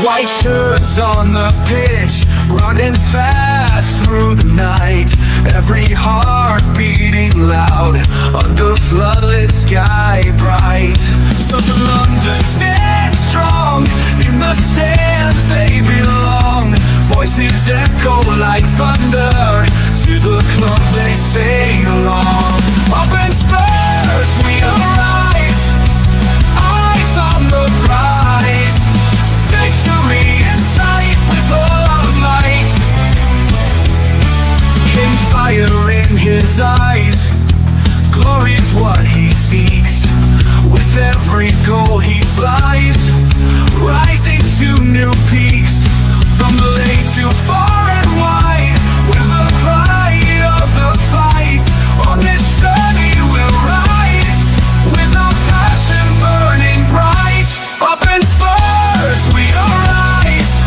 White shirts on the pitch, running fast through the night. Every heart beating loud under floodlit sky bright. So to London stand strong, in the stands they belong. Voices echo like thunder, to the club they sing along. Up in Spurs we arise, eyes on the prize. Victory in sight with all our might. King's fire in his eyes, glory's what he seeks. With every goal he flies, rising to new peaks. From the lane to far and wide, with the pride of the fight. On this journey we'll ride, with our passion burning bright. Up in Spurs we arise,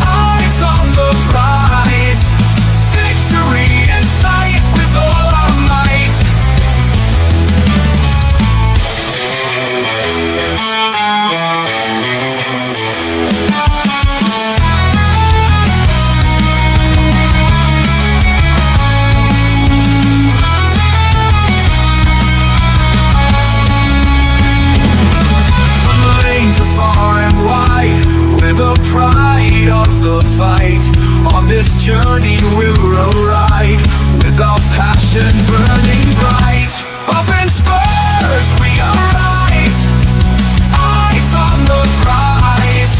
eyes on the prize. Victory in sight with all our might. The pride of the fight. On this journey we'll ride, with our passion burning bright. Up in Spurs we arise, eyes on the prize.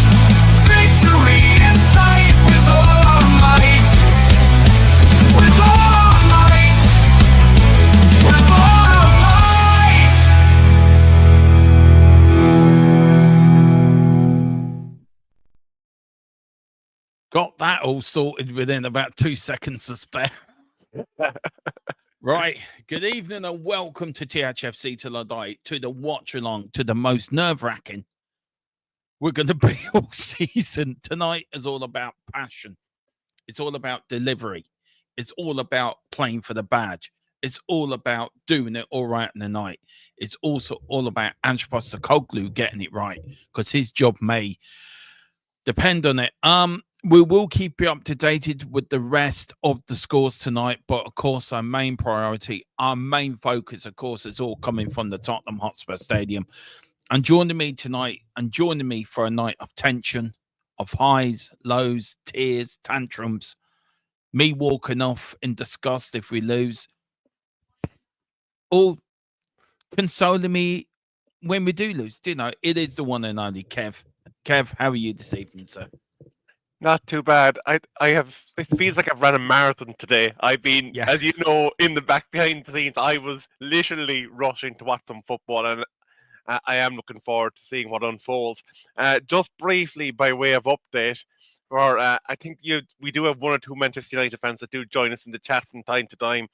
Victory in sight with all our might. With all our might. With all our might. Got that all sorted within about 2 seconds to spare. Right. Good evening and welcome to THFC Till I Die, to the Watchalong, to the most nerve-wracking we're going to be all season. Tonight is all about passion. It's all about delivery. It's all about playing for the badge. It's all about doing it all right in the night. It's also all about Ange Postecoglou getting it right, because his job may depend on it. We will keep you up to date with the rest of the scores tonight, but of course, our main priority, our main focus, of course, is all coming from the Tottenham Hotspur Stadium. And joining me tonight, and joining me for a night of tension, of highs, lows, tears, tantrums, me walking off in disgust if we lose, all consoling me when we do lose. Do you know, it is the one and only Kev. Kev, how are you this evening, sir? Not too bad. I have. It feels like I've run a marathon today. I've been, as you know, in the back behind the scenes. I was literally rushing to watch some football, and I am looking forward to seeing what unfolds. Just briefly, by way of update, or I think we do have one or two Manchester United fans that do join us in the chat from time to time.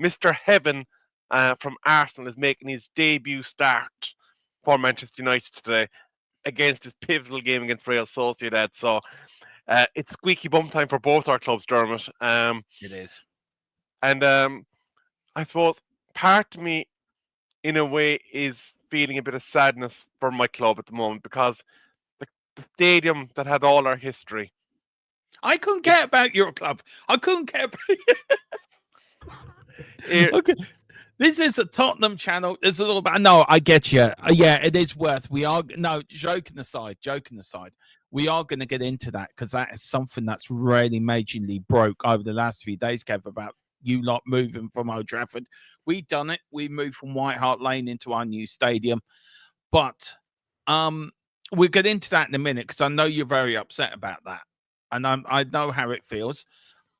Mr. Heaven from Arsenal is making his debut start for Manchester United today against his pivotal game against Real Sociedad. So. It's squeaky bum time for both our clubs, Dermot. It is. And I suppose part of me, in a way, is feeling a bit of sadness for my club at the moment, because the stadium that had all our history. I couldn't care about your club. I couldn't care about Okay. This is a Tottenham channel. It's a little bit. No, I get you. Yeah, it is worth. Joking aside, we are going to get into that, because that is something that's really majorly broke over the last few days, Kev, about you lot moving from Old Trafford. We've done it. We moved from White Hart Lane into our new stadium. But we'll get into that in a minute, because I know you're very upset about that. And I know how it feels.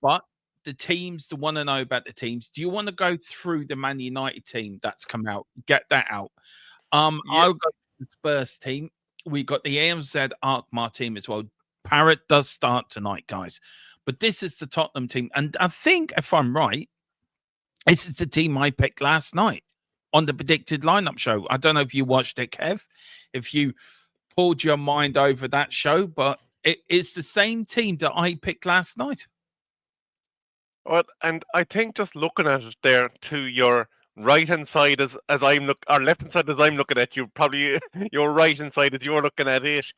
But the teams, the want to know about the teams. Do you want to go through the Man United team that's come out? Get that out. I'll go to the Spurs team. We got the AMZ Alkmarr team as well. Parrott does start tonight, guys. But this is the Tottenham team. And I think, if I'm right, this is the team I picked last night on the predicted lineup show. I don't know if you watched it, Kev, if you pulled your mind over that show, but it is the same team that I picked last night. Well, and I think just looking at it there to your right hand side as I'm or left hand side as I'm looking at you, probably your right hand side as you're looking at it.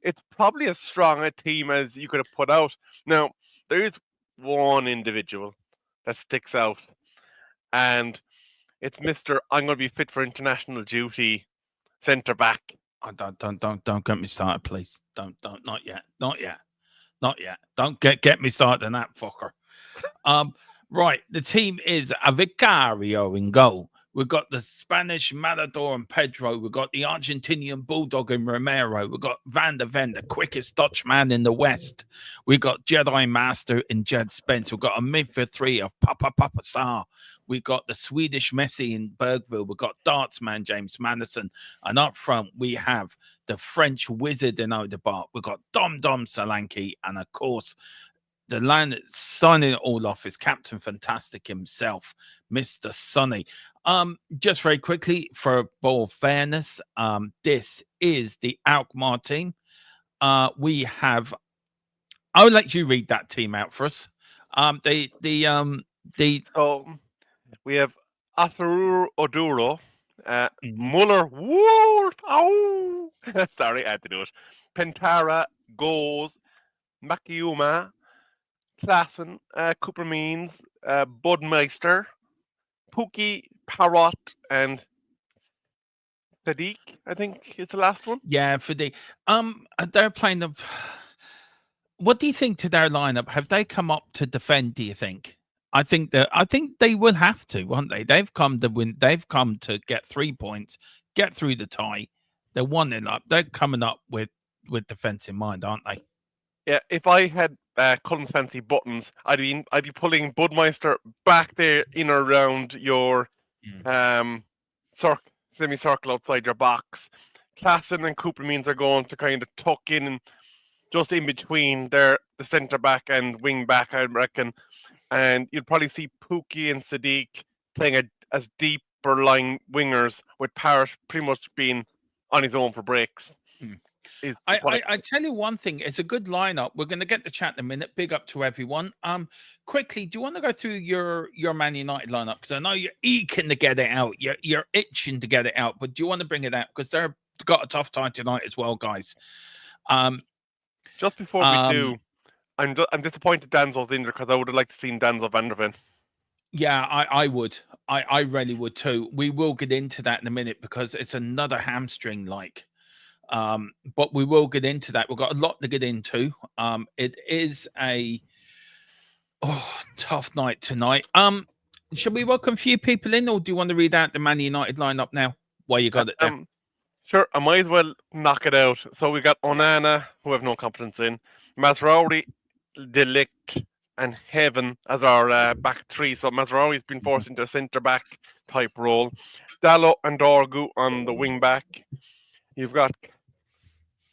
it's probably as strong a team as you could have put out. Now, there is one individual that sticks out, and it's Mr. I'm going to be fit for international duty centre back. Oh, don't get me started, please. Don't, not yet. Don't get me started on that fucker. Right, the team is a Vicario in goal. We've got the Spanish Matador and Pedro. We've got the Argentinian Bulldog and Romero. We've got Van der Ven, the quickest Dutchman in the West. We've got Jedi Master in Jed Spence. We've got a midfield three of Papa Saar. We've got the Swedish Messi in Bergville. We've got Dartsman James Madison. And up front, we have the French wizard in Odegaard. We've got Dom Solanke. And of course, the line that's signing it all off is Captain Fantastic himself, Mr. Sonny. Just very quickly, for ball fairness, this is the Alkmarr team. We have. I would like you to read that team out for us. So we have Atharur Oduro, Muller, Wolf, oh, sorry, I had to do it. Pentara, Goes, Makiuma, Klassen, Cooper Means, Budmeister, Pookie, Parrot, and Sadiq, I think is the last one. Yeah, for the they're playing the. What do you think to their lineup? Have they come up to defend? Do you think? I think they will have to, won't they? They've come to win. They've come to get 3 points, get through the tie. They're 1-0 up. They're coming up with defense in mind, aren't they? Yeah, if I had Cullen's fancy buttons, I'd be pulling Budmeister back there in or around your semicircle outside your box. Klassen and Cooper Means are going to kind of tuck in and just in between the centre back and wing back, I reckon. And you'd probably see Pookie and Sadiq playing as deeper line wingers, with Parrot pretty much being on his own for breaks. I tell you one thing, it's a good lineup. We're going to get the chat in a minute. Big up to everyone. Quickly, do you want to go through your Man United lineup? Because I know you're eking to get it out. You're itching to get it out, but do you want to bring it out? Because they've got a tough time tonight as well, guys. Just before we do, I'm disappointed Danzel's injured, because I would have liked to seen Denzel Van der Ven. Yeah, I would. I really would too. We will get into that in a minute, because it's another hamstring like. But we will get into that. We've got a lot to get into. It is a tough night tonight. Should we welcome a few people in, or do you want to read out the Man United lineup now? While you got it there? Sure, I might as well knock it out. So we got Onana, who I have no confidence in, Mazraoui, Delict, and Heaven as our back three. So Mazraoui's been forced into a centre back type role. Dalot and Dorgu on the wing back. You've got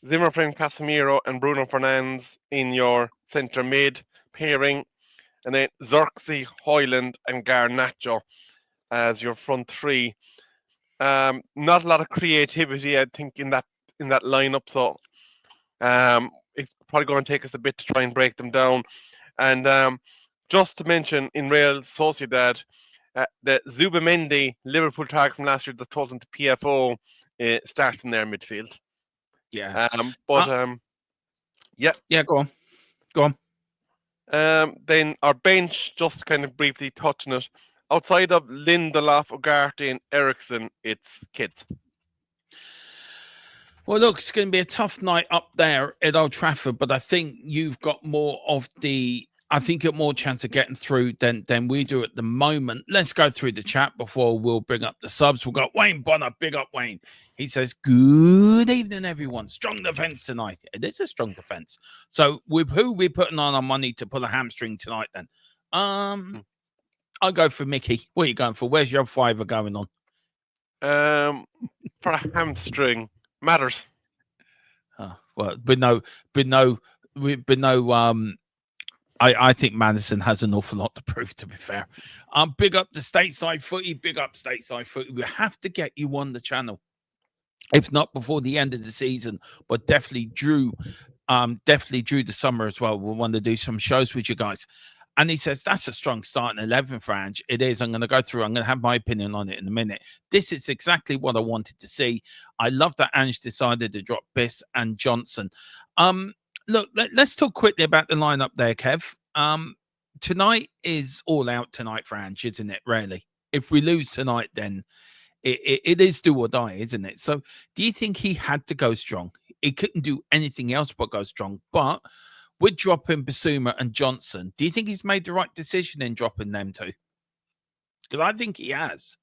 Zimmerfriend, Casemiro, and Bruno Fernandes in your centre mid pairing, and then Xerxes, Hoyland, and Garnacho as your front three. Not a lot of creativity, I think, in that lineup. So it's probably going to take us a bit to try and break them down. And just to mention, in Real Sociedad, the Zubamendi Liverpool target from last year that told them to PFO starts in their midfield. Yeah. Yeah, go on. Then our bench, just kind of briefly touching it. Outside of Lindelof, Ugarte, and Eriksson, it's kids. Well, look, it's going to be a tough night up there at Old Trafford, but I think you've got more of the. I think you've got more chance of getting through than we do at the moment. Let's go through the chat before we'll bring up the subs. We've got Wayne Bonner. Big up, Wayne. He says, good evening, everyone. Strong defence tonight. It is a strong defence. So with who we're putting on our money to pull a hamstring tonight then? I'll go for Mickey. What are you going for? Where's your fiver going on? For a hamstring. Matters. Well, I think Madison has an awful lot to prove, to be fair. Big up the stateside footy. Big up stateside footy. We have to get you on the channel, if not before the end of the season, but definitely Drew the summer as well. We'll want to do some shows with you guys. And he says, that's a strong start in 11 for Ange. It is. I'm going to go through. I'm going to have my opinion on it in a minute. This is exactly what I wanted to see. I love that Ange decided to drop Biss and Johnson. Look, let's talk quickly about the lineup there, Kev. Tonight is all out tonight for Ange, isn't it, really? If we lose tonight, then it is do or die, isn't it? So do you think he had to go strong? He couldn't do anything else but go strong. But with dropping Basuma and Johnson, do you think he's made the right decision in dropping them two? Because I think he has.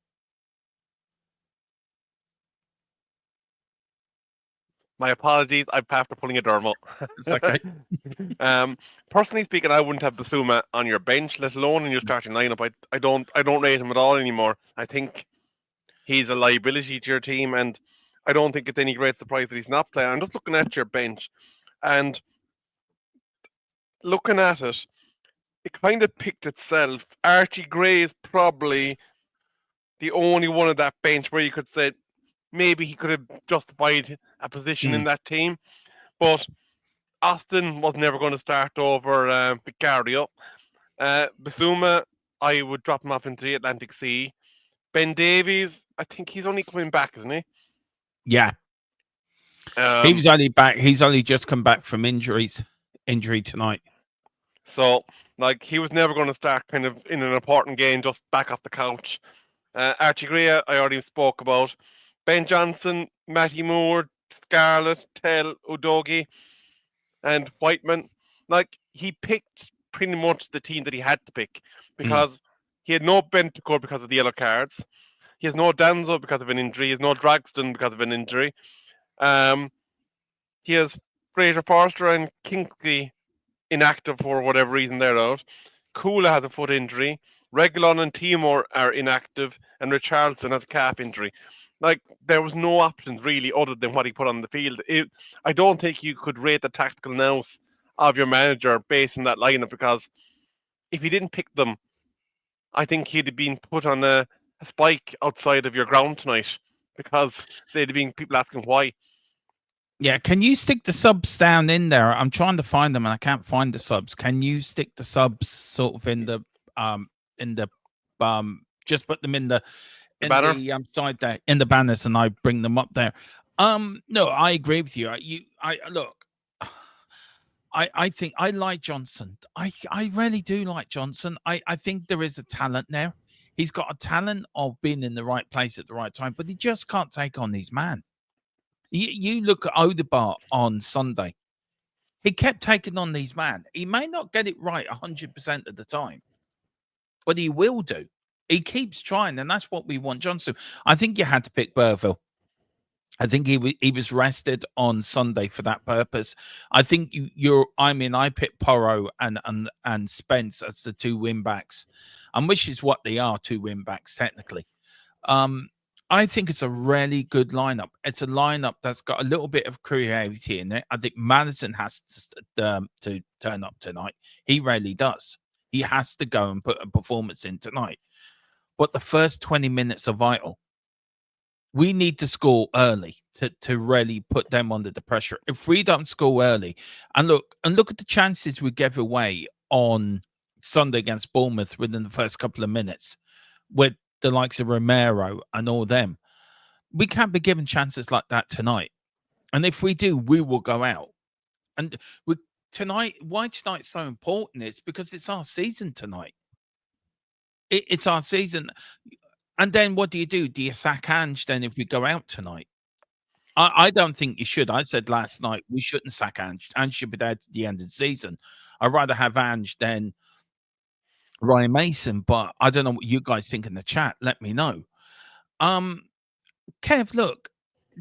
My apologies. I'm after pulling a dermal. It's okay. Personally speaking, I wouldn't have Basuma on your bench, let alone in your starting lineup. I don't rate him at all anymore. I think he's a liability to your team, and I don't think it's any great surprise that he's not playing. I'm just looking at your bench, and looking at it, it kind of picked itself. Archie Gray is probably the only one of that bench where you could say maybe he could have justified a position in that team. But Austin was never going to start over Vicario. Basuma, I would drop him off into the Atlantic Sea. Ben Davies, I think he's only coming back, isn't he? Yeah. He was only back. He's only just come back from injury tonight. So, like, he was never going to start kind of in an important game just back off the couch. Archie Gray, I already spoke about. Ben Johnson, Matty Moore, Scarlett, Tell, Udogi, and Whiteman. Like, he picked pretty much the team that he had to pick because he had no Bentancur because of the yellow cards. He has no Danzo because of an injury. He has no Dragston because of an injury. He has Fraser Forster and Kingsley inactive for whatever reason they're out. Kula has a foot injury. Reguilon and Timor are inactive, and Richarlison has a calf injury. Like, there was no options really other than what he put on the field. I don't think you could rate the tactical nous of your manager based on that lineup, because if he didn't pick them, I think he'd have been put on a spike outside of your ground tonight, because there'd have been people asking why. Yeah, can you stick the subs down in there? I'm trying to find them and I can't find the subs. Can you stick the subs sort of in the just put them in the banner? Side there in the banners, and I bring them up there. No, I agree with you. Look, I think I like Johnson. I really do like Johnson. I think there is a talent there. He's got a talent of being in the right place at the right time, but he just can't take on these man. You look at Odegaard on Sunday. He kept taking on these man. He may not get it right 100% of the time, but he will do. He keeps trying, and that's what we want Johnson. I think you had to pick Burville. I think he was rested on Sunday for that purpose. I think I picked Porro and Spence as the two win backs, and which is what they are, two win backs technically. I think it's a really good lineup. It's a lineup that's got a little bit of creativity in it. I think Madison has to turn up tonight. He really does. He has to go and put a performance in tonight. But the first 20 minutes are vital. We need to score early to really put them under the pressure. If we don't score early, and look at the chances we gave away on Sunday against Bournemouth within the first couple of minutes, with the likes of Romero and all them, we can't be given chances like that tonight. And if we do, we will go out. And why tonight's so important is because it's our season tonight. It's our season. And then what do? Do you sack Ange then if we go out tonight? I don't think you should. I said last night we shouldn't sack Ange. Ange should be there to the end of the season. I'd rather have Ange than Ryan Mason, but I don't know what you guys think in the chat. Let me know. Kev, look,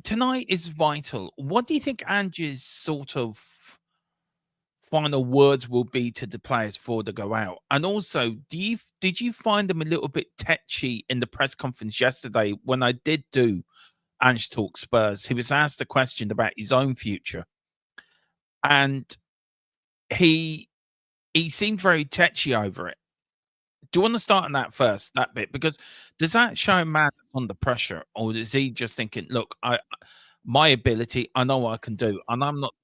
tonight is vital. What do you think Ange's sort of final words will be to the players before they go out? And also, did you find them a little bit tetchy in the press conference yesterday when I did do Ange Talk Spurs? He was asked a question about his own future, and he seemed very tetchy over it. Do you want to start on that first, that bit? Because does that show a man that's under pressure, or is he just thinking, look, my ability, I know what I can do, and I'm not.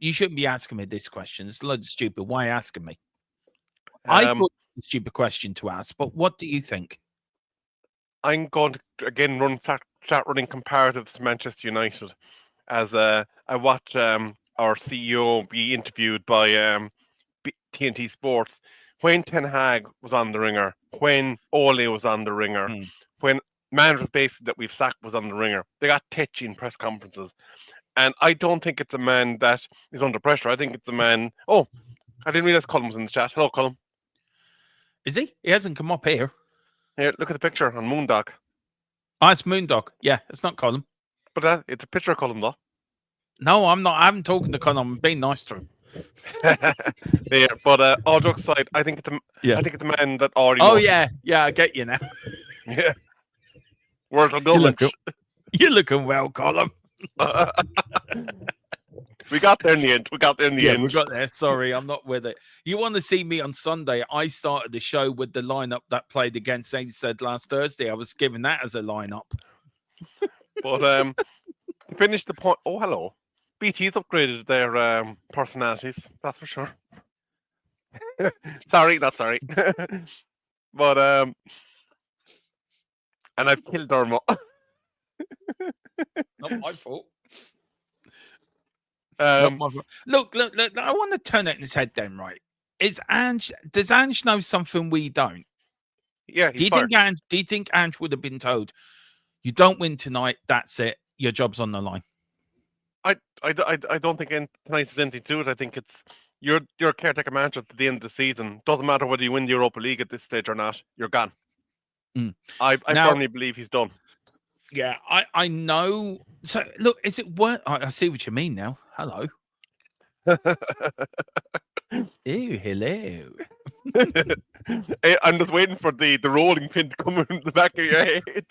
You shouldn't be asking me this question. It's a load of stupid. Why asking me? I thought it was a stupid question to ask, but what do you think? I'm going to again start running comparatives to Manchester United, as I watch our CEO be interviewed by TNT Sports when Ten Hag was on the ringer, when Ole was on the ringer, when managers basically that we've sacked was on the ringer. They got tetchy in press conferences, and I don't think it's a man that is under pressure. I think it's a man. Oh, I didn't realize Colm was in the chat. Hello, Colm. Is he? He hasn't come up here. Here, look at the picture on Moondog. Oh, it's Moondog. Yeah, it's not Colin. But it's a picture of Colm, though. No, I'm not. I haven't talking to Colin. I'm being nice to him. There, but all jokes aside, I think it's a man that already. Oh yeah, I get you now. Yeah. Where's the government? You're looking well, Colin. We got there in the end. We got there. Sorry, I'm not with it. You want to see me on Sunday? I started the show with the lineup that played against said last Thursday. I was given that as a lineup. But to finish the point. Oh, hello. BT's upgraded their personalities. That's for sure. Sorry, not sorry. But and I've killed Dermot. Not my fault. Look, I want to turn it in his head then, right? Does Ange know something we don't? Yeah. Do you think Ange would have been told, you don't win tonight, that's it, your job's on the line? I don't think tonight's anything to it. I think it's you're a caretaker manager at the end of the season. Doesn't matter whether you win the Europa League at this stage or not, you're gone. I firmly believe he's done. Yeah, I know. So look, is it worth? I see what you mean now. Hello. Ew, hello. I'm just waiting for the rolling pin to come in the back of your head.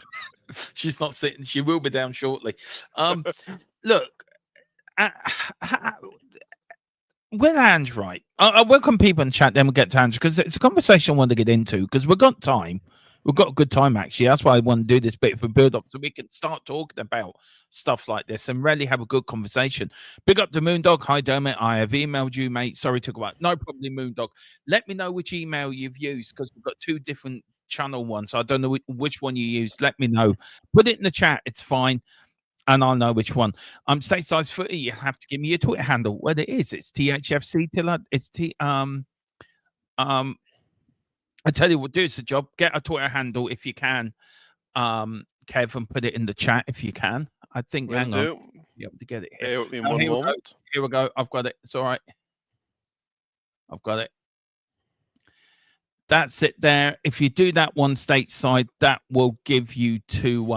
She's not sitting. She will be down shortly. Look, with Ange, right? I welcome people in chat. Then we'll get to Ange because it's a conversation I want to get into because we've got time. We've got a good time, actually. That's why I want to do this bit for build up so we can start talking about stuff like this and really have a good conversation. Big up to Moondog. Hi, Dermot. I have emailed you, mate. Sorry to go out. No problem, Moondog. Let me know which email you've used because we've got two different channel ones. So I don't know which one you used. Let me know. Put it in the chat. It's fine. And I'll know which one. Statesize Footy, you have to give me your Twitter handle. What it is, it's THFC till it's I tell you what, do us a job. Get a Twitter handle if you can. Kev, and put it in the chat if you can. I think. Hang on. You have to get it here. Here we go. I've got it. It's all right. I've got it. That's it there. If you do that one stateside, that will give you to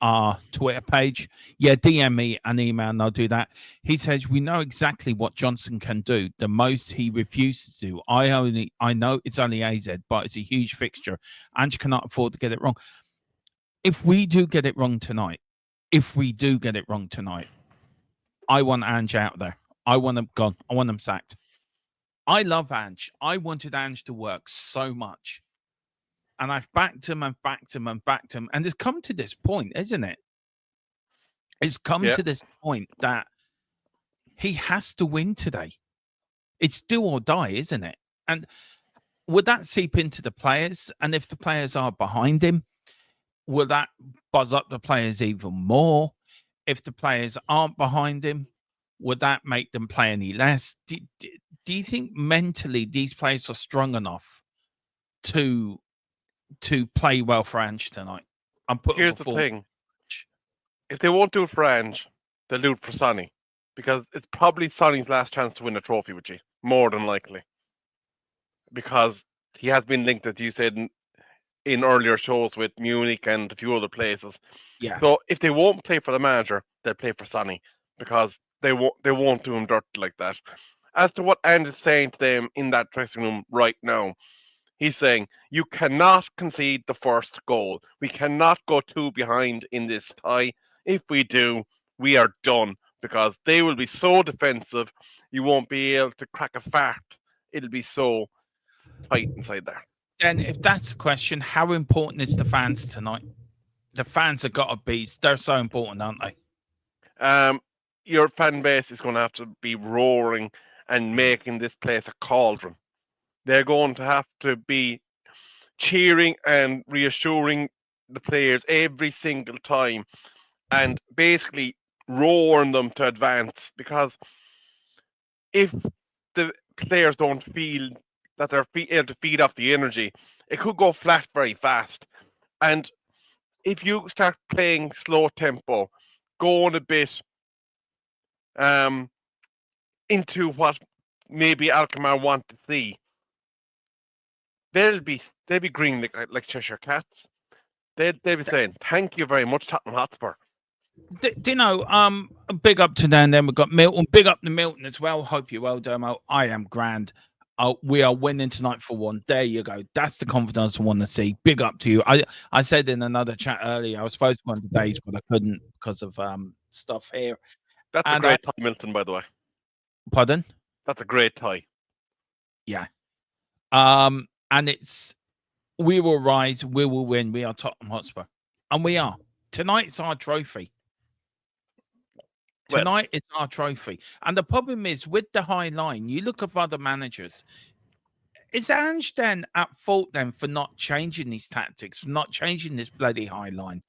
our Twitter page. Yeah, DM me an email and I'll do that. He says, we know exactly what Johnson can do. The most he refuses to do. I know it's only AZ, but it's a huge fixture. Ange cannot afford to get it wrong. If we do get it wrong tonight, I want Ange out there. I want him gone. I want him sacked. I love Ange. I wanted Ange to work so much. And I've backed him and backed him and backed him. And it's come to this point, isn't it? It's come to this point that he has to win today. It's do or die, isn't it? And would that seep into the players? And if the players are behind him, will that buzz up the players even more? If the players aren't behind him, would that make them play any less? Do you think mentally these players are strong enough to play well for Ange tonight? Here's the thing. If they won't do it for Ange, they'll do it for Sonny. Because it's probably Sonny's last chance to win a trophy with you. More than likely. Because he has been linked, as you said, in earlier shows with Munich and a few other places. Yeah. So if they won't play for the manager, they'll play for Sonny. Because they won't do him dirty like that. As to what Ange is saying to them in that dressing room right now, he's saying, you cannot concede the first goal. We cannot go 2 behind in this tie. If we do, we are done because they will be so defensive, you won't be able to crack a fart. It'll be so tight inside there. Then if that's the question, how important is the fans tonight? The fans have got to be, they're so important, aren't they? Your fan base is going to have to be roaring and making this place a cauldron They're going to have to be cheering and reassuring the players every single time and basically roaring them to advance, because if the players don't feel that they're able to feed off the energy, it could go flat very fast. And if you start playing slow tempo, going a bit into what maybe Alkmaar want to see, they'll be green like Cheshire Cats. They'd be saying, "Thank you very much, Tottenham Hotspur." Do you know, big up to them. Then we've got Milton. Big up to Milton as well. Hope you're well, Dermo. I am grand. We are winning tonight for one. There you go. That's the confidence I want to see. Big up to you. I said in another chat earlier, I was supposed to go on today's, but I couldn't because of stuff here. That's a great tie, Milton, by the way. Pardon? That's a great tie. Yeah. And it's we will rise, we will win. We are Tottenham Hotspur. And we are. Tonight's our trophy. Tonight is our trophy. And the problem is with the high line, you look at other managers. Is Ange then at fault then for not changing these tactics, for not changing this bloody high line?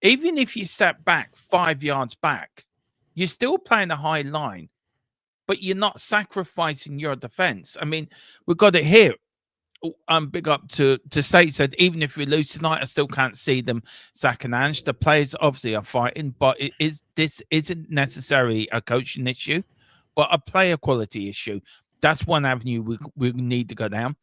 Even if you step back 5 yards back, you're still playing a high line, but you're not sacrificing your defense. I mean, we've got it here. Big up to State said, even if we lose tonight, I still can't see them sacking Ange. The players obviously are fighting, but this isn't necessarily a coaching issue, but a player quality issue. That's one avenue we need to go down.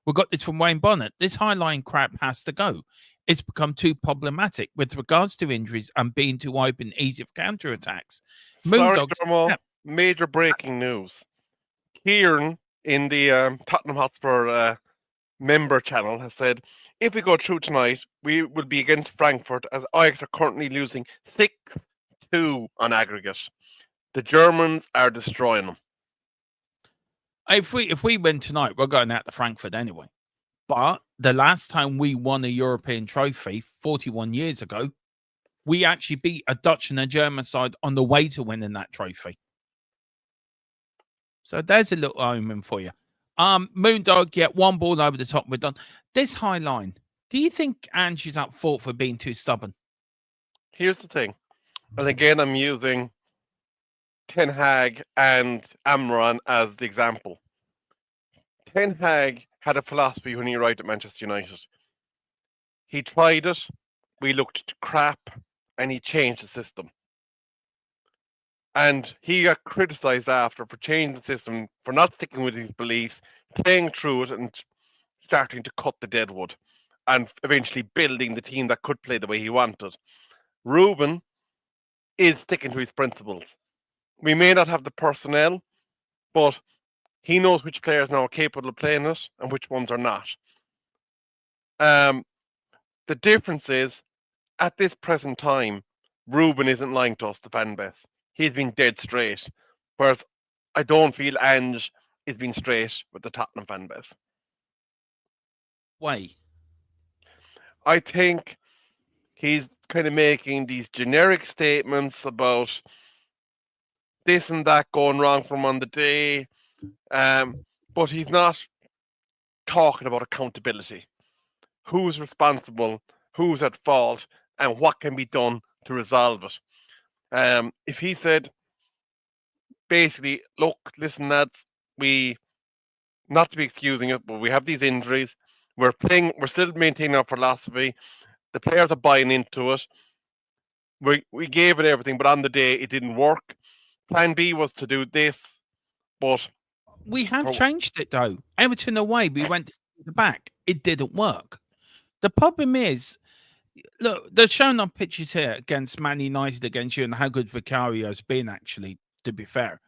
We got this from Wayne Bonnet. This high line crap has to go. It's become too problematic with regards to injuries and being too open, easy for counterattacks. Sorry, Dermo, major breaking news. Kieran in the Tottenham Hotspur member channel has said, if we go through tonight, we will be against Frankfurt, as Ajax are currently losing 6-2 on aggregate. The Germans are destroying them. If we win tonight, we're going out to Frankfurt anyway. But the last time we won a European trophy 41 years ago, we actually beat a Dutch and a German side on the way to winning that trophy. So there's a little omen for you. Moondog, yeah, one ball over the top. We're done. This high line, do you think Ange is at fault for being too stubborn? Here's the thing. And again, I'm using Ten Hag and Amran as the example. Ten Hag had a philosophy when he arrived at Manchester United. He tried it, we looked crap, and he changed the system. And he got criticised after for changing the system, for not sticking with his beliefs, playing through it and starting to cut the deadwood, and eventually building the team that could play the way he wanted. Ruben is sticking to his principles. We may not have the personnel, but he knows which players now are capable of playing it and which ones are not. The difference is, at this present time, Ruben isn't lying to us, the fan base. He's been dead straight. Whereas I don't feel Ange is being straight with the Tottenham fan base. Why? I think he's kind of making these generic statements about this and that going wrong for him on the day. But he's not talking about accountability. Who's responsible, who's at fault, and what can be done to resolve it. If he said, basically, look, listen, lads, not to be excusing it, but we have these injuries. We're still maintaining our philosophy. The players are buying into it. We gave it everything, but on the day it didn't work. Plan B was to do this, but we have changed it though. Everton away, we went to the back. It didn't work. The problem is, look, they're showing on pictures here against Man United against you and how good Vicario's been, actually, to be fair.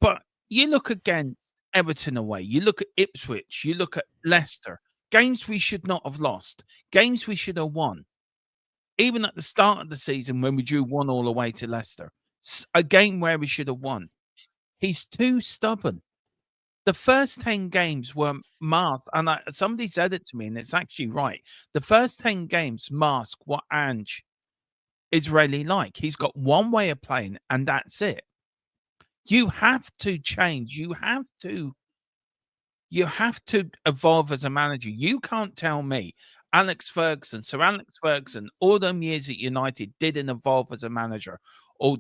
But you look against Everton away, you look at Ipswich, you look at Leicester, games we should not have lost, games we should have won. Even at the start of the season when we drew 1-1 away to Leicester, a game where we should have won. He's too stubborn. The first 10 games were masked, and somebody said it to me, and it's actually right. The first 10 games mask what Ange is really like. He's got one way of playing, and that's it. You have to change. You have to You have to evolve as a manager. You can't tell me Sir Alex Ferguson, all them years at United didn't evolve as a manager or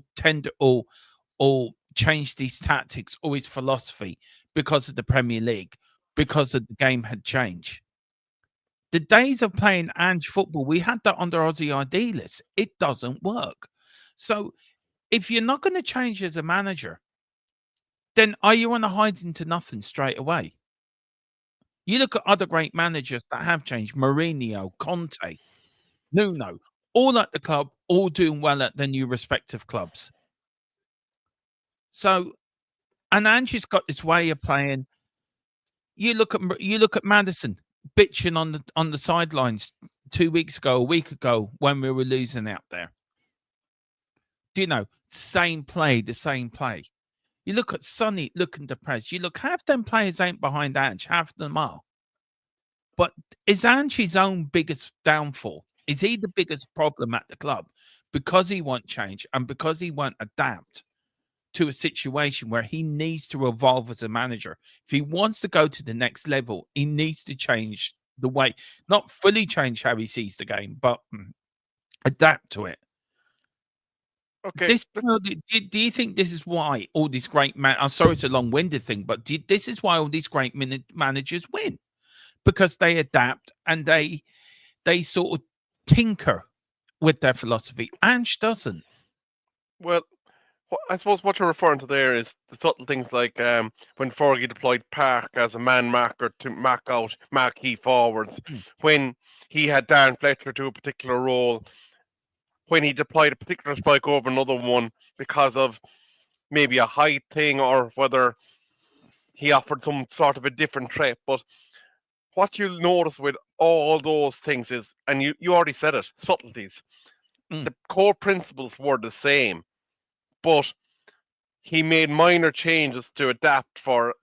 or changed his tactics or his philosophy because of the Premier League, because of the game had changed. The days of playing Ange football, we had that under Aussie idealists. It doesn't work. So if you're not going to change as a manager, then are you on a hide into nothing straight away? You look at other great managers that have changed, Mourinho, Conte, Nuno, all at the club, all doing well at their new respective clubs. So, and Ange's got this way of playing. You look at Madison bitching on the sidelines 2 weeks ago, a week ago when we were losing out there. Do you know, same play, the same play. You look at Sonny looking depressed. You look, half them players ain't behind Ange, half them are. But is Ange his own biggest downfall? Is he the biggest problem at the club because he won't change and because he won't adapt to a situation where he needs to evolve as a manager? If he wants to go to the next level, he needs to change the way, not fully change how he sees the game, but adapt to it. Okay. Do you think this is why all these great I'm sorry it's a long-winded thing, but this is why all these great managers win? Because they adapt and they sort of tinker with their philosophy. Ange doesn't. Well, I suppose what you're referring to there is the subtle things like when Fergie deployed Park as a man marker to mark out marquee forwards, when he had Darren Fletcher do a particular role, when he deployed a particular strike over another one because of maybe a height thing or whether he offered some sort of a different threat. But what you'll notice with all those things is, and you already said it, subtleties. The core principles were the same, but he made minor changes to adapt for,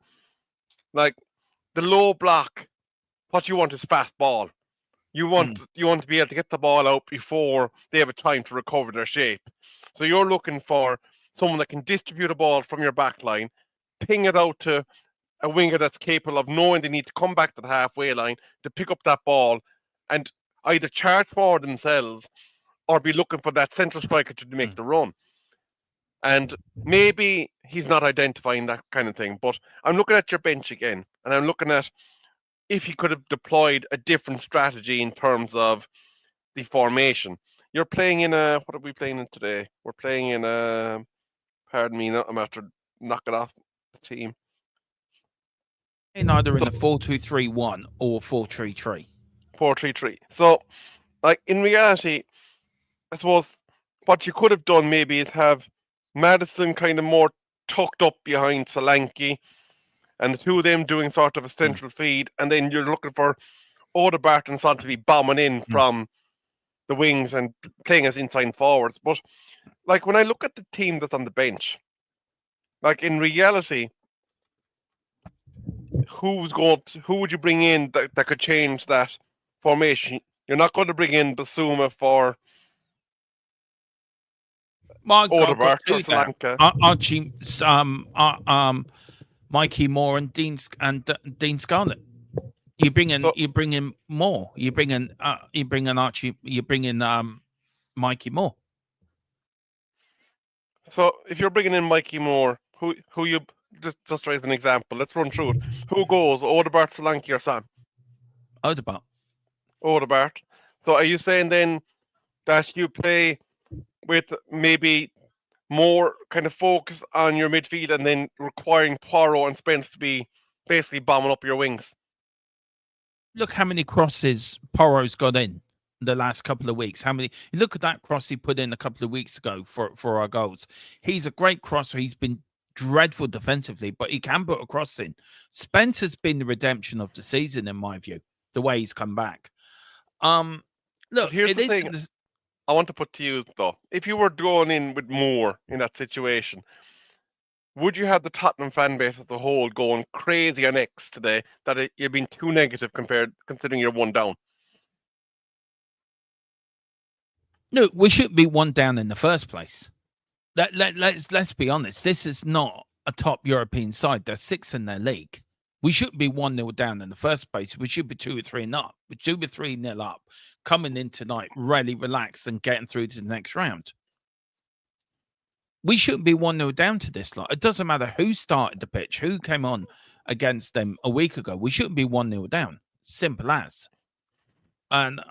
like, the low block. What you want is fast ball. You want to be able to get the ball out before they have a time to recover their shape. So you're looking for someone that can distribute a ball from your back line, ping it out to a winger that's capable of knowing they need to come back to the halfway line to pick up that ball and either charge forward themselves or be looking for that central striker to make the run. And maybe he's not identifying that kind of thing, but I'm looking at your bench again, and I'm looking at if he could have deployed a different strategy in terms of the formation. You're playing in a, what are we playing in today? We're playing in a, pardon me, I'm after knock it off the team. Either in a 4-2-3-1 or 4-3-3. 4-3-3. So, like, in reality, I suppose what you could have done maybe is have Madison kind of more tucked up behind Solanke and the two of them doing sort of a central feed, and then you're looking for Odegaard and Son to be bombing in from the wings and playing as inside forwards. But, like, when I look at the team that's on the bench, like, in reality, who would you bring in that could change that formation? You're not going to bring in Basuma for Odegaard or Solanke. Archie, Mikey Moore and Dean Scarlett. You bring in Moore. You bring in Archie. You bring in Mikey Moore. So if you're bringing in Mikey Moore, who you just raise an example? Let's run through it. Who goes? Odegaard, Solanke, or Son? Odegaard. So are you saying then that you play with maybe more kind of focus on your midfield and then requiring Poirot and Spence to be basically bombing up your wings? Look how many crosses Poirot's got in the last couple of weeks. How many? You look at that cross he put in a couple of weeks ago for our goals. He's a great crosser. He's been dreadful defensively, but he can put a cross in. Spence has been the redemption of the season, in my view, the way he's come back. Look, but here's the thing I want to put to you, though. If you were going in with Moore in that situation, would you have the Tottenham fan base as a whole going crazy on X today that you've been too negative considering you're one down? No, we shouldn't be one down in the first place. Let's be honest. This is not a top European side. They're sixth in their league. We shouldn't be 1-0 down in the first place. We should be 2 or 3 up. We're 2 or 3-0 up, coming in tonight, really relaxed and getting through to the next round. We shouldn't be 1-0 down to this lot. It doesn't matter who started the pitch, who came on against them a week ago. We shouldn't be 1-0 down. Simple as. And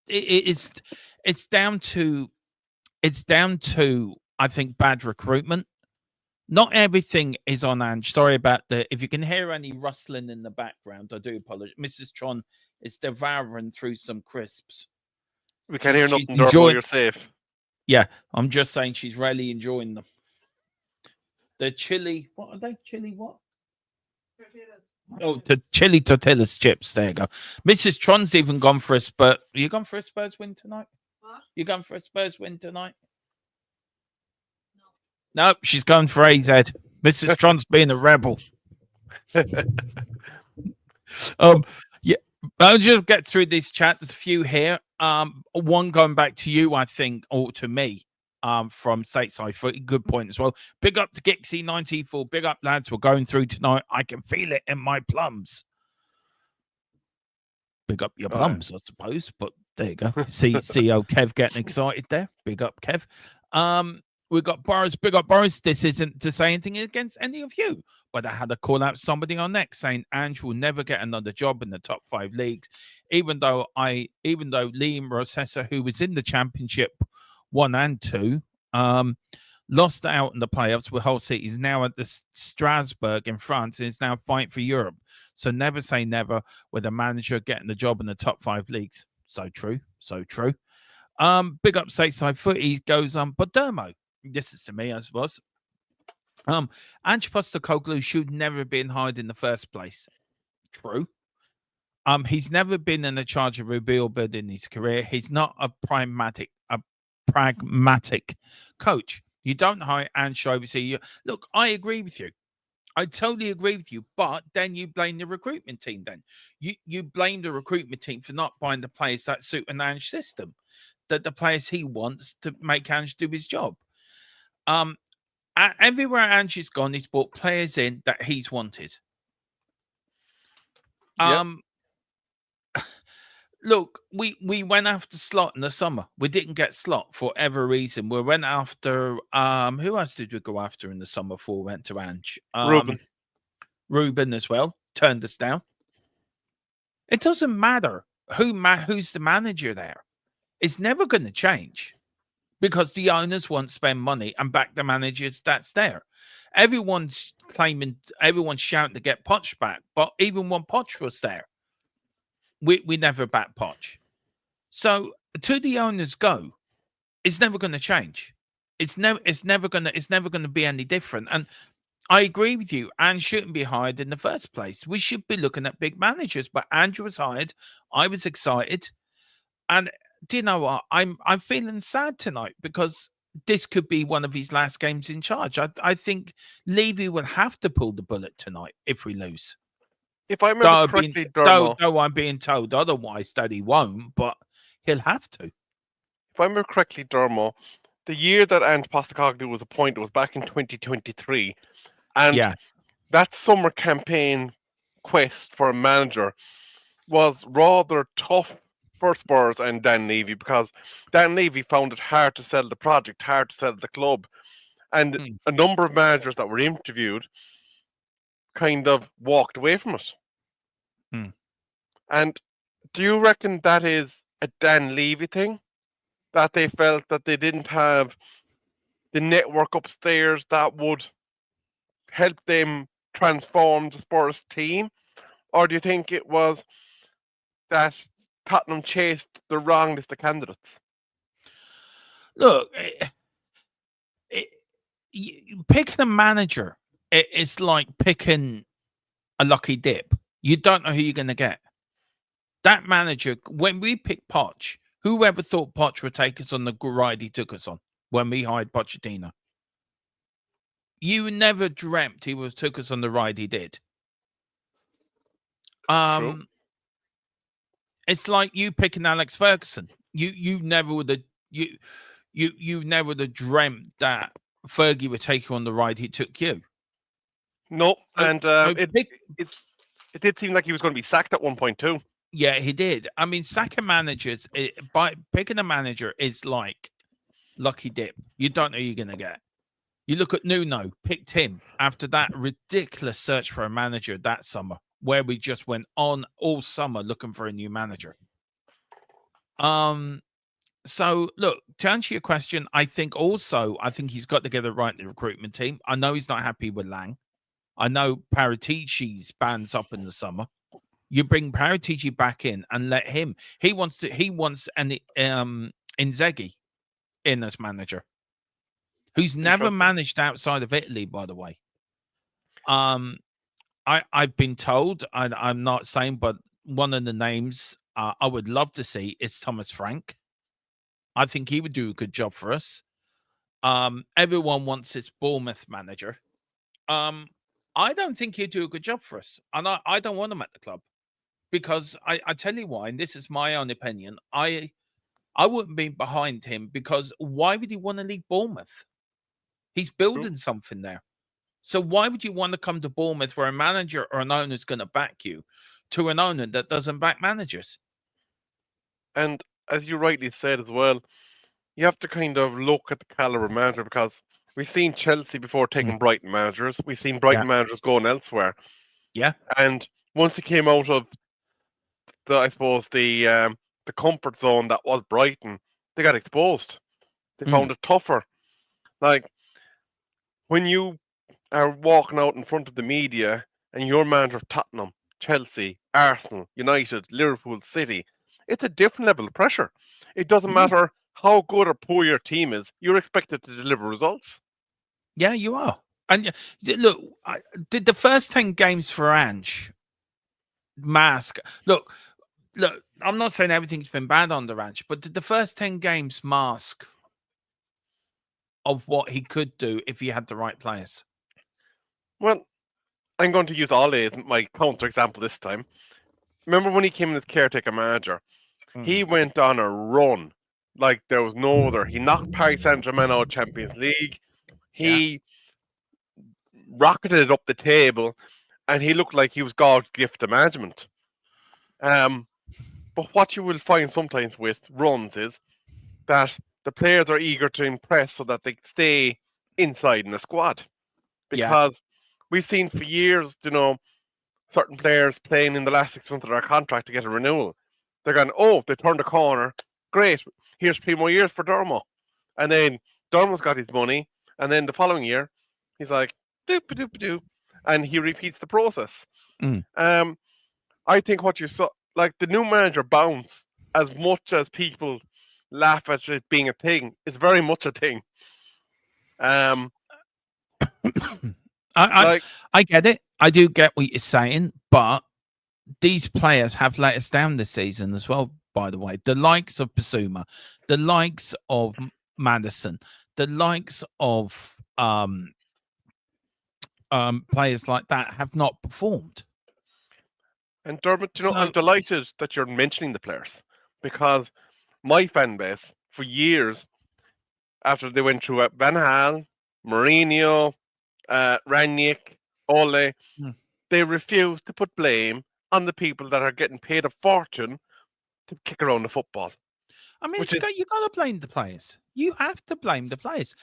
it's down to I think bad recruitment. Not everything is on Ange. Sorry about if you can hear any rustling in the background, I do apologize. Mrs. Tron is devouring through some crisps. We can't hear nothing, Dermo, you're safe. Yeah, I'm just saying she's really enjoying them. The chili, what are they? Chili what? Oh, the chili tortillas chips. There you go. Mrs. Tron's even gone for a Spurs. You gone for a Spurs win tonight? What? You gone for a Spurs win tonight? No, she's going for AZ. Mrs. Tron's being a rebel. Yeah, I'll just get through this chat. There's a few here. One going back to you, I think, or to me, from Stateside Footy. Good point as well. Big up to Gixie94. Big up, lads. We're going through tonight. I can feel it in my plums. Big up your plums, I suppose. But there you go. See old Kev getting excited there. Big up, Kev. We've got Boris. Big up, Boris. This isn't to say anything against any of you, but I had to call out somebody on X saying Ange will never get another job in the top 5 leagues, even though Liam Rosessa, who was in the Championship 1 and 2, lost out in the playoffs with Hull City. He's now at the Strasbourg in France and is now fighting for Europe. So never say never with a manager getting the job in the top 5 leagues. So true. So true. Big up Stateside Footy goes, but Dermo. This is to me, I suppose. Ange Postecoglou should never have been hired in the first place. True. He's never been in a charge of rebuild in his career. He's not a pragmatic coach. You don't hire Ange to oversee you. Look, I agree with you. I totally agree with you. But then you blame the recruitment team. Then you blame the recruitment team for not buying the players that suit an Ange system, that the players he wants to make Ange do his job. Everywhere Ange has gone, he's brought players in that he's wanted. Yep. Look, we went after Slot in the summer. We didn't get Slot for whatever reason. We went after who else did we go after in the summer before we went to Ange? Ruben as well. Turned us down. It doesn't matter who's the manager there. It's never going to change. Because the owners won't spend money and back the managers that's there. Everyone's shouting to get Poch back, but even when Poch was there, we never backed Poch. So to the owners go, it's never going to change. It's never going to be any different. And I agree with you. Ange shouldn't be hired in the first place. We should be looking at big managers. But Ange was hired. I was excited, and do you know what? I'm feeling sad tonight because this could be one of his last games in charge. I think Levy will have to pull the bullet tonight if we lose. If I remember correctly, Dermo, though I'm being told otherwise that he won't, but he'll have to. If I remember correctly, Dermo, the year that Ange Postecoglou was appointed was back in 2023, and that summer campaign quest for a manager was rather tough for Spurs and Dan Levy, because Dan Levy found it hard to sell the project, hard to sell the club. And a number of managers that were interviewed kind of walked away from it. And do you reckon that is a Dan Levy thing? That they felt that they didn't have the network upstairs that would help them transform the Spurs team? Or do you think it was that Tottenham chased the wrong list of candidates? Look, picking a manager, it's like picking a lucky dip. You don't know who you're going to get. That manager, when we picked Poch, whoever thought Poch would take us on the ride he took us on when we hired Pochettino? You never dreamt he would took us on the ride he did. True. It's like you picking Alex Ferguson. You never would have you never would have dreamt that Fergie would take you on the ride he took you. No, and it pick, it it did seem like he was going to be sacked at one point too. yeah, he did. I mean, sacking managers by picking a manager is like lucky dip. You don't know you're going to get. You look at Nuno, picked him after that ridiculous search for a manager that summer, where we just went on all summer looking for a new manager. So look, to answer your question, I think he's got to get it right in the recruitment team. I know he's not happy with Lang. I know Paratici's bands up in the summer. You bring Paratici back in and let him. He wants an Inzaghi in as manager, who's never managed outside of Italy, by the way. I've been told, I'm not saying, but one of the names I would love to see is Thomas Frank. I think he would do a good job for us. Everyone wants his Bournemouth manager. I don't think he'd do a good job for us. And I don't want him at the club. Because I tell you why, and this is my own opinion, I wouldn't be behind him, because why would he want to leave Bournemouth? He's building something there. So why would you want to come to Bournemouth where a manager or an owner is going to back you to an owner that doesn't back managers? And as you rightly said as well, you have to kind of look at the caliber of manager, because we've seen Chelsea before taking Brighton managers. We've seen Brighton managers going elsewhere. Yeah. And once they came out of the comfort zone that was Brighton, they got exposed. They found it tougher. Like, when you are walking out in front of the media and you're manager of Tottenham, Chelsea, Arsenal, United, Liverpool, City, it's a different level of pressure. It doesn't matter how good or poor your team is, you're expected to deliver results. Yeah, you are. And look, did the first 10 games for Ange mask? Look, I'm not saying everything's been bad under Ange, but did the first 10 games mask of what he could do if he had the right players? Well, I'm going to use Ole as my counter example this time. Remember when he came in as caretaker manager? He went on a run like there was no other. He knocked Paris Saint-Germain out of Champions League. He rocketed it up the table, and he looked like he was God's gift to management. But what you will find sometimes with runs is that the players are eager to impress so that they stay inside in the squad. Because we've seen for years, certain players playing in the last 6 months of their contract to get a renewal. They're going, they turned the corner. Great. Here's 3 more years for Dermo. And then Dermo's got his money. And then the following year, he's like, doop-a-doop-a-doo. And he repeats the process. I think what you saw, like the new manager bounce, as much as people laugh at it being a thing, is very much a thing. I get it. I do get what you're saying, but these players have let us down this season as well, by the way. The likes of Basuma, the likes of Madison, the likes of players like that have not performed. And Dermot, I'm delighted that you're mentioning the players, because my fan base, for years, after they went through Van Gaal, Mourinho, Rangnick, Ole, they refused to put blame on the people that are getting paid a fortune to kick around the football. I mean, you got to blame the players. You have to blame the players.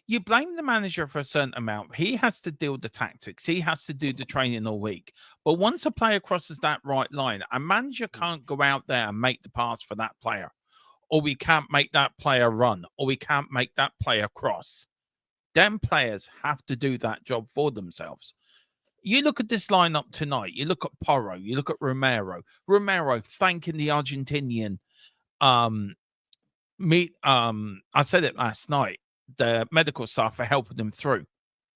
You blame the manager for a certain amount. He has to deal with the tactics. He has to do the training all week. But once a player crosses that right line, a manager can't go out there and make the pass for that player, or we can't make that player run, or we can't make that player cross. Them players have to do that job for themselves. You look at this lineup tonight. You look at Porro. You look at Romero. Romero thanking the Argentinian. I said it last night. The medical staff for helping him through.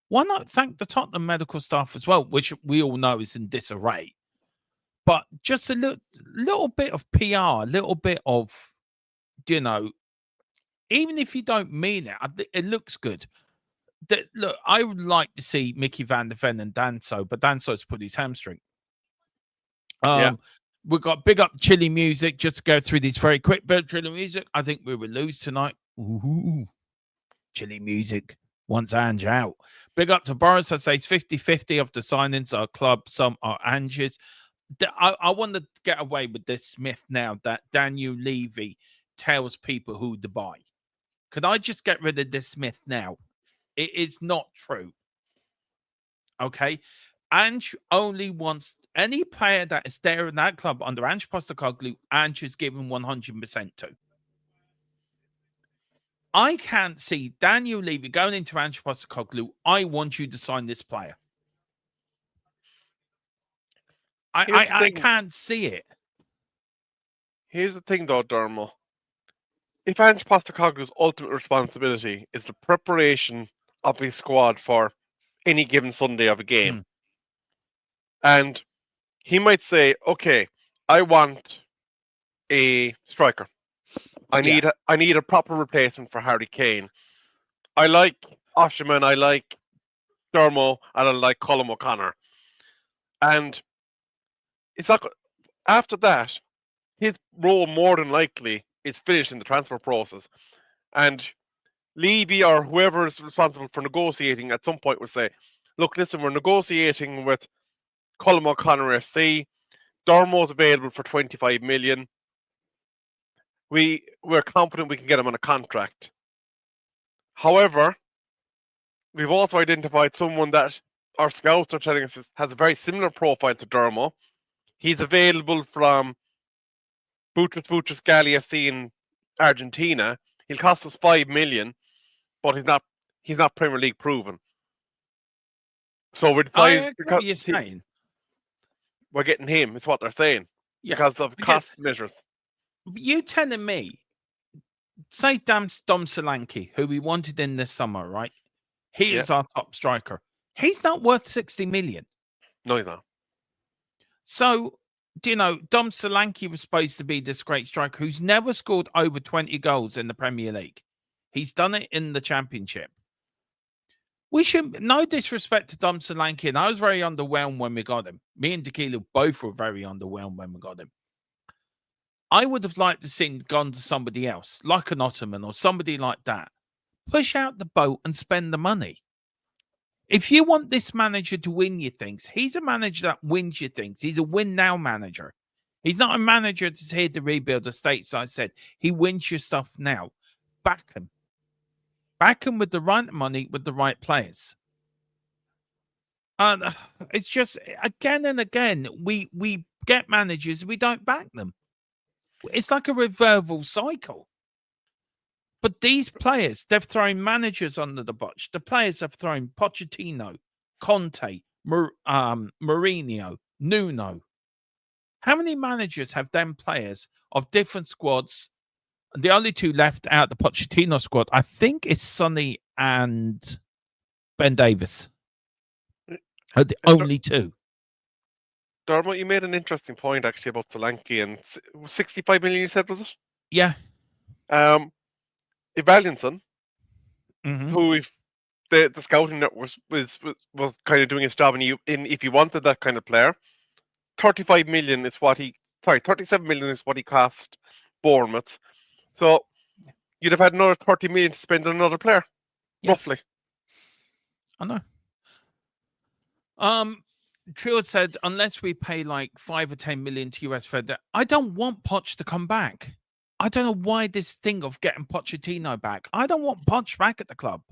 Why not thank the Tottenham medical staff as well, which we all know is in disarray? But just a little bit of PR, a little bit of, even if you don't mean it, it looks good. Look, I would like to see Mickey van der Ven and Danso, but Danso's put his hamstring. We've got big up Chili music. Just to go through these very quick. But Chili music, I think we will lose tonight. Ooh, Chili music. wants Ange out. Big up to Boris. I say it's 50-50 of the signings are club, some are Ange's. I want to get away with this myth now that Daniel Levy tells people who to buy. Could I just get rid of this myth now? It is not true. Okay? Ange only wants any player that is there in that club under Ange Postecoglou, Ange is giving 100% to. I can't see Daniel Levy going into Ange Postecoglou, I want you to sign this player. I can't see it. Here's the thing, though, Dermo. If Ange Postecoglou's ultimate responsibility is the preparation of his squad for any given Sunday of a game, and he might say, okay, I want a striker. I need a proper replacement for Harry Kane. I like Osherman, I like Dermo, and I like Colm O'Connor. And it's not after that, his role more than likely is finished in the transfer process. And Levy or whoever is responsible for negotiating at some point will say, look, listen, we're negotiating with Colm O'Connor FC. Dermo's available for 25 million. We're confident we can get him on a contract. However, we've also identified someone that our scouts are telling us has a very similar profile to Dermo. He's available from Butrus Gali FC in Argentina. He'll cost us 5 million, but he's not Premier League proven. So we're deciding because you're saying. We're getting him. It's what they're saying because of cost measures. You telling me, say Dom Solanke, who we wanted in this summer, right? He is our top striker. He's not worth 60 million. No, he's not. So, do you know, Dom Solanke was supposed to be this great striker who's never scored over 20 goals in the Premier League. He's done it in the Championship. We should, no disrespect to Dom Solanke, and I was very underwhelmed when we got him. Me and Tequila both were very underwhelmed when we got him. I would have liked to see gone to somebody else, like an Ottoman or somebody like that. Push out the boat and spend the money. If you want this manager to win you things, he's a manager that wins you things. He's a win-now manager. He's not a manager that's here to rebuild the states. I said he wins your stuff now. Back him. Back him with the right money, with the right players. It's just, again and again, we get managers, we don't back them. It's like a reversal cycle. But these players, they've thrown managers under the bus. The players have thrown Pochettino, Conte, Mourinho, Nuno. How many managers have them players of different squads? The only two left out the Pochettino squad, I think, is Sonny and Ben Davis. Are the only two. Dermot, you made an interesting point actually about Solanke and 65 million. You said, was it? Yeah. Evalinson, who if the scouting network was kind of doing his job, and if you wanted that kind of player, 35 million is what 37 million is what he cost Bournemouth. So you'd have had another 30 million to spend on another player, roughly. I know. Trill said, unless we pay like 5 or 10 million to US Fed, I don't want Poch to come back. I don't know why this thing of getting Pochettino back. I don't want Poch back at the club.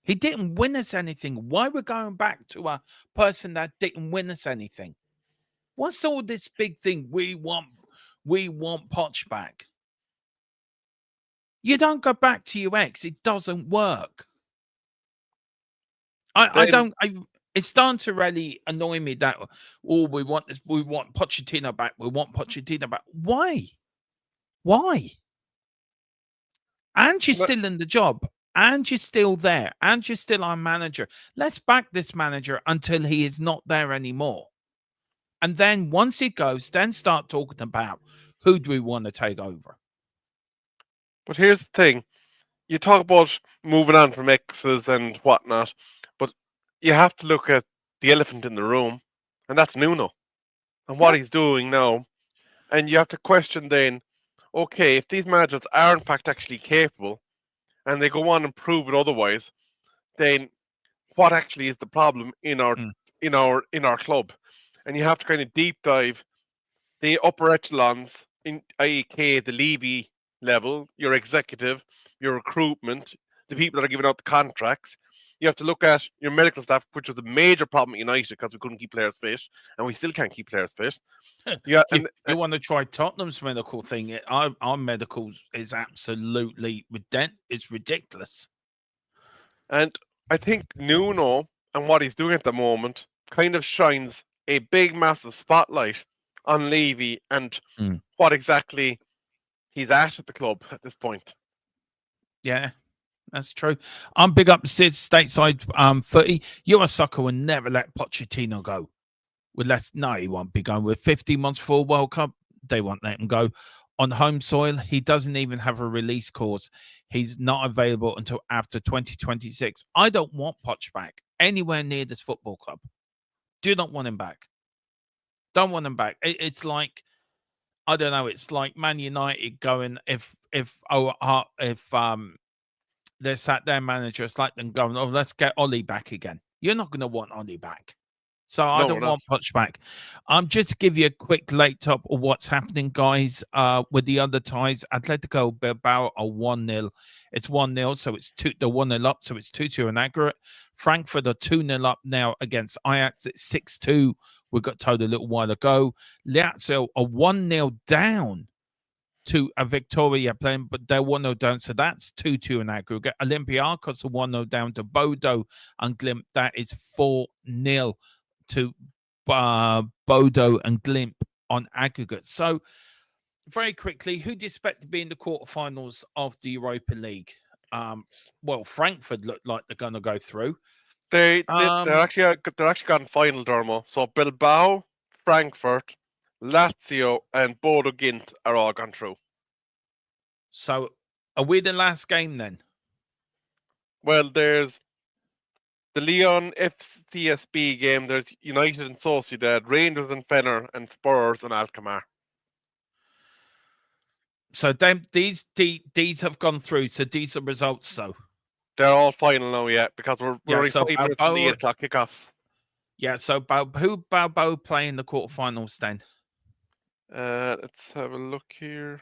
He didn't win us anything. Why we're going back to a person that didn't win us anything? What's all this big thing? We want Poch back. You don't go back to your ex. It doesn't work. It's starting to really annoy me that we want Pochettino back. We want Pochettino back. Why? Ange is still in the job. Ange is still there. Ange is still our manager. Let's back this manager until he is not there anymore. And then once he goes, then start talking about who do we want to take over. But here's the thing. You talk about moving on from exes and whatnot, but you have to look at the elephant in the room, and that's Nuno and what he's doing now. And you have to question then, okay, if these managers are in fact actually capable and they go on and prove it otherwise, then what actually is the problem in our club, and you have to kind of deep dive the upper echelons, i.e., the Levy level, your executive, your recruitment, the people that are giving out the contracts. You have to look at your medical staff, which was a major problem at United because we couldn't keep players fit, and we still can't keep players fit. Yeah, you want to try Tottenham's medical thing? Our medical is absolutely it's ridiculous. And I think Nuno and what he's doing at the moment kind of shines a big, massive spotlight on Levy and what exactly he's at the club at this point. Yeah, that's true. I'm big up stateside footy. You're a sucker will never let Pochettino go. No, he won't be going with 50 months for World Cup. They won't let him go. On home soil, he doesn't even have a release clause. He's not available until after 2026. I don't want Poch back anywhere near this football club. Do not want him back. Don't want him back. It's like, I don't know. It's like Man United going if they sat their manager, it's like them going, oh, let's get Ollie back again. You're not going to want Ollie back. So I don't want Poch back. Just to give you a quick late top of what's happening, guys, with the other ties. Atletico Bilbao are 1-0. It's 1-0, so it's 2. They're 1-0 up, so it's 2-2 inaccurate. Frankfurt are 2-0 up now against Ajax. It's 6-2. We got told a little while ago. Lazio are 1-0 down to a Victoria playing, but they're 1-0 down, so that's 2-2 in aggregate. Olympiacos are 1-0 down to Bodo and Glimp. That is 4-0 to Bodo and Glimp on aggregate. So, very quickly, who do you expect to be in the quarterfinals of the Europa League? Well, Frankfurt look like they're going to go through. They're actually gone final, Dermo. So Bilbao, Frankfurt, Lazio, and Bodo Glimt are all gone through. So, are we the last game then? Well, there's the Lyon FCSB game. There's United and Sociedad, Rangers and Fenner, and Spurs and Alkmarr. So these have gone through. So these are results. So they're all final now, yeah, because we're only 5 minutes from the 8 o'clock kickoffs. Yeah. So who Bilbao play in the quarterfinals then? Let's have a look here.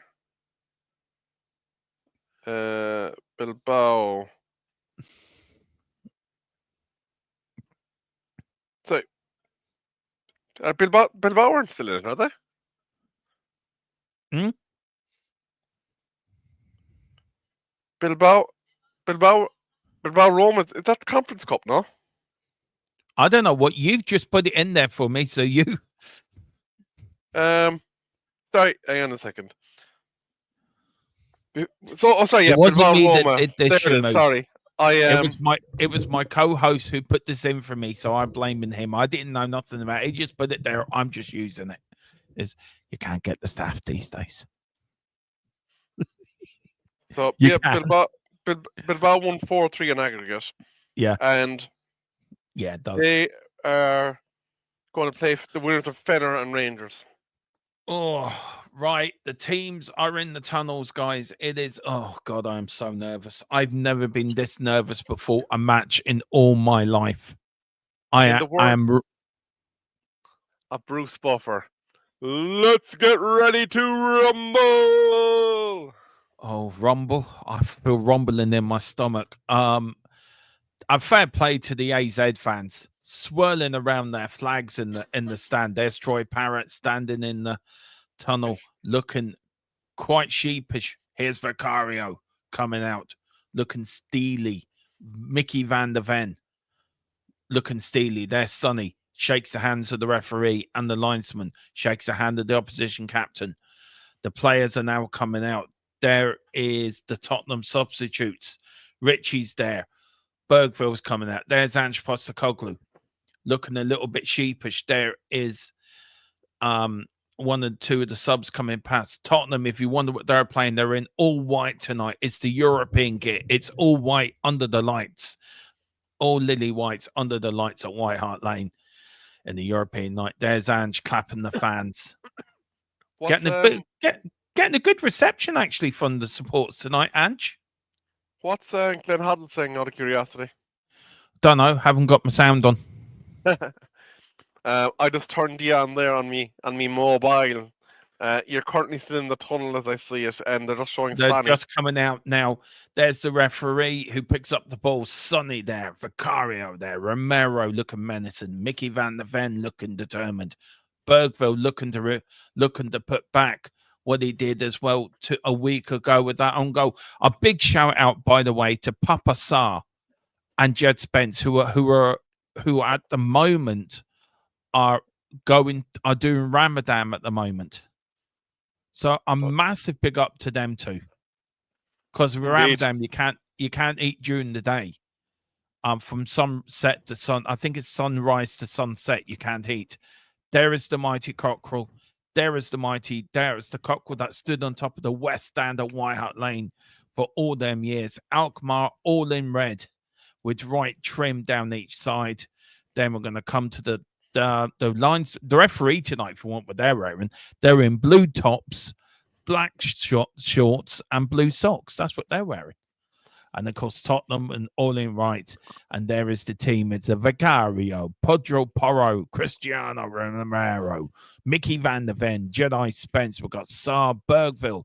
Bilbao. So, Bilbao aren't still in it, are they? Bilbao, Roma. Is that the Conference Cup, no? I don't know what you've just put it in there for me. So you. Sorry, hang on a second. Sorry, yeah, it wasn't Bilbao, me Roma. that did this. Sorry, It was my co-host who put this in for me, so I'm blaming him. I didn't know nothing about it. He just put it there. I'm just using it. You can't get the staff these days. So Bilbao won 4-3 in aggregate. Yeah, and it does. They are going to play the winners of Fenner and Rangers. Oh, right. The teams are in the tunnels, guys. It is. Oh God, I am so nervous. I've never been this nervous before a match in all my life. I am. A Bruce Buffer. Let's get ready to rumble. Oh, rumble! I feel rumbling in my stomach. A fair play to the AZ fans swirling around their flags in the stand. There's Troy Parrott standing in the tunnel, looking quite sheepish. Here's Vicario coming out, looking steely. Mickey van der Ven looking steely. There's Sonny, shakes the hands of the referee and the linesman, shakes the hand of the opposition captain. The players are now coming out. There is the Tottenham substitutes. Richie's there. Bergville's coming out. There's Ange Postecoglou looking a little bit sheepish. There is one and two of the subs coming past. Tottenham, if you wonder what they're playing, they're in all white tonight. It's the European kit. It's all white under the lights. All lily whites under the lights at White Hart Lane in the European night. There's Ange clapping the fans. Getting a good reception, actually, from the supporters tonight, Ange. What's Glenn Hoddle saying, out of curiosity? Don't know. Haven't got my sound on. I just turned you on there on me mobile. You're currently still in the tunnel as I see it, and they're just showing They're Sonny. just coming out now. There's the referee who picks up the ball. Sonny there, Vicario there, Romero looking menacing, Mickey van der Ven looking determined, Bergville looking to put back what he did as well a week ago with that own goal. A big shout out, by the way, to Papa Sarr and Jed Spence, who at the moment are doing Ramadan at the moment. So a massive big up to them too. Because with Ramadan, you can't eat during the day. From sunset to I think it's sunrise to sunset, you can't eat. There is the mighty cockerel. There is the cockerel that stood on top of the west stand of White Hart Lane for all them years. Alkmarr all in red with right trim down each side. Then we're going to come to the lines. The referee tonight, for what they're wearing, they're in blue tops, black shorts, and blue socks. That's what they're wearing. And of course, Tottenham and all in right. And there is the team. It's a Vicario, Pedro Porro, Cristiano Romero, Mickey van der Ven, Jedi Spence. We've got Sarr, Bergville,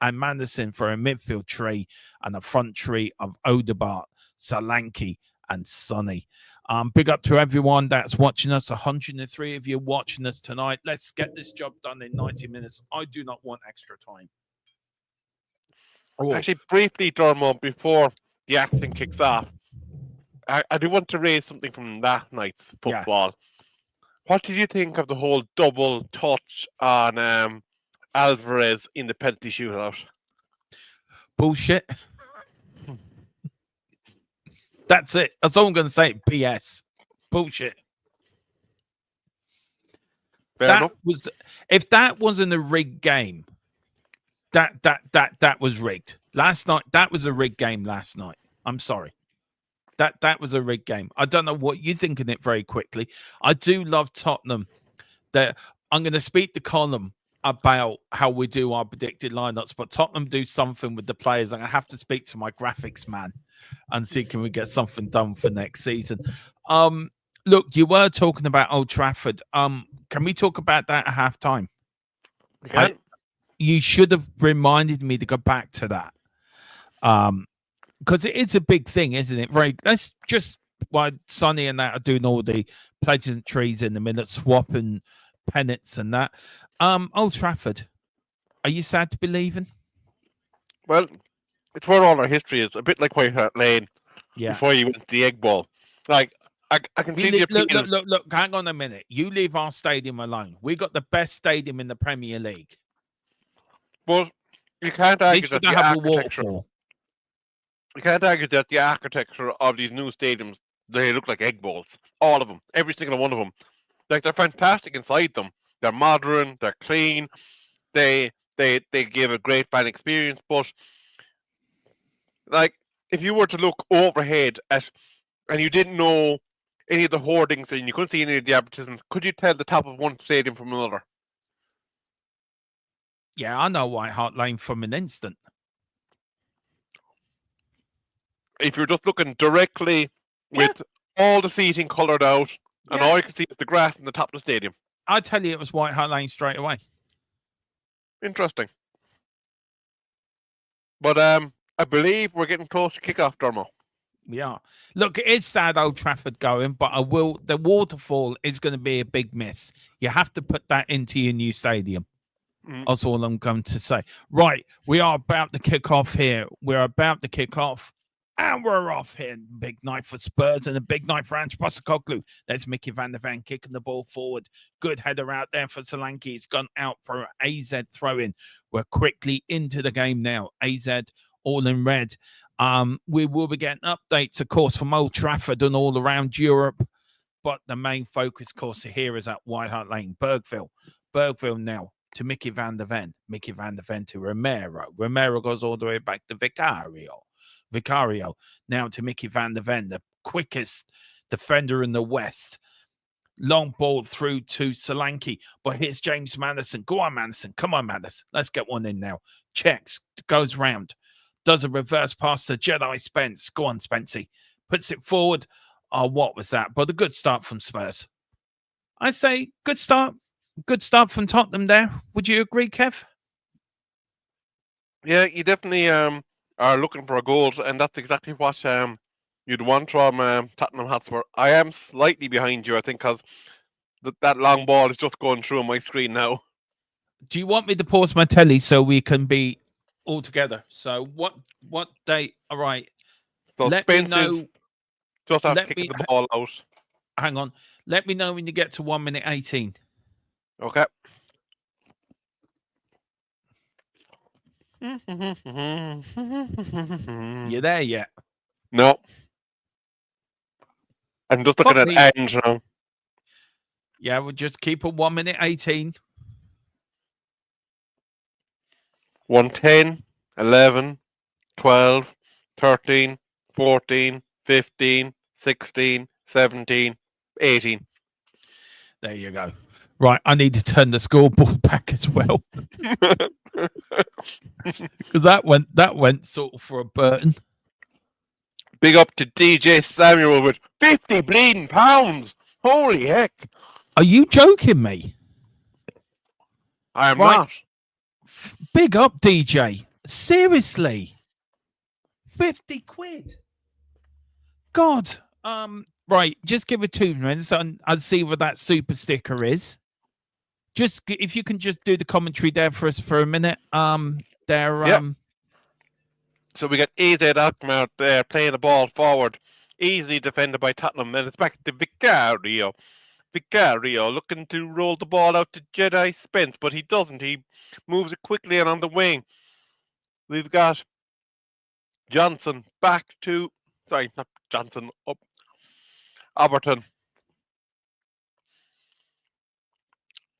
and Manderson for a midfield tree and a front tree of Odegaard, Solanke, and Sonny. Big up to everyone that's watching us. 103 of you watching us tonight. Let's get this job done in 90 minutes. I do not want extra time. Actually, briefly, Dermot, before the action kicks off, I do want to raise something from last night's football. Yeah. What did you think of the whole double touch on Alvarez in the penalty shootout? Bullshit. That's it. That's all I'm going to say. PS. Bullshit. If that wasn't a rigged game, that was rigged. Last night, that was a rigged game last night. I'm sorry. That was a rigged game. I don't know what you think of it very quickly. I do love Tottenham. I'm going to speak to Colin about how we do our predicted lineups, but Tottenham do something with the players. And I have to speak to my graphics man and see can we get something done for next season. Look, you were talking about Old Trafford. Can we talk about that at halftime? Okay. You should have reminded me to go back to that. Because it's a big thing, isn't it? That's just why Sonny and that are doing all the pleasantries in the minute, swapping pennants and that. Old Trafford, are you sad to be leaving? Well, it's where all our history is. A bit like White Hart Lane before you went to the Egg Bowl. Like, I can see the appeal. Look, hang on a minute. You leave our stadium alone. We got the best stadium in the Premier League. Well, you can't argue that the architecture. You can't argue that the architecture of these new stadiums, they look like egg bowls. All of them, every single one of them. Like, they're fantastic inside them. They're modern. They're clean. They give a great fan experience. But like, if you were to look overhead and you didn't know any of the hoardings and you couldn't see any of the advertisements, could you tell the top of one stadium from another? Yeah, I know White Hart Lane from an instant. If you're just looking directly with all the seating coloured out and all you can see is the grass in the top of the stadium. I'd tell you it was White Hart Lane straight away. Interesting. But I believe we're getting close to kick-off, Dermo. We are. Look, it is sad Old Trafford going, but the waterfall is going to be a big miss. You have to put that into your new stadium. That's all I'm going to say. Right, we are about to kick off here. We're about to kick off. And we're off here. Big night for Spurs and a big night for Ange Postecoglou. There's Mickey van der Ven kicking the ball forward. Good header out there for Solanke. He's gone out for an AZ throw-in. We're quickly into the game now. AZ all in red. We will be getting updates, of course, from Old Trafford and all around Europe. But the main focus, of course, here is at White Hart Lane. Bergville now to Mickey van der Ven. Mickey van der Ven to Romero. Romero goes all the way back to Vicario now to Mickey van der Ven, the quickest defender in the West. Long ball through to Solanke, but here's James Maddison. Go on, Maddison. Come on, Maddison. Let's get one in now. Checks, goes round, does a reverse pass to Jedi Spence. Go on, Spency. Puts it forward. Oh, what was that? But a good start from Spurs. I say good start. Good start from Tottenham there. Would you agree, Kev? Yeah, you definitely are looking for a goal, and that's exactly what you'd want from Tottenham Hotspur. I am slightly behind you, I think, because that long ball is just going through on my screen now. Do you want me to pause my telly so we can be all together? So what date? All right. So Let me Spence know. is just after Let kicking me the ball out. hang on. Let me know when you get to 1 minute 18. Okay. You there yet? No. I'm just looking Fuck me. at ends now. Yeah, we'll just keep it 1 minute 18. 110, 11, 12, 13, 14, 15, 16, 17, 18. There you go. Right, I need to turn the scoreboard back as well. Because that went sort of for a Burton. Big up to DJ Samuel with 50 bleeding pounds. Holy heck. Are you joking me? I am Right. not. Big up, DJ. Seriously. 50 quid. God. Right, just give it 2 minutes and I'll see what that super sticker is. Just if you can just do the commentary there for us for a minute. So we got AZ Alkmarr there playing the ball forward. Easily defended by Tottenham. Then it's back to Vicario. Vicario looking to roll the ball out to Jedi Spence, but he doesn't. He moves it quickly and on the wing. We've got Johnson back to... Sorry, not Johnson. Up. Overton.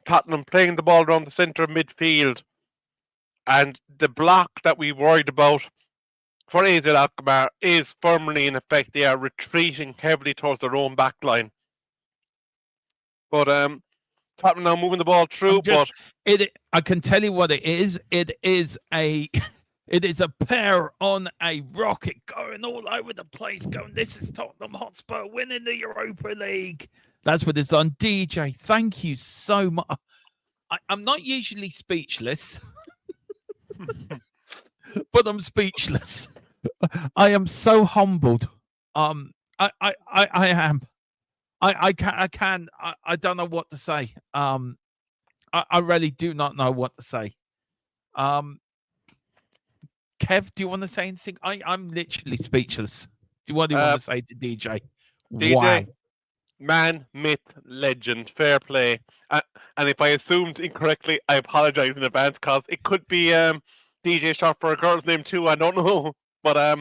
Tottenham playing the ball around the centre of midfield. And the block that we worried about for AZ Alkmaar is firmly in effect. They are retreating heavily towards their own back line. But Tottenham now moving the ball through. I can tell you what it is. It is a pair on a rocket going all over the place. Going, this is Tottenham Hotspur winning the Europa League. That's what it's on. DJ, thank you so much. I'm not usually speechless, but I'm speechless. I am so humbled. I am. I don't know what to say. I really do not know what to say. Kev, do you want to say anything? I'm literally speechless. What do you want to say to DJ? DJ, wow. Man, myth, legend, fair play. And if I assumed incorrectly, I apologize in advance because it could be DJ short for a girl's name too. I don't know. But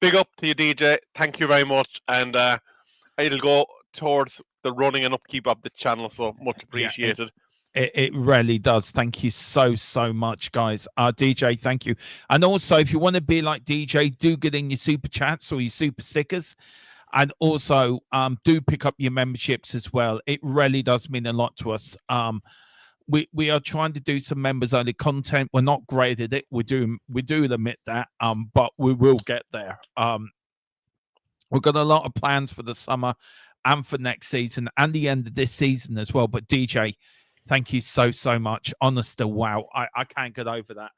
big up to you, DJ. Thank you very much. And it'll go towards the running and upkeep of the channel. So much appreciated. Yeah, it really does. Thank you so much, guys. DJ, thank you. And also, if you want to be like DJ, do get in your super chats or your super stickers. And also, do pick up your memberships as well. It really does mean a lot to us. We are trying to do some members only content. We're not great at it. We do admit that. But we will get there. We've got a lot of plans for the summer and for next season and the end of this season as well. But DJ, thank you so much. Honestly, wow. I can't get over that.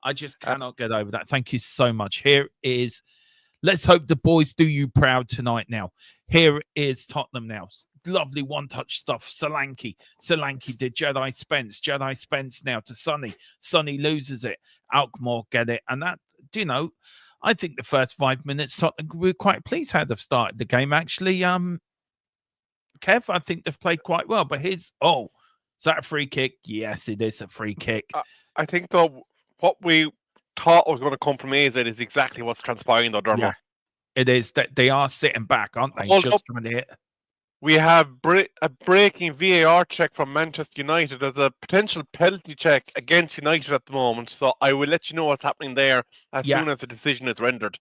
I just cannot get over that. Thank you so much. Here is, let's hope the boys do you proud tonight now. Here is Tottenham now. Lovely one-touch stuff. Solanke did Jedi Spence now to Sonny. Sonny loses it. Alkmarr get it. And that, I think the first 5 minutes, Tottenham, we're quite pleased how they've started the game. Actually, Kev, I think they've played quite well. But is that a free kick? Yes, it is a free kick. I think, though, what we thought was going to come from AZ is exactly what's transpiring, though, Dermot. Yeah, it is. That they are sitting back, aren't they? Trying to hit. We have a breaking VAR check from Manchester United. There's a potential penalty check against United at the moment. So I will let you know what's happening there as soon as the decision is rendered.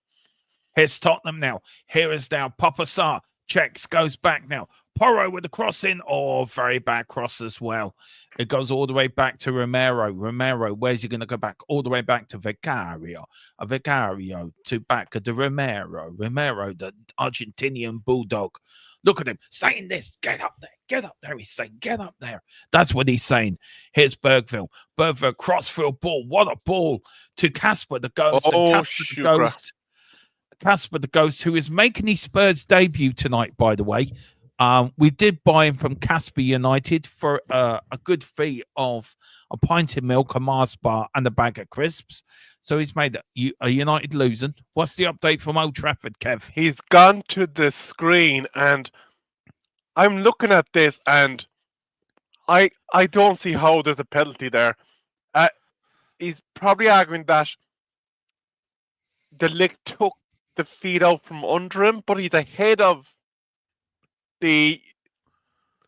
Here's Tottenham now. Here is now Papa Sarr. Checks, goes back now. Porro with the cross in. Oh, very bad cross as well. It goes all the way back to Romero. Romero, where's he going to go back? All the way back to Vicario. Vicario to back to Romero. Romero, the Argentinian bulldog. Look at him saying this. Get up there. Get up there. He's saying, get up there. That's what he's saying. Here's Bergville. Bergville, crossfield ball. What a ball to Casper the Ghost. Oh, and Casper the Ghost, who is making his Spurs debut tonight, by the way. We did buy him from Casper United for a good fee of a pint of milk, a Mars bar, and a bag of crisps. So he's made a United losing. What's the update from Old Trafford, Kev? He's gone to the screen, and I'm looking at this, and I don't see how there's a penalty there. He's probably arguing that the Ligt took the feet out from under him, but he's ahead of the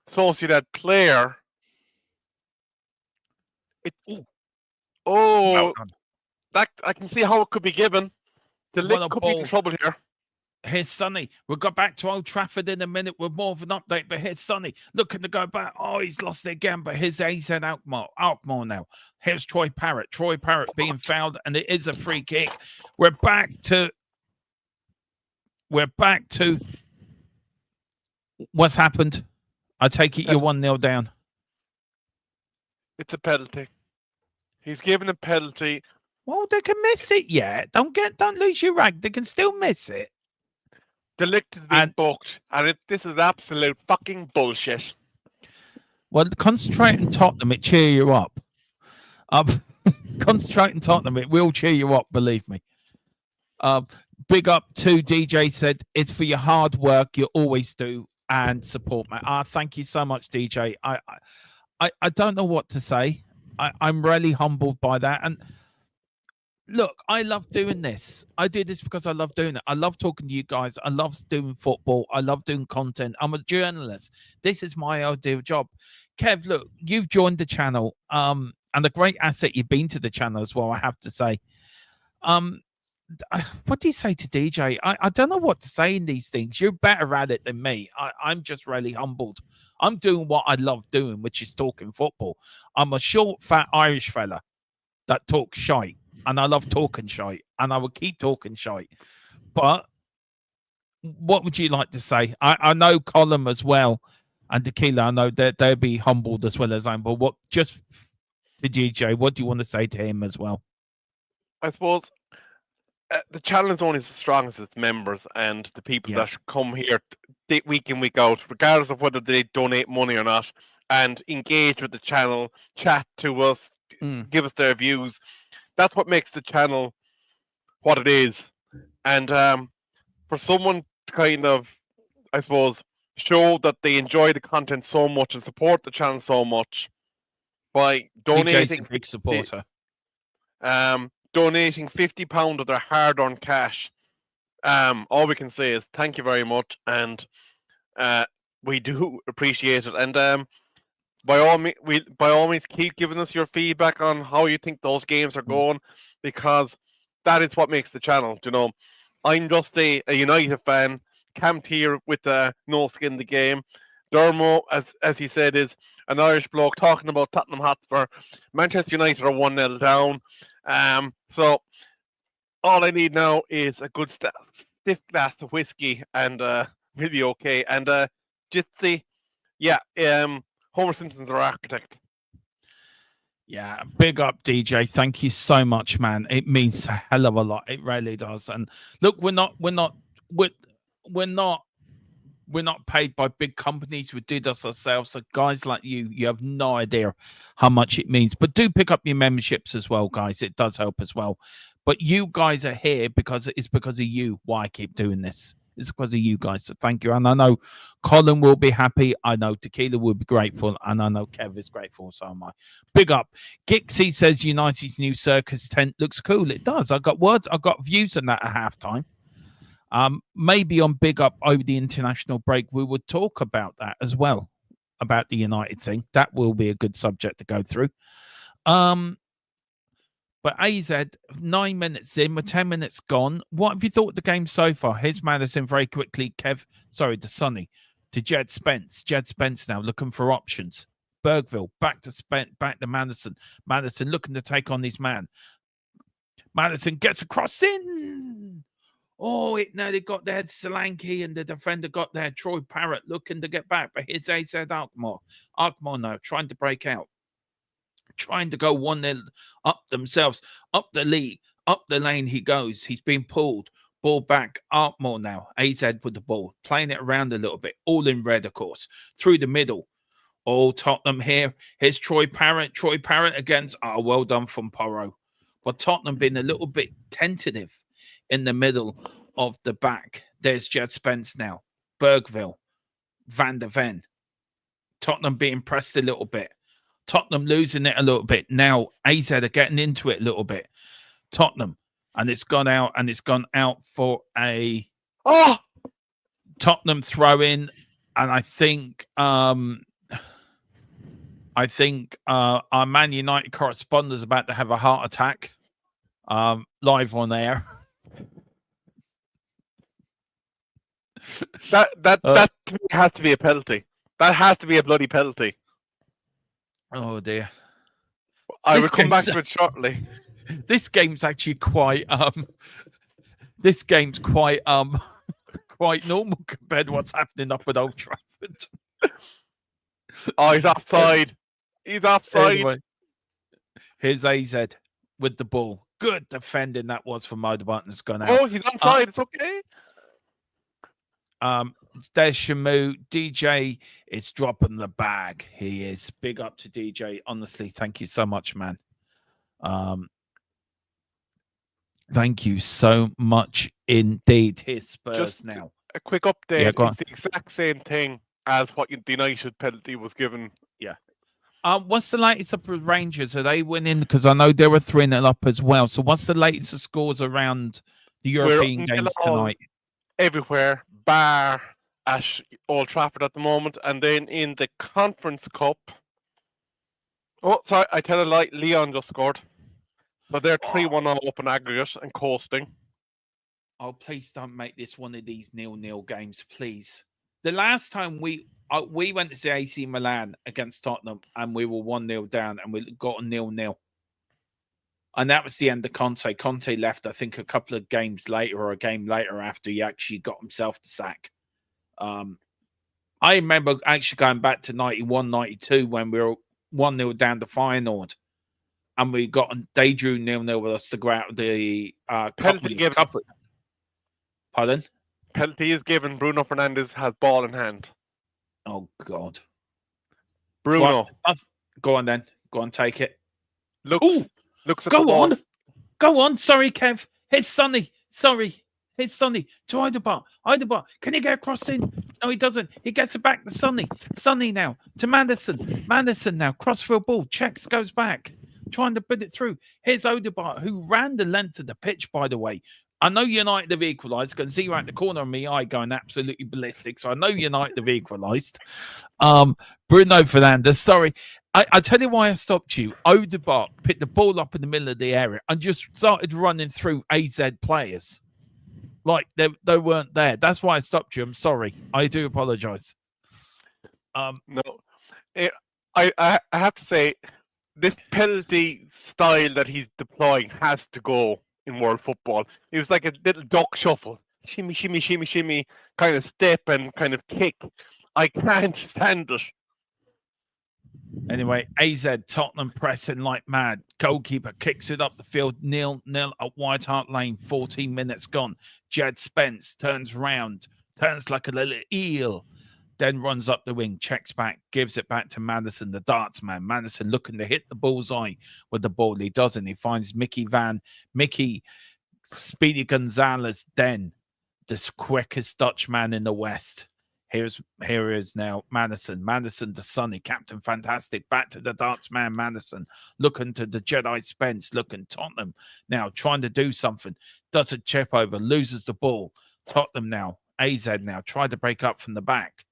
Sociedad player. That I can see how it could be given. The Ligt could be in trouble here. Here's Sonny. We'll go back to Old Trafford in a minute with more of an update, but here's Sonny looking to go back. Oh, he's lost it again, but here's AZ Alkmarr now. Here's Troy Parrott. Troy Parrott being fouled, and it is a free kick. We're back to what's happened. I take it you're 1-0 down. It's a penalty. He's given a penalty. Well, they can miss it yet. Don't lose your rag. They can still miss it. The Ligt has been booked, and this is absolute fucking bullshit. Well, concentrate on Tottenham, it cheer you up. Concentrate on Tottenham, it will cheer you up, believe me. Big up to DJ said, it's for your hard work, you always do, and support, mate. Thank you so much, DJ. I don't know what to say. I'm really humbled by that. And look, I love doing this. I do this because I love doing it. I love talking to you guys. I love doing football. I love doing content. I'm a journalist. This is my ideal job. Kev, look, you've joined the channel, and a great asset you've been to the channel as well, I have to say. What do you say to DJ? I don't know what to say in these things. You're better at it than me. I'm just really humbled. I'm doing what I love doing, which is talking football. I'm a short, fat Irish fella that talks shite. And I love talking shite, and I will keep talking shite. But what would you like to say? I know Colin as well, and Tequila. I know they'll be humbled as well as I am. But what just to DJ? What do you want to say to him as well? I suppose the channel is only as strong as its members and the people that come here week in, week out, regardless of whether they donate money or not, and engage with the channel, chat to us, give us their views. That's what makes the channel what it is. And for someone to kind of, I suppose, show that they enjoy the content so much and support the channel so much by donating, DJ's a big supporter. Donating £50 of their hard-earned cash. All we can say is thank you very much, and we do appreciate it. And by all means, keep giving us your feedback on how you think those games are going, because that is what makes the channel. You know, I'm just a United fan, camped here with no skin in the game. Dermo, as he said, is an Irish bloke talking about Tottenham Hotspur. Manchester United are 1-0 down. So all I need now is a good stiff glass of whiskey, and we'll be okay. And Jitsi, Homer Simpson's our architect. Yeah, big up, DJ. Thank you so much, man. It means a hell of a lot. It really does. And look, we're not paid by big companies. We do this ourselves. So guys like you have no idea how much it means. But do pick up your memberships as well, guys. It does help as well. But you guys are here because it's because of you why I keep doing this. It's because of you guys. So thank you. And I know Colin will be happy. I know Tequila will be grateful. And I know Kev is grateful. So am I. Big up. Gixie says United's new circus tent looks cool. It does. I got views on that at halftime. Maybe on Big Up over the international break, we would talk about that as well, about the United thing. That will be a good subject to go through. But AZ, 9 minutes in, we're 10 minutes gone. What have you thought of the game so far? Here's Madison very quickly. Kev, sorry, the Sonny. to Jed Spence. Jed Spence now looking for options. Bergville back to Spence, back to Madison. Madison looking to take on this man. Madison gets across in. Oh, they got there. Solanke and the defender got there. Troy Parrott looking to get back, but here's AZ Alkmarr. Alkmarr now trying to break out. Trying to go 1-0 up themselves. Up the league. Up the lane he goes. He's been pulled. Ball back. Alkmarr now. AZ with the ball. Playing it around a little bit. All in red, of course. Through the middle. Oh, Tottenham here. Here's Troy Parrott. Troy Parrott against. Oh, well done from Porro. But Tottenham been a little bit tentative in the middle of the back. There's Jed Spence now. Bergville. Van der Ven. Tottenham being pressed a little bit. Tottenham losing it a little bit. Now AZ are getting into it a little bit. Tottenham. And it's gone out. And it's gone out for a Tottenham throw in. And I think our Man United correspondent is about to have a heart attack live on air. That to me has to be a penalty. That has to be a bloody penalty. Oh dear. I will come back to it shortly. This game's actually quite this game's quite quite normal compared to what's happening up at Old Trafford. Oh, he's offside. He's offside. Anyway, here's AZ with the ball. Good defending that was for Moderbutton. Has gone out. Oh, he's onside. It's okay. There's Shamu. DJ is dropping the bag. He is. Big up to DJ. Honestly, thank you so much, man. Thank you so much indeed. Here's Spurs just now. A quick update. Yeah, it's the exact same thing as what the United penalty was given. Yeah. What's the latest up with Rangers? Are they winning? Because I know they were 3-0 up as well. So what's the latest scores around the European games tonight? Everywhere, bar at Old Trafford at the moment. And then in the Conference Cup. Oh, sorry, I tell a lie. Leon just scored. So they're 3-1 up in aggregate and coasting. Oh, please don't make this one of these 0-0 games, please. The last time we went to see AC Milan against Tottenham and we were 1-0 down and we got a 0-0. And that was the end of Conte. Conte left, I think, a couple of games later or a game later after he actually got himself to sack. I remember actually going back to 91, 92 when we were 1-0 down to Feyenoord. And they drew 0-0 with us to go out of the penalty given. Pardon? Penalty is given. Bruno Fernandes has ball in hand. Oh, God. Bruno. Go on, then. Go on, take it. Looks at go the ball. on. Go on. Sorry, Kev. It's Sonny. Sorry. It's Sonny. To Eidebar. Eidebar. Can he get across in? No, he doesn't. He gets it back to Sonny. Sonny now. To Madison. Madison now. Crossfield ball. Checks, goes back. Trying to put it through. Here's Odegaard, who ran the length of the pitch, by the way. I know United have equalised. Can see right at the corner of me eye going absolutely ballistic. So I know United have equalised. Bruno Fernandes, sorry. I tell you why I stopped you. Odegaard picked the ball up in the middle of the area and just started running through AZ players. Like they weren't there. That's why I stopped you. I'm sorry. I do apologise. No. I have to say, this penalty style that he's deploying has to go in world football. It was like a little duck shuffle. Shimmy, shimmy, shimmy, shimmy, kind of step and kind of kick. I can't stand it. Anyway, AZ, Tottenham pressing like mad. Goalkeeper kicks it up the field. 0-0 at White Hart Lane. 14 minutes gone. Jed Spence turns round. Turns like a little eel. Then runs up the wing, checks back, gives it back to Madison, the darts man. Madison looking to hit the bullseye with the ball. He doesn't. He finds Mickey Speedy Gonzalez, then the quickest Dutch man in the West. Here is now Madison. Madison to Sonny, Captain Fantastic. Back to the darts man, Madison. Looking to the Jedi Spence. Looking Tottenham now trying to do something. Does a chip over, loses the ball. Tottenham now, AZ now, tried to break up from the back.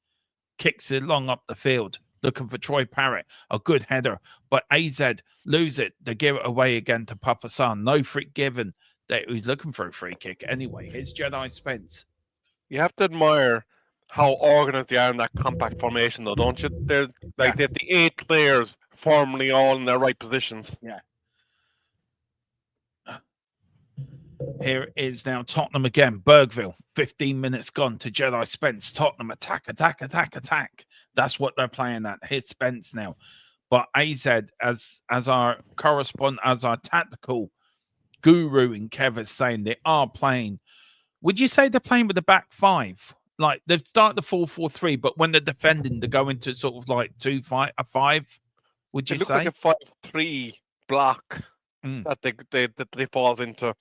Kicks it long up the field, looking for Troy Parrott. A good header, but AZ lose it. They give it away again to Papa San. No free given. He's looking for a free kick anyway. Here's Jedi Spence. You have to admire how organised they are in that compact formation, though, don't you? They're like they have the 8 players formally all in their right positions. Yeah. Here is now Tottenham again. Bergville, 15 minutes gone to Jedi Spence. Tottenham attack. That's what they're playing at. Here's Spence now. But AZ, as our correspondent, as our tactical guru in Kev is saying, they are playing. Would you say they're playing with the back five? Like they've started the 4-4-3, but when they're defending, they go into sort of like 2-5. Would you It looks say? like a 5-3 block that they falls into.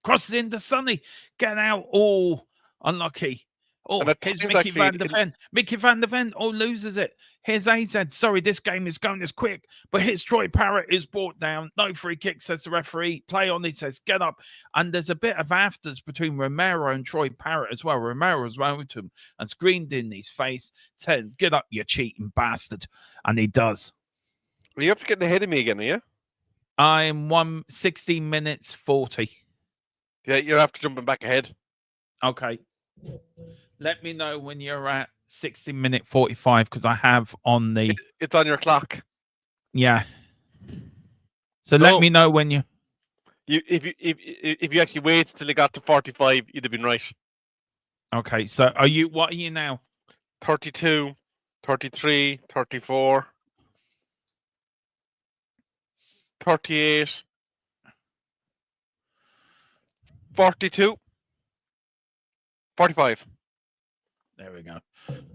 Crosses into Sonny. Get out. Oh, unlucky. Oh, here's Mickey Van der Ven. Mickey Van der Ven. Oh, loses it. Here's AZ. Sorry, this game is going as quick. But here's Troy Parrott is brought down. No free kick, says the referee. Play on, he says, get up. And there's a bit of afters between Romero and Troy Parrott as well. Romero's round to him and screamed in his face, said, get up, you cheating bastard. And he does. You have to get ahead of me again, are you? I'm 16 minutes 40. Yeah, you're after jumping back ahead. Okay. Let me know when you're at 60-minute 45 because I have on the. It's on your clock. Yeah. So let me know when you. If you actually wait till you got to 45, you'd have been right. Okay. So are you? What are you now? 32, 33, 34, 38, 42, 45. There we go.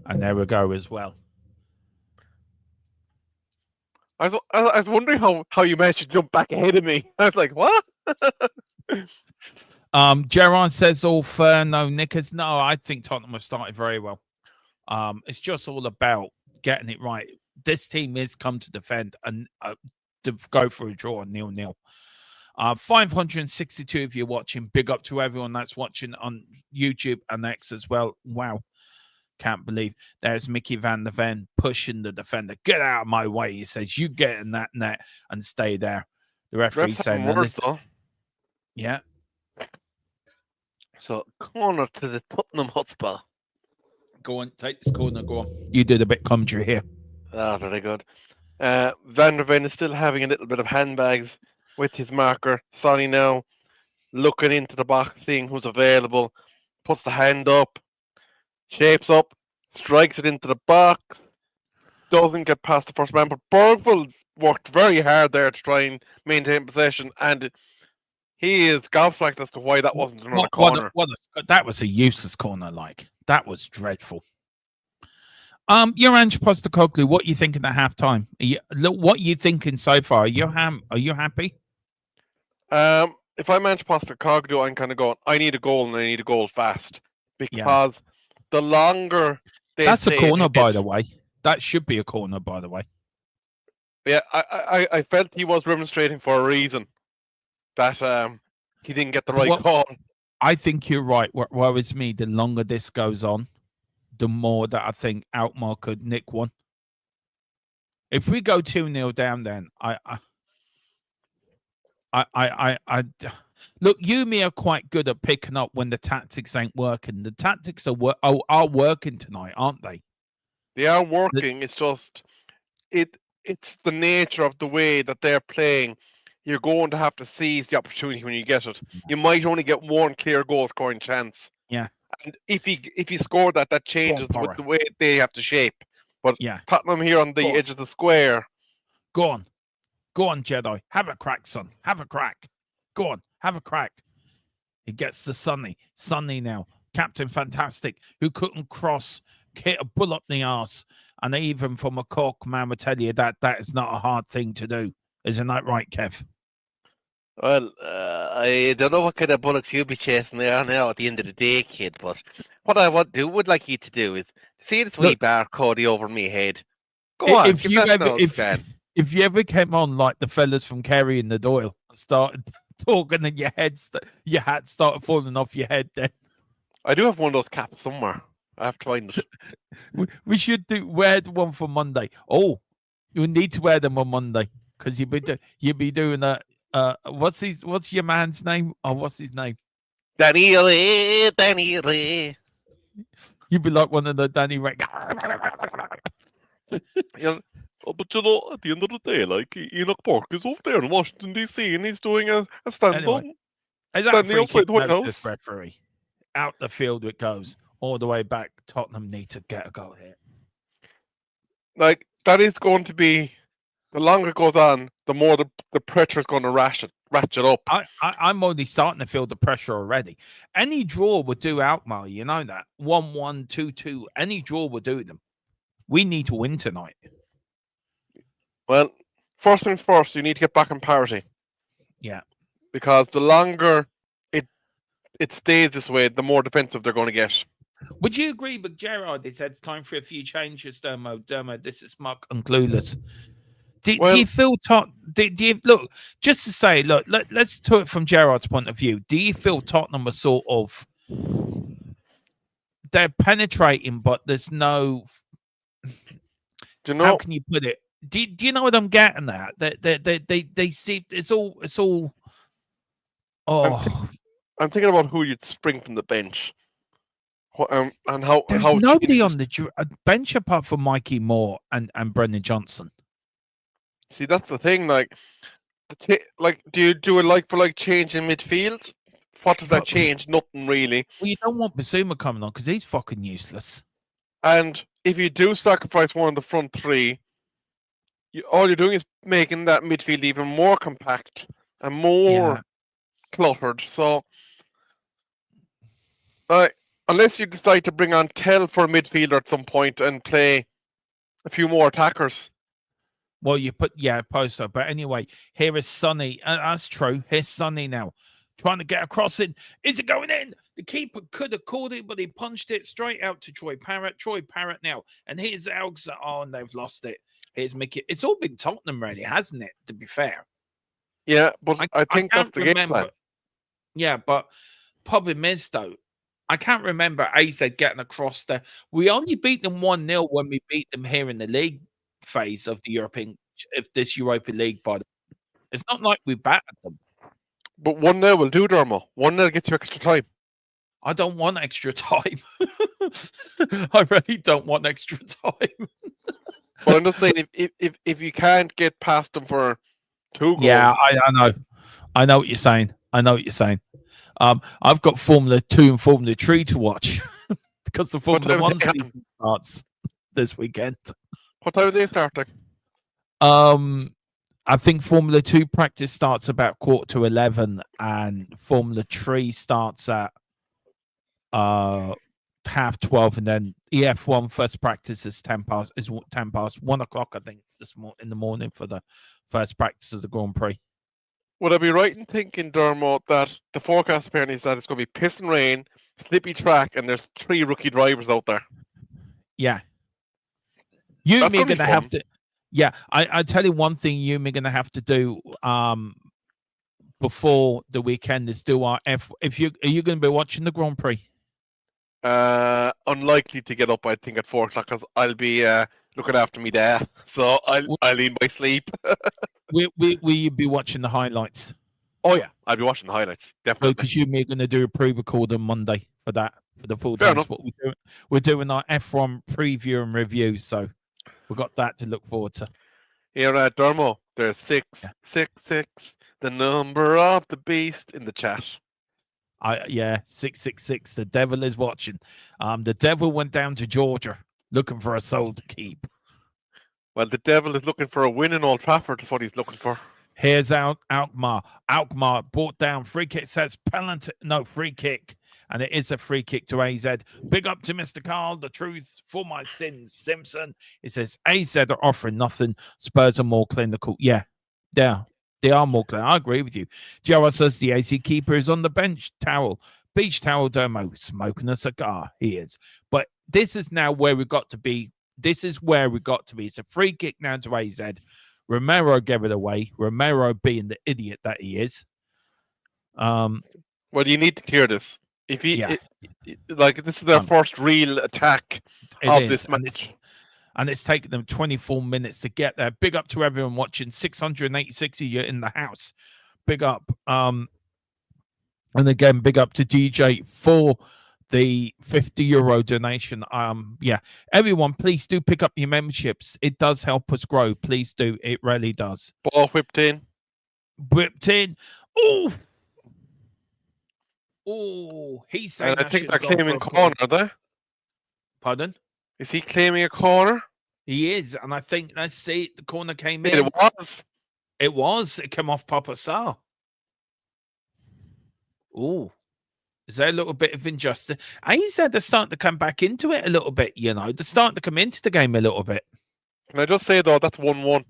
And there we go as well. I was wondering how you managed to jump back ahead of me. I was like, what? Gerard says all fair. No, Nickers. No, I think Tottenham have started very well. It's just all about getting it right. This team is come to defend and to go for a draw 0-0. 562 if you're watching. Big up to everyone that's watching on YouTube and X as well. Wow. Can't believe there's Mickey Van der Ven pushing the defender. Get out of my way, he says. You get in that net and stay there. The referee saying, words, though. Yeah. So, corner to the Tottenham Hotspur. Go on, take this corner, go on. You did a bit commentary here. Ah, very good. Van der Ven is still having a little bit of handbags with his marker. Sonny now looking into the box, seeing who's available. Puts the hand up. Shapes up, strikes it into the box, doesn't get past the first man, but Bergville worked very hard there to try and maintain possession, and he is gobsmacked as to why that wasn't another corner. That was a useless corner, like. That was dreadful. Ange Postecoglou, what are you thinking at halftime? What are you thinking so far? Are you happy? If I'm Ange Postecoglou, I'm kind of going, I need a goal, and I need a goal fast, because the longer that's a corner, by the way. That should be a corner, by the way. Yeah, I felt he was remonstrating for a reason that he didn't get the right call. I think you're right. What worries me, the longer this goes on, the more that I think Alkmarr could nick one. If we go 2-0 down, then look, you and me are quite good at picking up when the tactics ain't working. The tactics are working tonight, aren't they? They are working. It's just it's the nature of the way that they're playing. You're going to have to seize the opportunity when you get it. You might only get one clear goal scoring chance. Yeah. And if he scored that changes the way they have to shape. But Tottenham here on the edge of the square. Go on, Jedi. Have a crack, son. Have a crack. Go on, have a crack. He gets the Sonny. Sonny now. Captain Fantastic, who couldn't cross, hit a bull up the arse. And even from a cork man would tell you that is not a hard thing to do. Isn't that right, Kev? Well, I don't know what kind of bullocks you'll be chasing there now at the end of the day, kid, but what I would like you to do is see this wee barcode over me head. Go on, if you ever came on like the fellas from Kerry and the Doyle and started talking and your hat started falling off your head, then I do have one of those caps somewhere. I have to find it. We should wear the one for Monday. Oh, you need to wear them on Monday because you'd be doing that. What's your man's name? Oh, what's his name? Danny Lee. You'd be like one of the Danny Rick. Yeah. Oh, but at the end of the day, like Enoch Burke is over there in Washington DC, and he's doing a stand-up, Anyway, is that a standing free outside kick? the White No, this House. referee. Out the field it goes. All the way back. Tottenham need to get a goal here. Like, that is going to be, the longer it goes on, the more the pressure is going to ratchet up. I'm already starting to feel the pressure already. Any draw would do Alkmarr, you know that. 1-1, 2-2. Any draw would do them. We need to win tonight. Well, first things first, you need to get back in parity. Yeah. Because the longer it stays this way, the more defensive they're going to get. Would you agree with Gerard? He said it's time for a few changes, Dermo. This is Muck and Clueless. Do you feel do you look, just to say, look, let's talk it from Gerard's point of view. Do you feel Tottenham are sort of, they're penetrating, but there's no, do you know, how can you put it? Do you know what I'm getting at? They see it's all. Oh, I'm thinking about who you'd spring from the bench, and how. There's how nobody on the bench apart from Mikey Moore and Brendan Johnson. See, that's the thing. Like, do you do a like for like change in midfield? What does that change? Nothing really. Well, you don't want Basuma coming on because he's fucking useless. And if you do sacrifice one of the front three, all you're doing is making that midfield even more compact and more cluttered. So, unless you decide to bring on Tell for a midfielder at some point and play a few more attackers. Well, you put, Posto. But anyway, here is Sonny. That's true. Here's Sonny now. Trying to get across it. Is it going in? The keeper could have caught it, but he punched it straight out to Troy Parrott. Troy Parrott now. And here's Elgs. Oh, and they've lost it. Here's Mickey. It's all been Tottenham, really, hasn't it? To be fair. Yeah, but I think that's the game plan. Yeah, but problem is, though, I can't remember AZ getting across there. We only beat them 1-0 when we beat them here in the league phase of the this Europa League. By the way, it's not like we battered them. But 1-0 will do, Dermo. 1-0 gets you extra time. I don't want extra time. I really don't want extra time. But I'm just saying, if you can't get past them for 2 goals. Yeah, I know what you're saying. I've got Formula 2 and Formula 3 to watch because the Formula 1 season starts this weekend. What time are they starting? I think Formula 2 practice starts about 11:15, and Formula 3 starts at 12:30, and then EF1 first practice is 10 past 1 o'clock, I think, in the morning for the first practice of the Grand Prix. Would I be right in thinking, Dermot, that the forecast apparently is that it's going to be piss and rain, slippy track, and there's 3 rookie drivers out there? Yeah. You and me are going to have to. Yeah, I tell you one thing you and me are going to have to do before the weekend is do our are you going to be watching the Grand Prix? Unlikely to get up, I think, at 4 o'clock because I'll be looking after me there. So I'll need my sleep. Will you be watching the highlights? Oh yeah, I'll be watching the highlights, definitely. Because you and me are going to do a pre-record on Monday for the full Fair time. enough. What we're doing our F1 preview and review, so we've got that to look forward to. Here at Dermo, there's 666, the number of the beast in the chat. 666. The devil is watching. The devil went down to Georgia looking for a soul to keep. Well, the devil is looking for a win in Old Trafford. That's what he's looking for. Here's Alkmarr. Alkmarr brought down. Free kick says penalty. No, free kick. And it is a free kick to AZ. Big up to Mr. Carl. The truth for my sins. Simpson. It says AZ are offering nothing. Spurs are more clinical. Yeah. They are more clinical. I agree with you. Gerard says the AC keeper is on the bench towel. Beach towel, Dermo. Smoking a cigar. He is. But this is now where we got to be. This is where we got to be. It's a free kick now to AZ. Romero gave it away. Romero being the idiot that he is. Well, you need to clear this. If he this is their first real attack of this match. And it's taken them 24 minutes to get there. Big up to everyone watching. 686 of you in the house. Big up. And again, big up to DJ for the €50 donation. Yeah, everyone, please do pick up your memberships. It does help us grow. Please do. It really does. Ball whipped in. Whipped in. He's saying And I think they're should go claiming for a corner, are they? Pardon? Is he claiming a corner? He is, and I think, let's see, the corner came in. It was. It was. It came off Papa Sarr. Oh, is there a little bit of injustice? And he said they're starting to come back into it a little bit, you know. They're starting to come into the game a little bit. Can I just say, though, that's 1-1.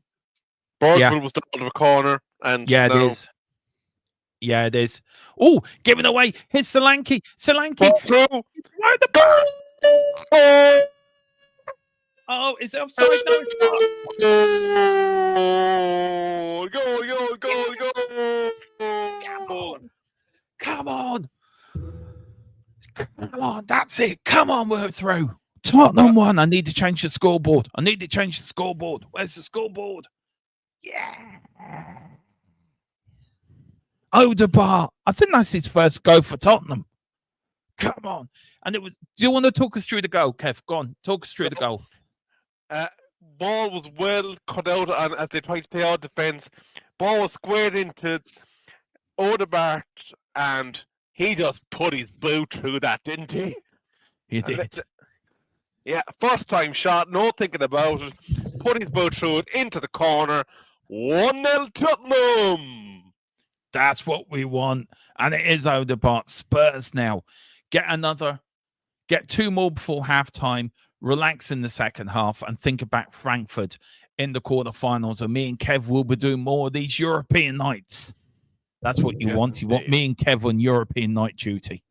Bergville was out of a corner, and yeah, now... it is. Yeah, it is. Oh, giving away. Here's Solanke. Solanke. Through. Where the ball? Oh, is it offside? No, it's not. Goal. Come on. Come on. That's it. Come on, we're through. Tottenham won. I need to change the scoreboard. Where's the scoreboard? Yeah. Alkmarr. I think that's his first go for Tottenham. Come on. And it was. Do you want to talk us through the goal, Kev? Go on. Talk us through the goal. Ball was well cut out on, as they tried to play out defence. Ball was squared into Odegaard, and he just put his boot through that, didn't he? He did. Yeah, first time shot, no thinking about it. Put his boot through it into the corner. 1-0 Tottenham. That's what we want. And it is Odegaard. Spurs now. Get two more before halftime. Relax in the second half and think about Frankfurt in the quarterfinals. And me and Kev will be doing more of these European nights. That's what you want. You want me and Kev on European night duty.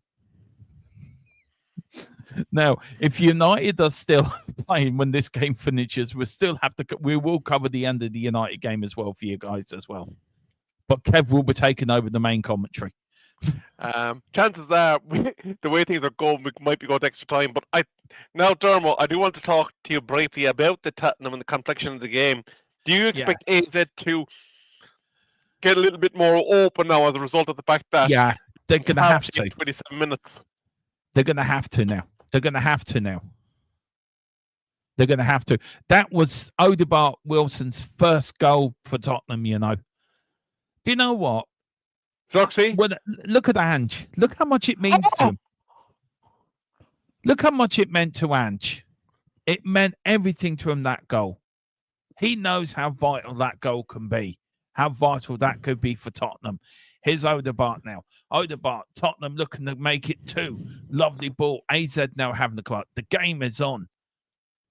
Now, if United are still playing when this game finishes, we will cover the end of the United game as well for you guys as well. But Kev will be taking over the main commentary. Chances are, the way things are going, we might be going to extra time. But now, Dermot, I do want to talk to you briefly about the Tottenham and the complexion of the game. Do you expect AZ to get a little bit more open now as a result of the fact that they're going to have to 27 minutes? They're going to have to now. They're going to have to. That was Odegaard Wilson's first goal for Tottenham, you know. Do you know what? Zoxy? Well, look at Ange. Look how much it means to him. Look how much it meant to Ange. It meant everything to him, that goal. He knows how vital that goal can be, how vital that could be for Tottenham. Here's Odegaard now. Odegaard, Tottenham looking to make it 2. Lovely ball. AZ now having the clock. The game is on.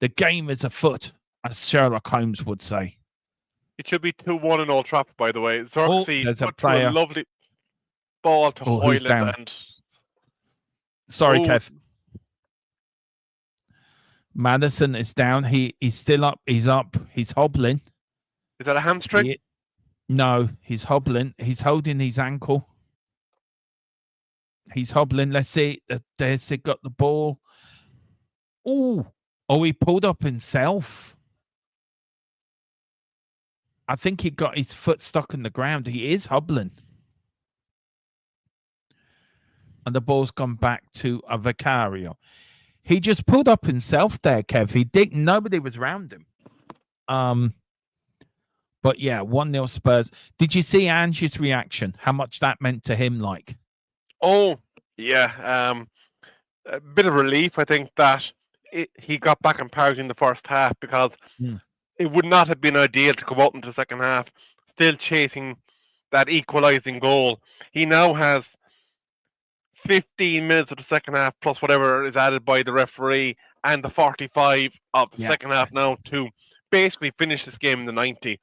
The game is afoot, as Sherlock Holmes would say. It should be 2-1 in Old Trafford, by the way. Xerxes there's a put a lovely ball to Hoyland. And... Sorry, Kev. Madison is down. He's still up. He's up. He's hobbling. Is that a hamstring? No, he's hobbling. He's holding his ankle. He's hobbling. Let's see. There's he got the ball. Oh, he pulled up himself. I think he got his foot stuck in the ground. He is hobbling. And the ball's gone back to a Vicario. He just pulled up himself there, Kev. He didn't. Nobody was around him. But yeah, 1-0 Spurs. Did you see Ange's reaction? How much that meant to him, like? Oh, yeah. A bit of relief, I think, that he got back in parity in the first half, because it would not have been ideal to go out into the second half, still chasing that equalising goal. He now has 15 minutes of the second half, plus whatever is added by the referee, and the 45 of the second half now to basically finish this game in the 90.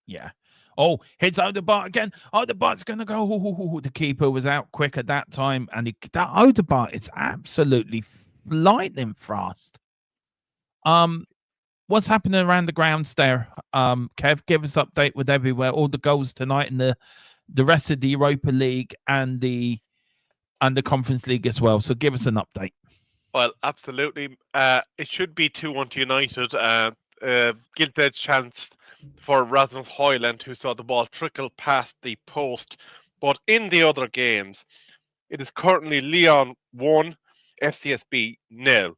Yeah. Oh, hits Odegaard again. Odegaard's going to go. The keeper was out quick at that time. And that Odegaard is absolutely lightning fast. What's happening around the grounds there? Kev, give us update with everywhere. All the goals tonight in the rest of the Europa League and the Conference League as well. So give us an update. Well, absolutely. It should be 2-1 to United. Gilt edge chance for Rasmus Højlund, who saw the ball trickle past the post. But in the other games, it is currently Lyon 1, FCSB 0.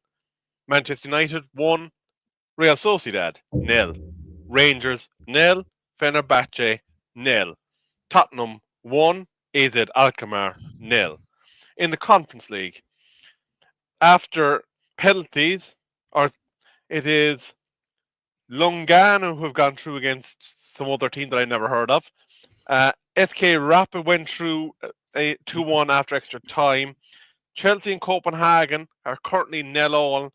Manchester United 1, Real Sociedad 0. Rangers 0, Fenerbahce 0. Tottenham 1, AZ Alkmaar 0. In the Conference League, after penalties, or it is Lungano who have gone through against some other team that I never heard of. SK Rapid went through a 2-1 after extra time. Chelsea and Copenhagen are currently 0-0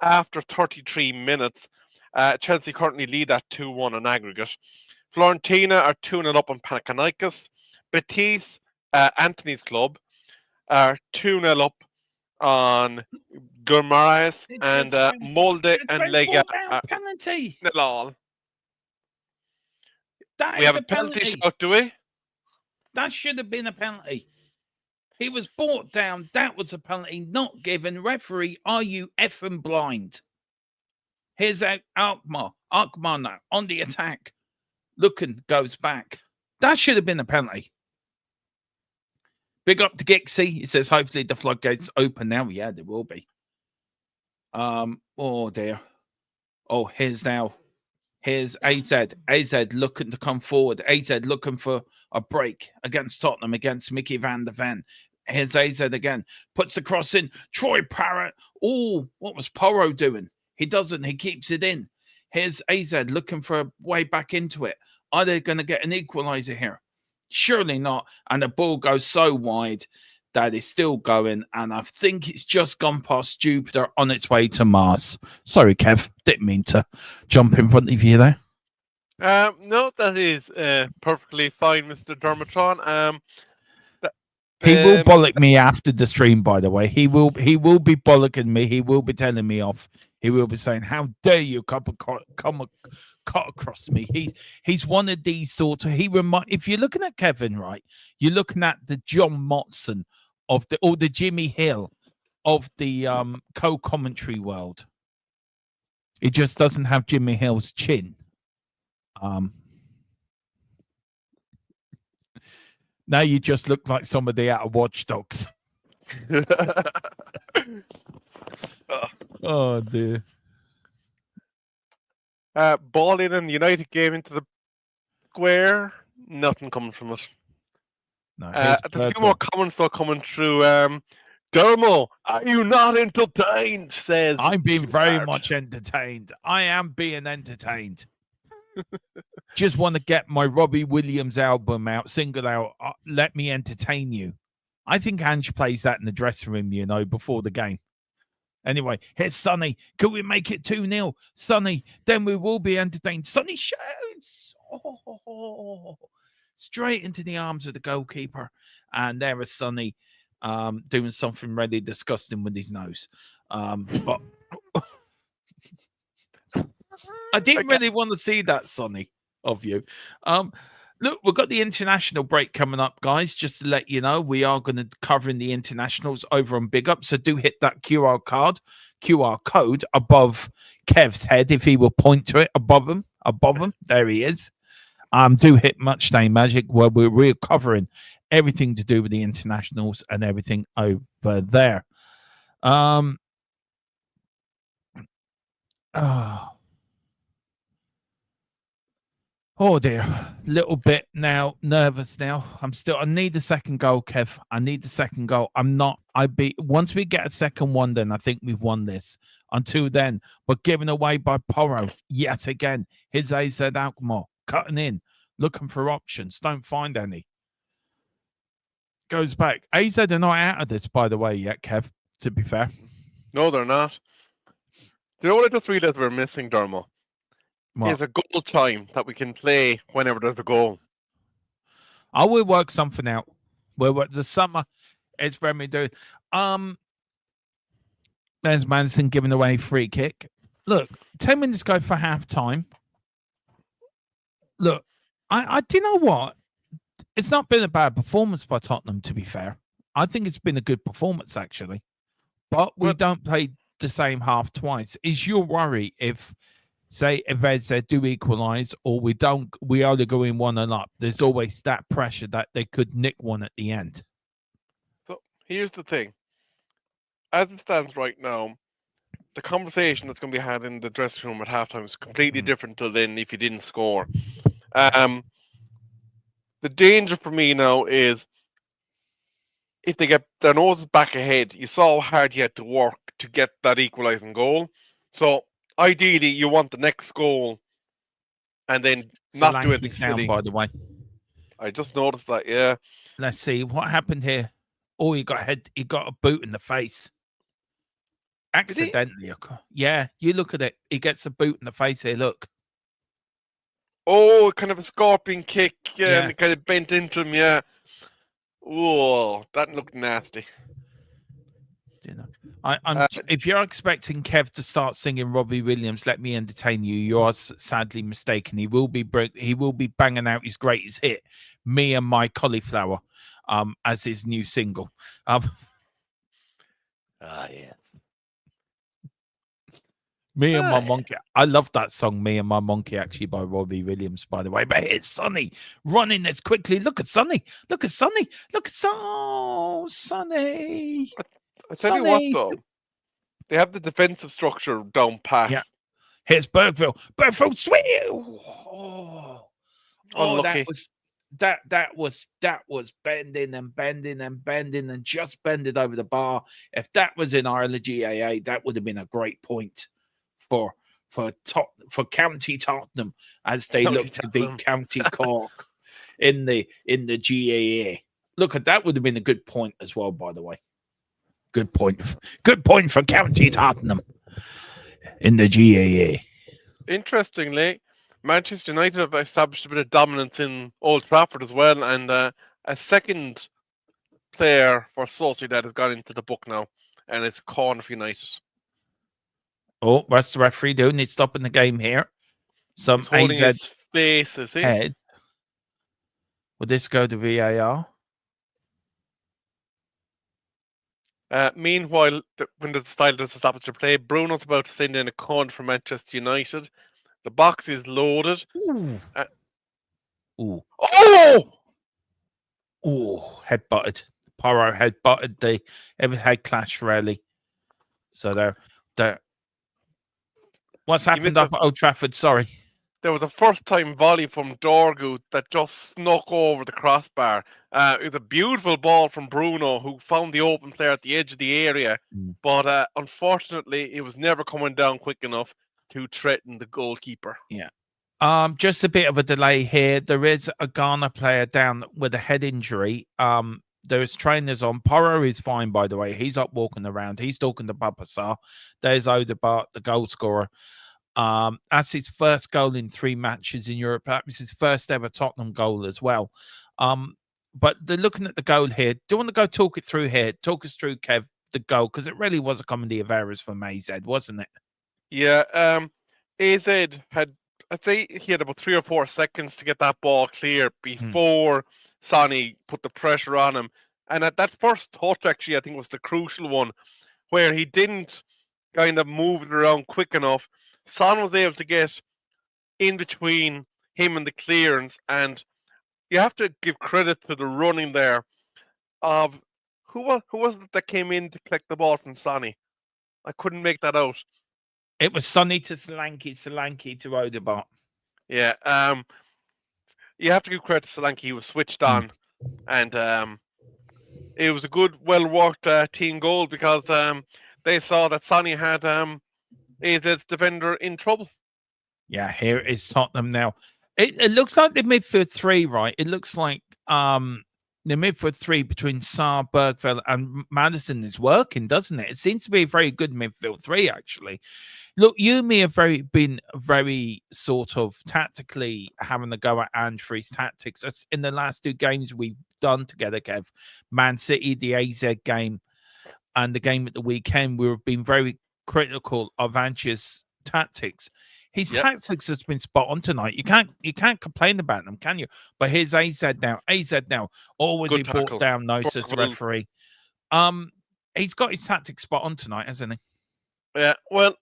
after 33 minutes. Chelsea currently lead at 2-1 on aggregate. Fiorentina are 2-0 up on Panathinaikos. Betis, Anthony's club, are 2-0 up on Gurmaras, and Molde and Lega are penalty. 0-0. That We is have a a penalty penalty. shot, do we? That should have been a penalty. He was brought down. That was a penalty not given. Referee, are you effing blind? Here's Alkmarr. Alkmarr now on the attack. Looking, goes back. That should have been a penalty. Big up to Gixie. He says, hopefully the floodgates open now. Yeah, there will be. Oh, dear. Oh, here's AZ. AZ looking to come forward. AZ looking for a break against Tottenham, against Mickey van der Ven. Here's AZ again. Puts the cross in. Troy Parrott. Oh, what was Porro doing? He doesn't. He keeps it in. Here's AZ looking for a way back into it. Are they going to get an equaliser here? Surely not. And the ball goes so wide that it's still going. And I think it's just gone past Jupiter on its way to Mars. Sorry, Kev. Didn't mean to jump in front of you there. No, that is perfectly fine, Mr. Dermatron. He will bollock me after the stream, by the way. He will be bollocking me. He will be telling me off. He will be saying, how dare you come across me? He's one of these sort of, if you're looking at Kevin, right, you're looking at the John Motson or the Jimmy Hill of the co-commentary world. He just doesn't have Jimmy Hill's chin. Now you just look like somebody out of Watch Dogs. Oh, dear. Ball in and United game into the square. Nothing coming from it. No, there's a few more comments though coming through. Dermo, are you not entertained? Says I'm being very much entertained. I am being entertained. Just want to get my Robbie Williams album out, single out. Let me entertain you. I think Ange plays that in the dressing room, before the game. Anyway, here's Sonny. Can we make it 2-0? Sonny, then we will be entertained. Sonny shoots. Straight into the arms of the goalkeeper. And there is Sonny doing something really disgusting with his nose. But I didn't really want to see that, Sonny, of you. Look, we've got the international break coming up, guys. Just to let you know, we are going to cover in the internationals over on Big Up. So do hit that QR code above Kev's head, if he will point to it above him. There he is. Do hit Much Day Magic, where we're covering everything to do with the internationals and everything over there. Oh dear, little bit now nervous now. I need the second goal, Kev. I need the second goal. Once we get a second one, then I think we've won this. Until then, we're given away by Porro yet again. Here's AZ Alkmarr cutting in, looking for options. Don't find any. Goes back. AZ are not out of this, by the way, yet, Kev, to be fair. No, they're not. Do you know what I just realized we're missing, Dermo? It's a goal time that we can play whenever there's a goal. I will work something out. The summer is when we do. There's Madison giving away a free kick. Look, 10 minutes go for half time. Look, I do you know what? It's not been a bad performance by Tottenham, to be fair. I think it's been a good performance, actually. But we don't play the same half twice. Is your worry if they do equalise, or we only go in 1-0 up? There's always that pressure that they could nick one at the end. So here's the thing. As it stands right now, the conversation that's going to be had in the dressing room at halftime is completely different to then if you didn't score. The danger for me now is if they get their noses back ahead, you saw how hard you had to work to get that equalising goal. So ideally, you want the next goal and then not do anything Solanke's down, silly. by the way. I just noticed that. Yeah. Let's see what happened here. Oh, he got a boot in the face. Accidentally. Yeah, you look at it. He gets a boot in the face here. Look. Oh, kind of a scorpion kick, and it kind of bent into him. Yeah. Oh, that looked nasty. You know, if you're expecting Kev to start singing Robbie Williams, "Let Me Entertain You," you are sadly mistaken. He will be banging out his greatest hit, "Me and My Cauliflower," as his new single. Yes. Me and My Monkey. I love that song, "Me and My Monkey," actually by Robbie Williams, by the way. But it's Sonny running as quickly. Look at Sonny. Look at Sonny. Look at Sonny. I tell you what, though, they have the defensive structure down pat. Yeah. Here's Bergville. Bergville sweet. Oh, unlucky. That was bending and bending and bending and just bending over the bar. If that was in Ireland GAA, that would have been a great point for County Tottenham as they look to beat County Cork in the GAA. Look at that, would have been a good point as well, by the way. Good point for County Tottenham in the GAA. Interestingly, Manchester United have established a bit of dominance in Old Trafford as well, and a second player for Sociedad has gone into the book now, and it's corner for United. Oh, what's the referee doing? He's stopping the game here. Some He's holding AZ his face, is he? head. Will this go to VAR? Meanwhile, when the style does stop to play, Bruno's about to send in a corner for Manchester United. The box is loaded. Ooh. Ooh. Oh! Oh, head butted. Porro head butted the head clash rally. So they're what's happened up at Old Trafford? Sorry. There was a first-time volley from Dorgu that just snuck over the crossbar. It was a beautiful ball from Bruno, who found the open player at the edge of the area. But unfortunately, it was never coming down quick enough to threaten the goalkeeper. Yeah. Just a bit of a delay here. There is a Ghana player down with a head injury. There's trainers on. Porro is fine, by the way. He's up walking around. He's talking to Papa Sarr. There's Odegaard, the goal scorer. That's his first goal in 3 matches in Europe. That was his first ever Tottenham goal as well. But they're looking at the goal here. Do you want to go talk it through here? Talk us through, Kev, the goal, because it really was a comedy of errors from AZ, wasn't it? Yeah. AZ had, I'd say he had about 3 or 4 seconds to get that ball clear before Sonny put the pressure on him. And at that first touch, actually, I think was the crucial one, where he didn't kind of move it around quick enough. Son was able to get in between him and the clearance, and you have to give credit to the running there of who was it that came in to collect the ball from Sonny? I couldn't make that out. It was Sonny to Solanke to Odegaard. Yeah, you have to give credit to Solanke. He was switched on, and it was a good, well-worked team goal because they saw that Sonny had AZ's defender in trouble. Yeah, here is Tottenham now. It looks like the midfield 3, right? It looks like the midfield 3 between Sarr, Bergville, and Madison is working, doesn't it? It seems to be a very good midfield 3, actually. Look, you and me have been very sort of tactically having a go at Andrew's tactics. That's in the last 2 games we've done together, Kev. Man City, the AZ game, and the game at the weekend. We've been very critical of Ange's tactics. His tactics has been spot on tonight. You can't complain about them, can you? But here's AZ now. Always he brought down Gnosis referee. He's got his tactics spot on tonight, hasn't he? Yeah. Well,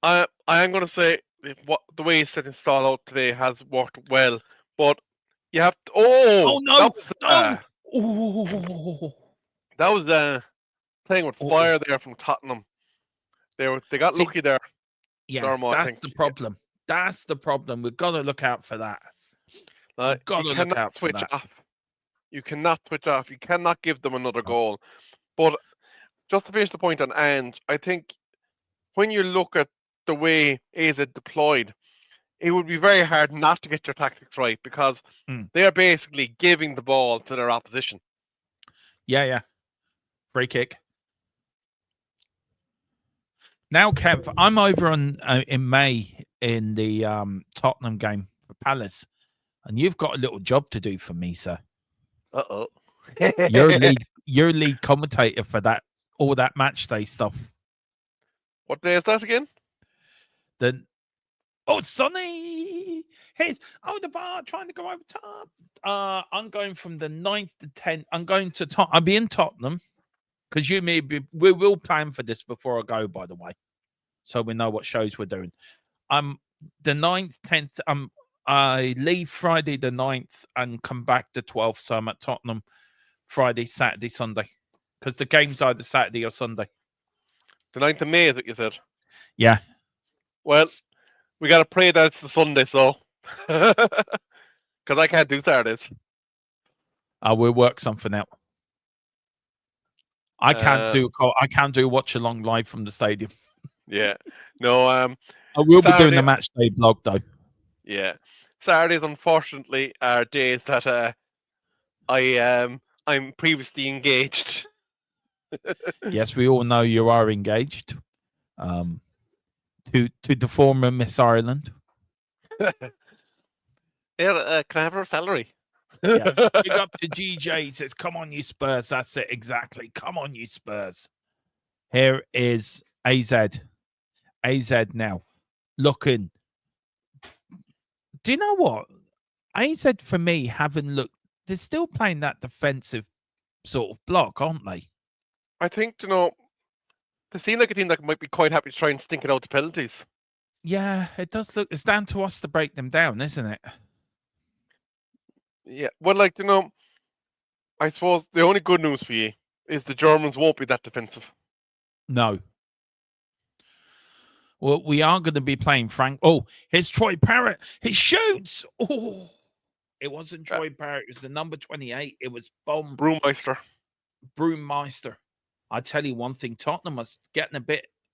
I am going to say the way he set his style out today has worked well, but you have to. Oh no! That was playing with fire there from Tottenham. They got lucky there. Yeah, Dermo, I that's think. the problem. Yeah. That's the problem. We've got to look out for that. You cannot switch off. You cannot switch off. You cannot give them another goal. But just to finish the point on Ange, I think when you look at the way AZ deployed, it would be very hard not to get your tactics right because they are basically giving the ball to their opposition. Yeah. Free kick. Now, Kev, I'm over on in May in the Tottenham game for Palace, and you've got a little job to do for me, sir. Uh-oh. You're lead commentator for all that match day stuff. What day is that again? Sonny! Here's the bar trying to go over top. I'm going from the 9th to 10th. I'm going to I'll be in Tottenham because we will plan for this before I go, by the way, so we know what shows we're doing. The 9th, 10th. I leave Friday the 9th and come back the 12th. So I'm at Tottenham Friday, Saturday, Sunday, because the game's either Saturday or Sunday. The 9th of May is what you said. Yeah. Well, we got to pray that it's the Sunday, so. Because I can't do Saturdays. We'll work something out. I can't do Watchalong live from the stadium. Yeah. No, I will be doing the match day blog, though. Yeah. Saturdays, unfortunately, are days that I'm previously engaged. Yes, we all know you are engaged. To the former Miss Ireland. Yeah, can I have her salary? Yeah. Big up to GJ. He says, "Come on, you Spurs." That's it, exactly. Come on, you Spurs. Here is AZ. AZ now looking. Do you know what? AZ for me haven't looked. They're still playing that defensive sort of block, aren't they? I think, they seem like a team that might be quite happy to try and stink it out to penalties. Yeah, it does look. It's down to us to break them down, isn't it? Yeah. Well, I suppose the only good news for you is the Germans won't be that defensive. No. Well, we are going to be playing Frank. Oh, here's Troy Parrott. He shoots. Oh, it wasn't Troy Parrott. It was the number 28. It was Brewmeister. I tell you one thing, Tottenham was getting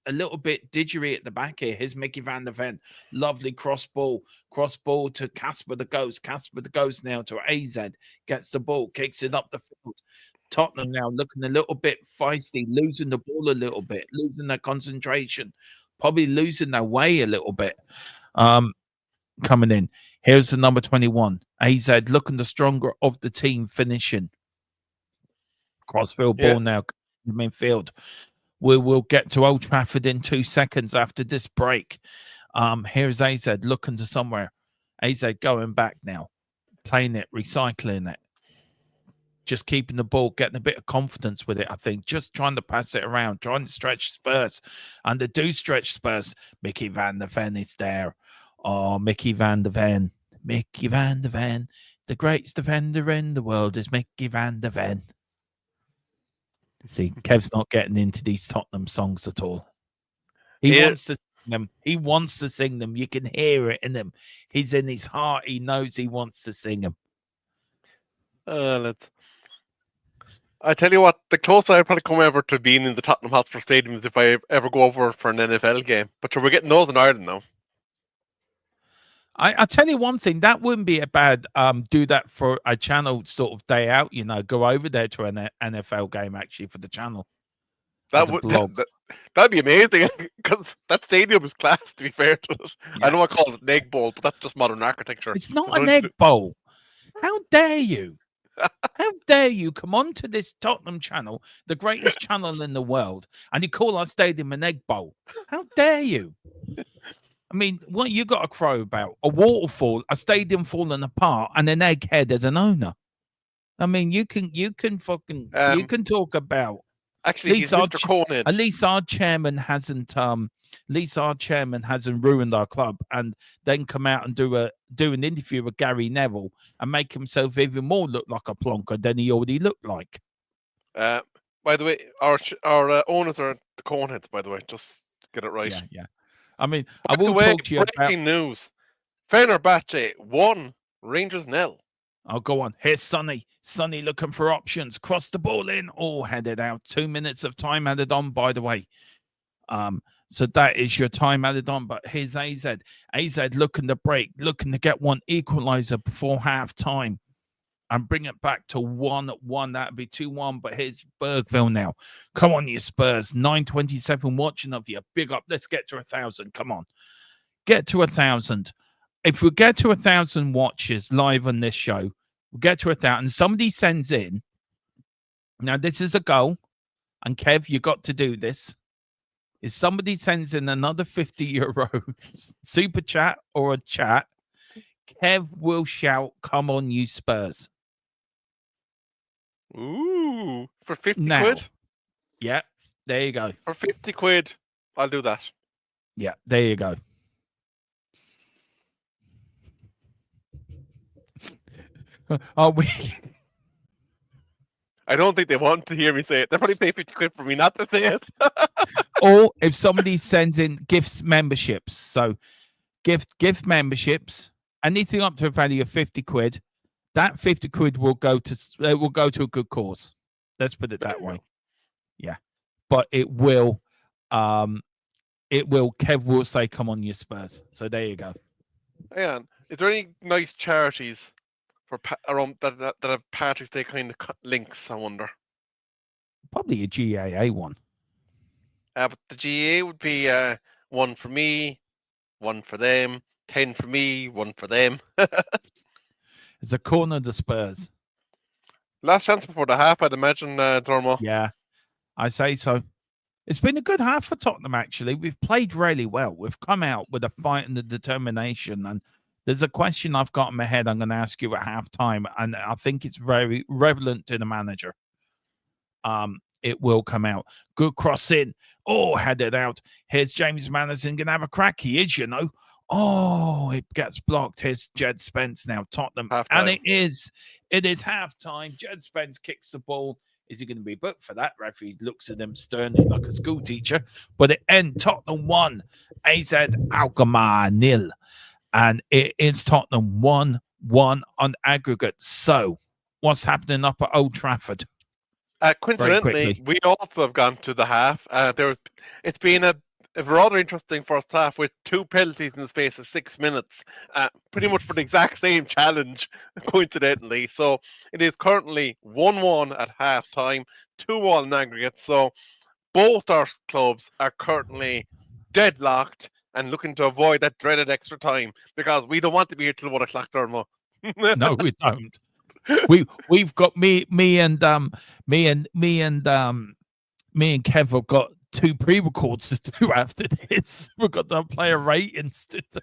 a little bit didgery at the back here. Here's Mickey van der Ven. Lovely cross ball to Casper that goes. Casper that goes now to AZ. Gets the ball, kicks it up the field. Tottenham now looking a little bit feisty, losing the ball a little bit, losing their concentration, probably losing their way a little bit. Coming in. Here's the number 21. AZ looking the stronger of the team, finishing. Crossfield ball now in midfield. We will get to Old Trafford in 2 seconds after this break. Here's AZ looking to somewhere. AZ going back now, playing it, recycling it, just keeping the ball, getting a bit of confidence with it. I think just trying to pass it around, trying to stretch Spurs, and they do stretch Spurs. Mickey van der Ven is there. Oh, Mickey van der Ven, the greatest defender in the world is Mickey van der Ven. See, Kev's not getting into these Tottenham songs at all. He wants to sing them. He wants to sing them. You can hear it in him. He's in his heart. He knows he wants to sing them. I tell you what, the closest I'd probably come ever to being in the Tottenham Hotspur Stadium is if I ever go over for an NFL game. But we're getting Northern Ireland now. I tell you one thing, that wouldn't be a bad do that for a channel sort of day out, go over there to an NFL game actually for the channel. That'd be amazing because that stadium is class, to be fair to it. Yeah. I know I call it an egg bowl, but that's just modern architecture. It's not an egg bowl. How dare you? How dare you come on to this Tottenham channel, the greatest channel in the world, and you call our stadium an egg bowl? How dare you? I mean, what you got a crow about? A waterfall, a stadium falling apart, and an egghead as an owner. I mean, you can talk about. Actually, he's Mr. Conehead. At least our chairman hasn't ruined our club, and then come out and do an interview with Gary Neville and make himself even more look like a plonker than he already looked like. By the way, our owners are the Coneheads. By the way, just get it right. Yeah. I mean, I By the will way, talk to you about. breaking news: Fenerbahce 1, Rangers 0. Oh, go on. Here's Sonny. Sonny looking for options. Cross the ball in. Oh, headed out. 2 minutes of time added on, by the way. So that is your time added on. But here's AZ. AZ looking to break, looking to get one equalizer before half time and bring it back to 1-1. That would be 2-1. But here's Bergville now. Come on, you Spurs. 9:27 watching of you. Big up. Let's get to 1,000. Come on. Get to 1,000. If we get to 1,000 watches live on this show, we'll get to 1,000. Somebody sends in. Now, this is a goal. And Kev, you got to do this. If somebody sends in another 50 euros, super chat or a chat, Kev will shout, "Come on, you Spurs." Ooh, for 50 Now. quid? Yeah, there you go. For 50 quid, I'll do that. Yeah, there you go. Are we? I don't think they want to hear me say it. They'll probably pay 50 quid for me not to say it. Or if somebody sends in gifts memberships, so gift memberships, anything up to a value of 50 quid, that 50 quid will go to a good cause. Let's put it that way. Yeah, but it will. Kev will say, "Come on, you Spurs." So there you go. Hang on. Is there any nice charities for around that have Patrick's Day kind of links? I wonder. Probably a GAA one. But the GA would be 1 for me, 1 for them, 10 for me, 1 for them. It's a corner of the Spurs. Last chance before the half, I'd imagine, Dermo. Yeah, I say so. It's been a good half for Tottenham, actually. We've played really well. We've come out with a fight and a determination. And there's a question I've got in my head I'm going to ask you at halftime, and I think it's very relevant to the manager. It will come out. Good cross in. Oh, headed out. Here's James Madison going to have a crack. He is, you know. Oh, it gets blocked. Here's Jed Spence now, Tottenham. Half-time. And it is halftime. Jed Spence kicks the ball. Is he going to be booked for that? Referee looks at him sternly like a school teacher. But it ends Tottenham 1, AZ Alkmarr 0. And it is Tottenham 1-1 on aggregate. So what's happening up at Old Trafford? Coincidentally, we also have gone to the half. It's been a rather interesting first half with 2 penalties in the space of 6 minutes, pretty much for the exact same challenge, coincidentally. So it is currently 1-1 at half time, 2-1 in aggregate. So both our clubs are currently deadlocked and looking to avoid that dreaded extra time because we don't want to be here till 1 o'clock, Dermo. No, we don't. We've got me and Kev have got 2 pre-records to do after this. We've got the player ratings to do.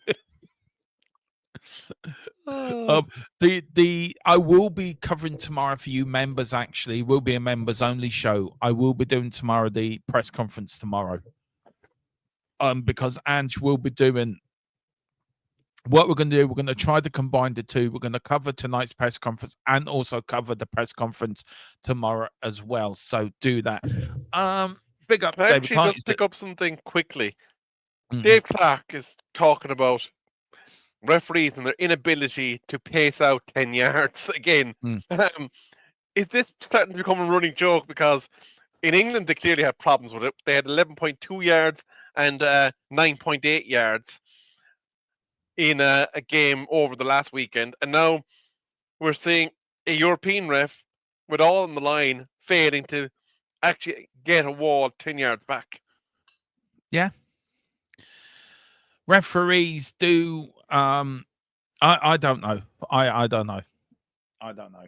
I will be covering tomorrow for you members. Actually, will be a members only show. I will be doing tomorrow the press conference tomorrow. Because Ange will be doing. What we're going to do, we're going to try to combine the two. We're going to cover tonight's press conference and also cover the press conference tomorrow as well. So do that. Big up, David. Actually, just pick up something quickly. Dave Clark is talking about referees and their inability to pace out 10 yards again. Is this starting to become a running joke? Because in England, they clearly have problems with it. They had 11.2 yards and 9.8 yards in a game over the last weekend. And now we're seeing a European ref with all on the line failing to actually get a wall 10 yards back. Yeah. Referees do. I don't know. I don't know. I don't know.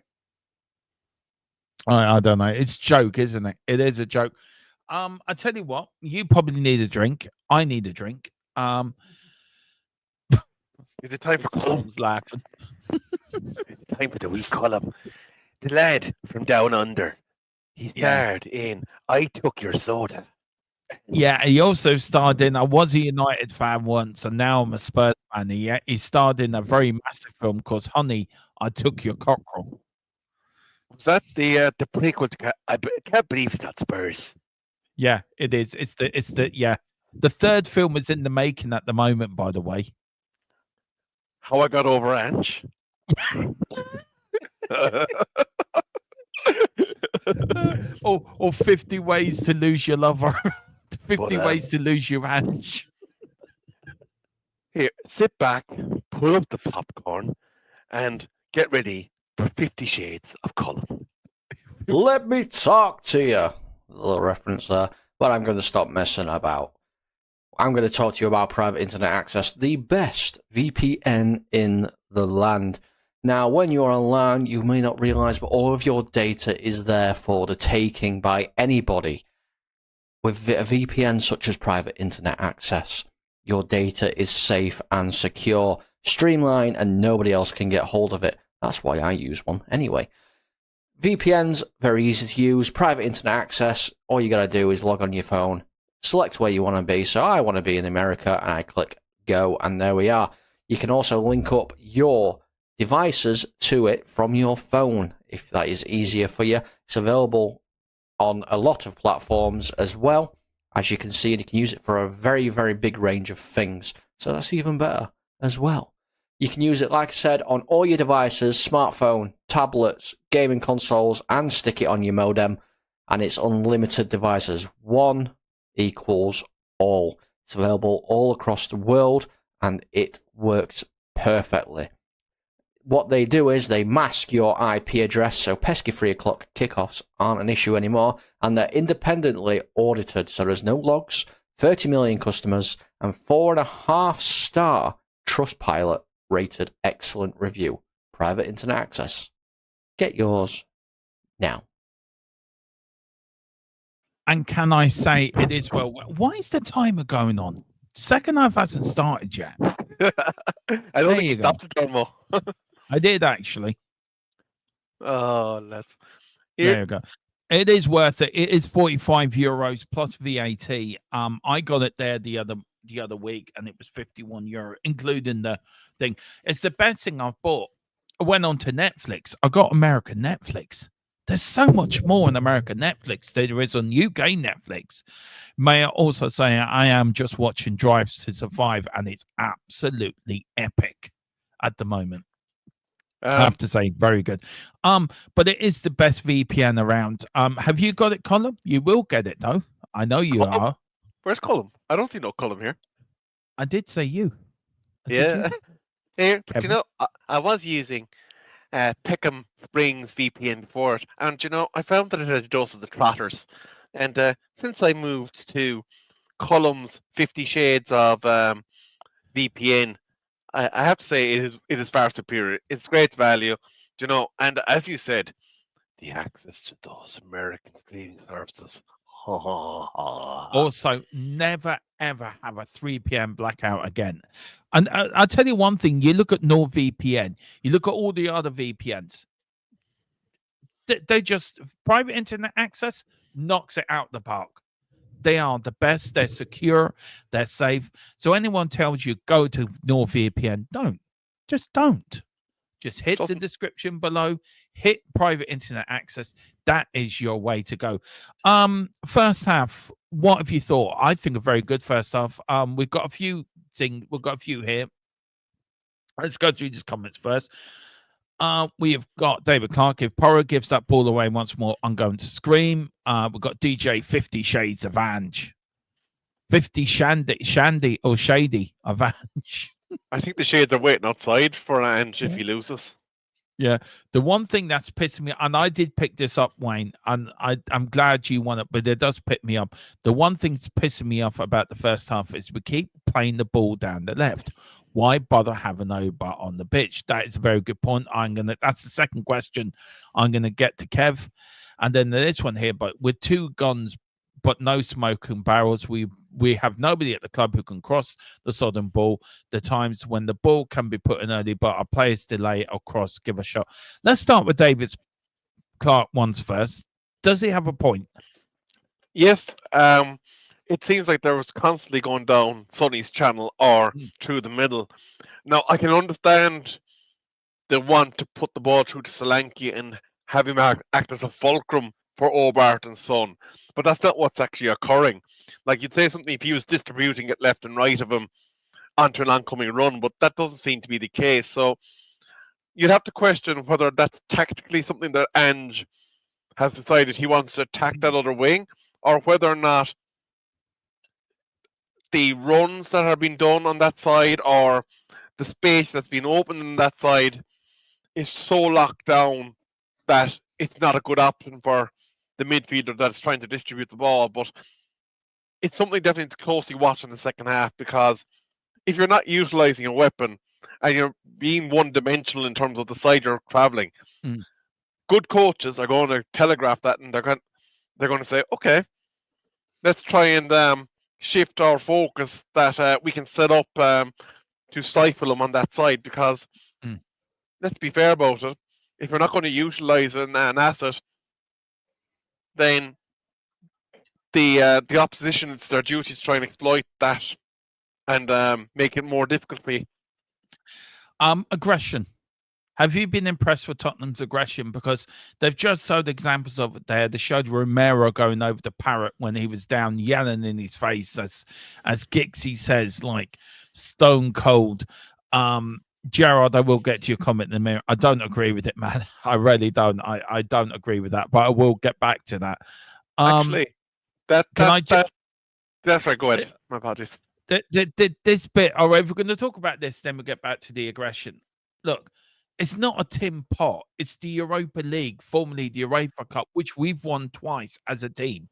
I don't know. It's a joke, isn't it? It is a joke. I tell you what, you probably need a drink. I need a drink. Is it time for Column's laughing? It's time for the wee column. The lad from down under. He starred in I Took Your Soda. Yeah, he also starred in. I was a United fan once, and now I'm a Spurs fan. He starred in a very massive film called Honey, I Took Your Cockerel. Was that the prequel to? I can't believe it's not Spurs. Yeah, it is. It's the The third film is in the making at the moment, by the way. How I Got Over Ange. or 50 ways to lose your lover. 50 But, ways to lose your Ange. Here, sit back, pull up the popcorn, and get ready for 50 Shades of Cullen. Let me talk to you. A little reference there. But I'm going to stop messing about. I'm going to talk to you about private internet access, the best VPN in the land. Now, when you're online, you may not realize, but all of your data is there for the taking by anybody. With a VPN such as private internet access, your data is safe and secure, streamlined, and nobody else can get hold of it. That's why I use one anyway. VPN's very easy to use. Private internet access, all you got to do is log on your phone, select where you want to be. So I want to be in America, and I click go, and there we are. You can also link up your devices to it from your phone if that is easier for you. It's available on a lot of platforms as well. As you can see, and you can use it for a very, very big range of things. So that's even better as well. You can use it, like I said, on all your devices, smartphone, tablets, gaming consoles, and stick it on your modem. And it's unlimited devices. One equals all. It's available all across the world, and it works perfectly. What they do is they mask your IP address, so pesky 3 o'clock kickoffs aren't an issue anymore, and they're independently audited, so there's no logs, 30 million customers, and 4.5-star Trustpilot rated excellent review. Private internet access. Get yours now. And can I say it is well? Why is the timer going on? Second half hasn't started yet. I don't think you stopped it, Dormo. I did actually. Oh, let's. There you go. It is worth it. It is €45 plus VAT. I got it there the other week, and it was €51, including the thing. It's the best thing I've bought. I went on to Netflix. I got American Netflix. There's so much more on American Netflix than there is on UK Netflix. May I also say I am just watching Drive to Survive, and it's absolutely epic at the moment. I have to say, very good. But it is the best VPN around. Have you got it, Colum? You will get it, though. I know you are. Where's Colum? I don't see no Colum here. I did say you. Yeah. Here, but you know, I was using Peckham Springs VPN before it, and you know, I found that it had a dose of the trotters. And since I moved to Colum's 50 Shades of VPN, I have to say it is far superior. It's great value, you know, and as you said, the access to those American streaming services. Also, never ever have a 3 p.m. blackout again. And I'll tell you one thing: you look at NordVPN, you look at all the other VPNs. They just private internet access knocks it out the park. They are the best. They're secure. They're safe. So anyone tells you go to NordVPN, don't. Just don't. Just hit the description below. Hit private internet access. That is your way to go. First half. What have you thought? I think a very good first half. We've got a few things. We've got a few here. Let's go through these comments first. We have got David Clark. If Porro gives that ball away once more, I'm going to scream. We've got DJ 50 Shades of Ange. 50 Shandy or Shady of Ange. I think the Shades are waiting outside for Ange if he loses. Yeah. The one thing that's pissing me, and I did pick this up, Wayne, and I'm glad you won it, but it does pick me up. The one thing that's pissing me off about the first half is we keep playing the ball down the left. Why bother having Oba on the pitch? That is a very good point. That's the second question I'm gonna get to Kev. And then this one here, but with 2 guns but no smoking barrels, we have nobody at the club who can cross the sodden ball. The times when the ball can be put in early, but our players delay it or cross, give a shot. Let's start with David Clark once first. Does he have a point? Yes. It seems like there was constantly going down Sonny's channel or through the middle. Now, I can understand the want to put the ball through to Solanke and have him act as a fulcrum for Obart and Son. But that's not what's actually occurring. Like, you'd say something if he was distributing it left and right of him onto an oncoming run, but that doesn't seem to be the case. So you'd have to question whether that's tactically something that Ange has decided he wants to attack that other wing, or whether or not the runs that have been done on that side or the space that's been opened on that side is so locked down that it's not a good option for the midfielder that's trying to distribute the ball. But it's something definitely to closely watch in the second half, because if you're not utilising a weapon and you're being one-dimensional in terms of the side you're travelling, good coaches are going to telegraph that, and they're going to say, okay, let's try and shift our focus that we can set up to stifle them on that side, because let's be fair about it, if you're not going to utilise an asset, then the opposition, it's their duty to try and exploit that and make it more difficult for you. Aggression. Have you been impressed with Tottenham's aggression? Because they've just showed examples of it there. They showed Romero going over the parrot when he was down, yelling in his face, as Gixie says, like stone cold. Gerard, I will get to your comment in a minute. I don't agree with it, man. I really don't. I don't agree with that, but I will get back to that. Actually, that's right. Go ahead. My apologies. This bit, all right, if we're going to talk about this, then we'll get back to the aggression. Look, it's not a tin pot. It's the Europa League, formerly the UEFA Cup, which we've won twice as a team.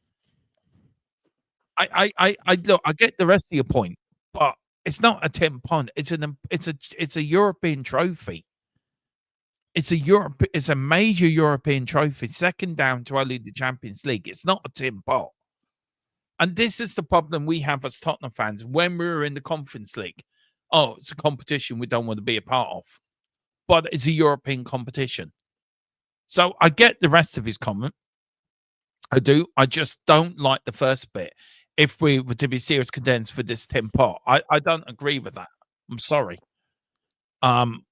I look, I get the rest of your point, but it's not a tin pot. It's a European trophy. It's a major European trophy, second down to only the Champions League. It's not a tin pot. And this is the problem we have as Tottenham fans when we were in the Conference League. Oh, it's a competition we don't want to be a part of. But it's a European competition. So I get the rest of his comment. I do. I just don't like the first bit. If we were to be serious contenders for this tin pot, I don't agree with that. I'm sorry. I'm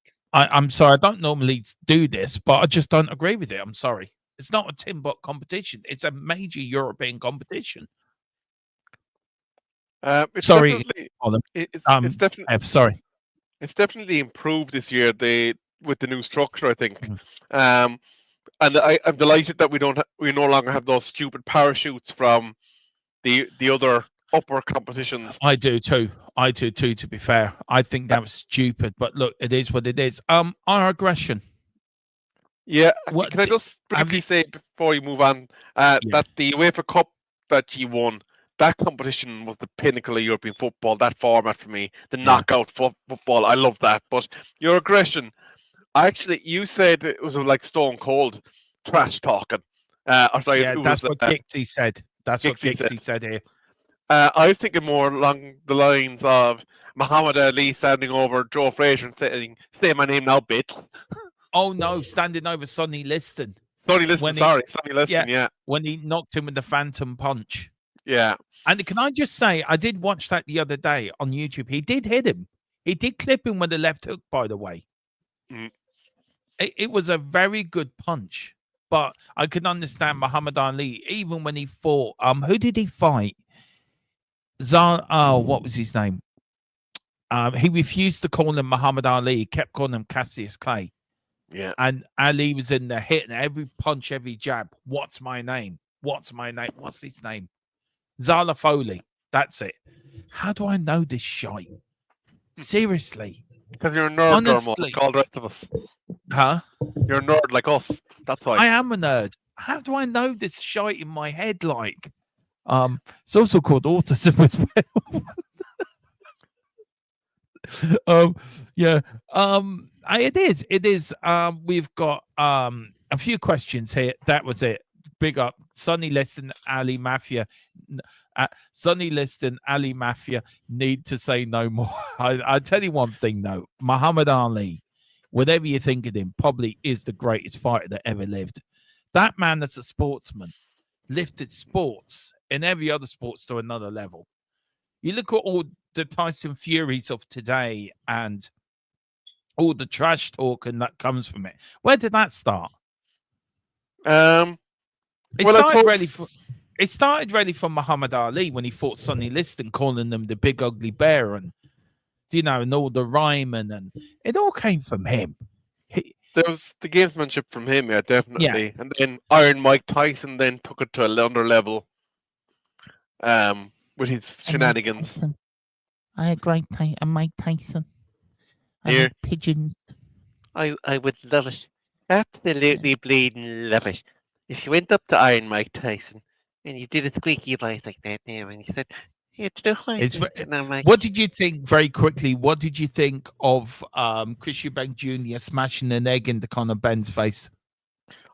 sorry. I don't normally do this, but I just don't agree with it. I'm sorry. It's not a tin pot competition. It's a major European competition. It's sorry. It's definitely. Sorry. It's definitely improved this year. With the new structure, I think. And I'm delighted that we no longer have those stupid parachutes from the other upper competitions. I do too. To be fair, I think that was stupid. But look, it is what it is. Our aggression. Yeah. Can I just briefly say before you move on that the UEFA Cup that you won, that competition was the pinnacle of European football. That format for me, the knockout football, I love that. But your aggression, actually, you said it was like stone cold trash talking. That's what Gixie said. That's what Gixie said here. I was thinking more along the lines of Muhammad Ali standing over Joe Frazier and saying, "Say my name now, bitch." Oh no, standing over Sonny Liston. Sonny Liston, yeah. When he knocked him with the phantom punch. Yeah. And can I just say, I did watch that the other day on YouTube. He did hit him. He did clip him with the left hook, by the way. It was a very good punch. But I can understand Muhammad Ali, even when he fought. Who did he fight? What was his name? He refused to call him Muhammad Ali. He kept calling him Cassius Clay. Yeah. And Ali was in there hitting every punch, every jab. What's my name? What's my name? What's his name? Zala Foley. That's it. How do I know this shite? Seriously. Because you're a nerd, Dermot, like all the rest of us. Huh? You're a nerd like us. That's why. I am a nerd. How do I know this shite in my head? Like, it's also called autism as well. It is. It is. We've got a few questions here. That was it. Big up, Sonny Liston, Ali Mafia. Sonny Liston, Ali Mafia need to say no more. I tell you one thing though, Muhammad Ali, whatever you think of him, probably is the greatest fighter that ever lived. That man, that's a sportsman, lifted sports and every other sports to another level. You look at all the Tyson Furies of today and all the trash talking that comes from it. Where did that start? It well, I started suppose really. It started really from Muhammad Ali when he fought Sonny Liston, calling them the big ugly bear, and and all the rhyming, and it all came from him. there was the gamesmanship from him, yeah, Yeah. definitely. And then Iron Mike Tyson then took it to another level, with his shenanigans. I agree, Mike Tyson. Here, pigeons. I would love it, absolutely bleeding love it, if you went up to Iron Mike Tyson and you did a squeaky voice like that now, and you said, "It's the It's, white," and I'm like, what did you think, very quickly? What did you think of Chris Eubank Jr. smashing an egg into Conor Benn's face?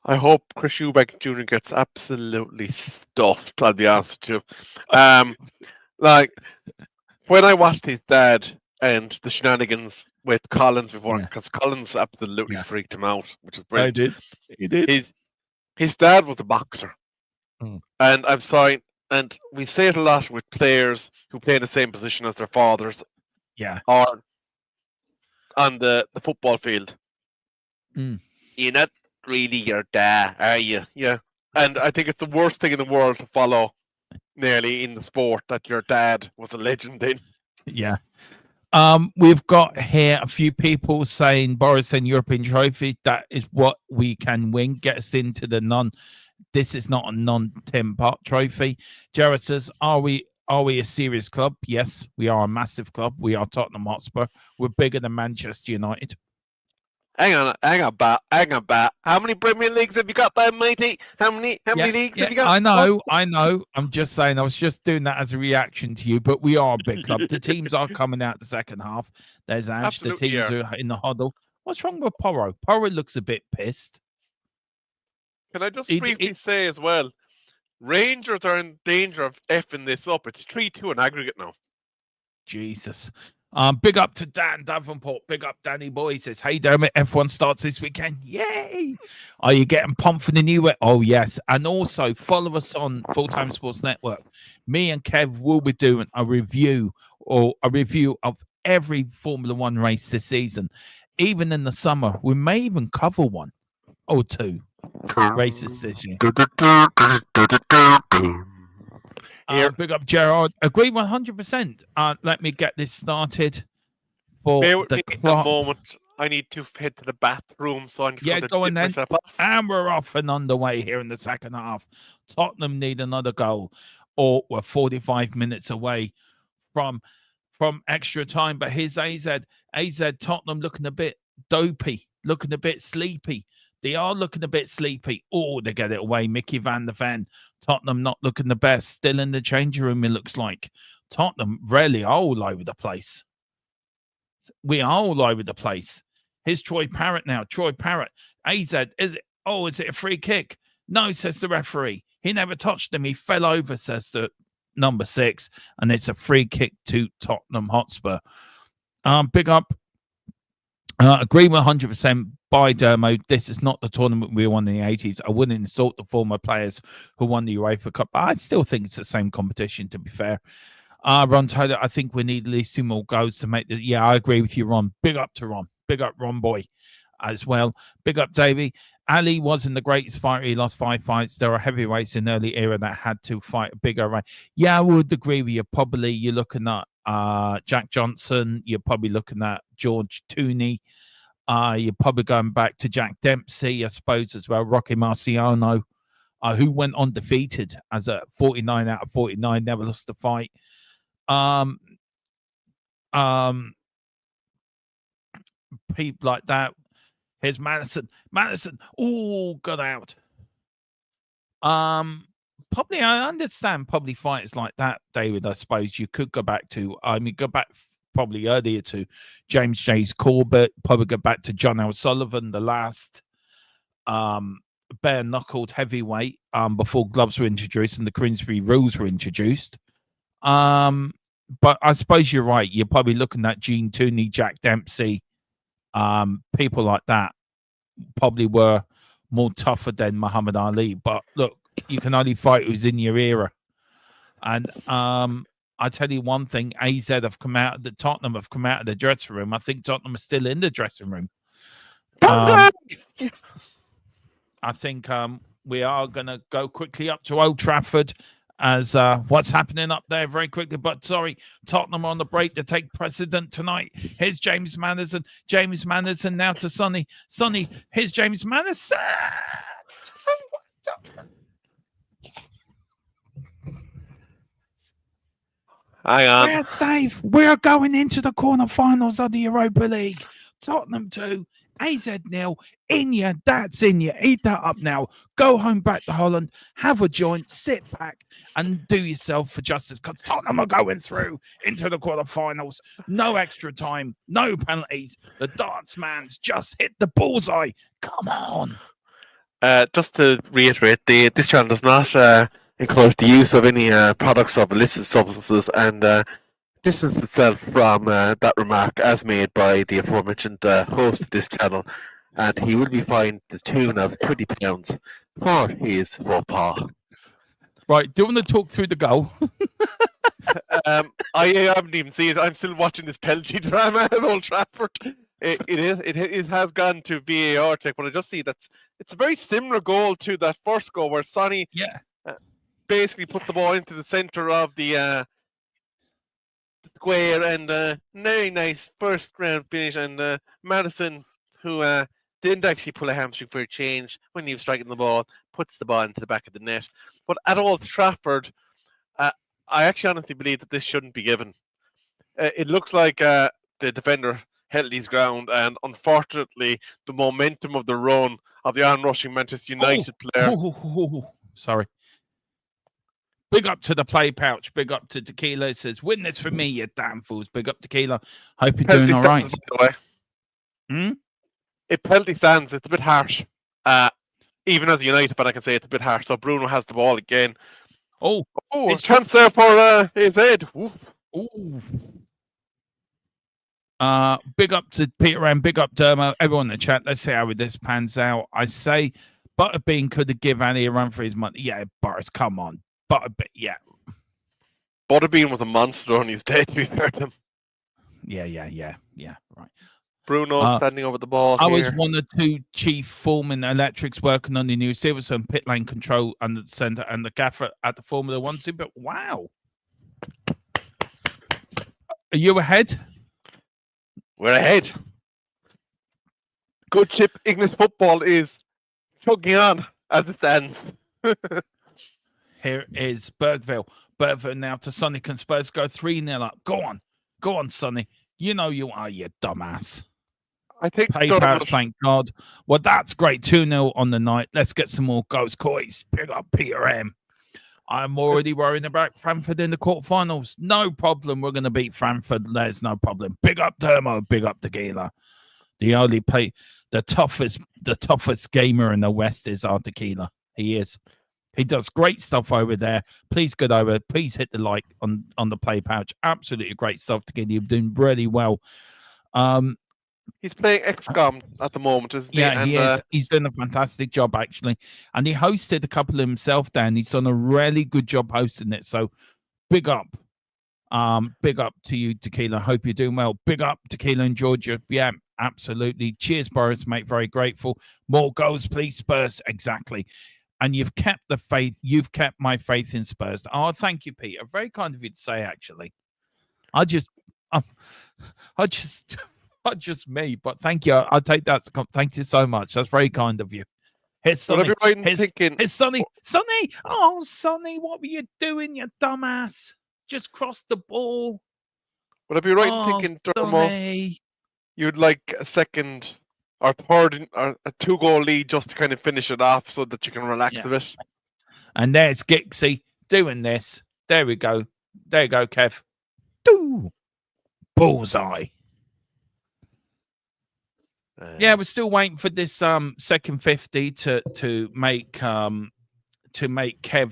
I hope Chris Eubank Jr. gets absolutely stuffed. I'll be honest with you. Like when I watched his dad and the shenanigans with Collins before, because Collins absolutely freaked him out, which is brilliant. He did. His dad was a boxer, Mm. and I'm sorry, and we say it a lot with players who play in the same position as their fathers, Yeah. or on the football field. Mm. You're not really your dad, are you? Yeah. And I think it's the worst thing in the world to follow nearly in the sport that your dad was a legend in. Yeah. We've got here a few people saying Boris and European trophy. That is what we can win. Get us into the This is not a non-10 part trophy. Jared says, "Are we a serious club?" Yes, we are a massive club. We are Tottenham Hotspur. We're bigger than Manchester United. Hang on, Bat. How many Premier Leagues have you got there, matey? How many leagues have you got? I know. I'm just saying, I was just doing that as a reaction to you, but we are a big club. The teams are coming out the second half. There's Ange. Absolutely, the teams are in the huddle. What's wrong with Porro? Porro looks a bit pissed. Can I just briefly say as well, Rangers are in danger of effing this up. It's 3-2 in aggregate now. Jesus. Big up to Dan Davenport. Big up Danny Boy. He says, "Hey Dermot, F1 starts this weekend. Yay! Are you getting pumped for the new?" Oh yes. And also follow us on Full Time Sports Network. Me and Kev will be doing a review of every Formula One race this season. Even in the summer, we may even cover one or two races this year. Big up Gerard. Agree 100%. Let me get this started for the clock. Moment. I need to head to the bathroom, so I'm just going to go on then. myself off. And we're off and underway here in the second half. Tottenham need another goal, or we're 45 minutes away from extra time. But here's AZ. Tottenham looking a bit dopey, looking a bit sleepy. They are looking a bit sleepy. Oh, they get it away. Mickey van der Ven. Tottenham not looking the best. Still in the changing room, it looks like. Tottenham really are all over the place. We are all over the place. Here's Troy Parrott now. Troy Parrott. AZ, is it a free kick? No, says the referee. He never touched him. He fell over, says the number 6. And it's a free kick to Tottenham Hotspur. Big up. Agree 100% by Dermo. This is not the tournament we won in the 80s. I wouldn't insult the former players who won the UEFA Cup. I still think it's the same competition, to be fair. Ron Taylor, I think we need at least 2 more goals to make the... Yeah, I agree with you, Ron. Big up to Ron. Big up Ron Boy as well. Big up Davey. Ali wasn't the greatest fighter. He lost 5 fights. There are heavyweights in early era that had to fight a bigger rank. Yeah, I would agree with you. Probably you're looking at Jack Johnson. You're probably looking at George Tooney. You're probably going back to Jack Dempsey, I suppose, as well. Rocky Marciano, who went undefeated as a 49 out of 49, never lost a fight. People like that. Here's Madison. Oh, got out. Probably I understand probably fighters like that, David. I suppose you could go back to. Go back probably earlier to James J. Corbett. Probably go back to John L. Sullivan, the last bare knuckled heavyweight before gloves were introduced and the Queensberry rules were introduced. But I suppose you're right. You're probably looking at Gene Tooney, Jack Dempsey, people like that probably were more tougher than Muhammad Ali. But look, you can only fight who's in your era. And I tell you one thing, Tottenham have come out of the dressing room. I think Tottenham are still in the dressing room. I think we are going to go quickly up to Old Trafford as what's happening up there very quickly. But sorry, Tottenham on the break to take precedent tonight. Here's James Maddison. James Maddison now to Sonny. Sonny, here's James Maddison. Hang on. We're safe. We're going into the quarterfinals of the Europa League. Tottenham 2, AZ 0. In you, that's in you. Eat that up now. Go home back to Holland. Have a joint. Sit back and do yourself for justice because Tottenham are going through into the quarterfinals. No extra time. No penalties. The darts man's just hit the bullseye. Come on. Just to reiterate, this channel does not encourage the use of any products of illicit substances and distance itself from that remark as made by the aforementioned host of this channel, and he will be fined the tune of £20 for his faux pas. Right, do you want to talk through the goal? I haven't even seen it. I'm still watching this penalty drama at Old Trafford. It has gone to VAR check, but I just see that it's a very similar goal to that first goal where Sonny basically put the ball into the centre of the square, and very nice first round finish. And Maddison, who didn't actually pull a hamstring for a change when he was striking the ball, puts the ball into the back of the net. But at Old Trafford, I actually honestly believe that this shouldn't be given. It looks like the defender held his ground, and unfortunately, the momentum of the run of the onrushing Manchester United player. Sorry. Big up to the play pouch. Big up to Tequila. It says, win this for me, you damn fools. Big up Tequila. Hope you're doing all right. It penalty stands. It's a bit harsh. Even as a United fan, I can say it's a bit harsh. So Bruno has the ball again. It's transfer for his head. Oof. Ooh. Big up to Peter and big up Dermo. Everyone in the chat. Let's see how this pans out. I say Butterbean could have given Ali a run for his money. Yeah, Boris, come on. Butterbean, yeah. Butterbean was a monster on his day, to be fair to him. Yeah, right. Bruno standing over the ball. I was one of two chief foreman electrics working on the new Silverstone pit lane control under the centre and the gaffer at the Formula One Super. Wow. Are you ahead? We're ahead. Good chip English football is chugging on as it stands. Here is Bergville. Bergville now to Sonny. Can Spurs go 3-0 up? Go on, Sonny. You know you are, you dumbass. I think PayPal, thank God. Well, that's great. 2-0 on the night. Let's get some more goals. Coys, big up Peter M. I'm already worrying about Frankfurt in the quarterfinals. No problem. We're going to beat Frankfurt. There's no problem. Big up Dermo. Big up Tequila. The toughest gamer in the West is our Tequila. He is. He does great stuff over there. Please get over. Please hit the like on the play pouch. Absolutely great stuff, Tequila. You're doing really well. He's playing XCOM at the moment, isn't he? Yeah, he is. He's doing a fantastic job, actually. And he hosted a couple of himself, Dan. He's done a really good job hosting it. So big up. Big up to you, Tequila. Hope you're doing well. Big up, Tequila in Georgia. Yeah, absolutely. Cheers, Boris, mate. Very grateful. More goals, please, Spurs. Exactly. And you've kept the faith. You've kept my faith in Spurs. Oh, thank you, Peter. Very kind of you to say, actually. Not just me, but thank you. I'll take that. Thank you so much. That's very kind of you. Here's Sonny. Here's Sonny. Sonny. Oh, Sonny, what were you doing, you dumbass? Just crossed the ball. Would I be right in thinking, Dermo, you'd like a second or third or a 2-goal lead just to kind of finish it off so that you can relax a bit? And there's Gixie doing this. There we go. There you go, Kev. Doo. Bullseye. Yeah, we're still waiting for this second 50 to make Kev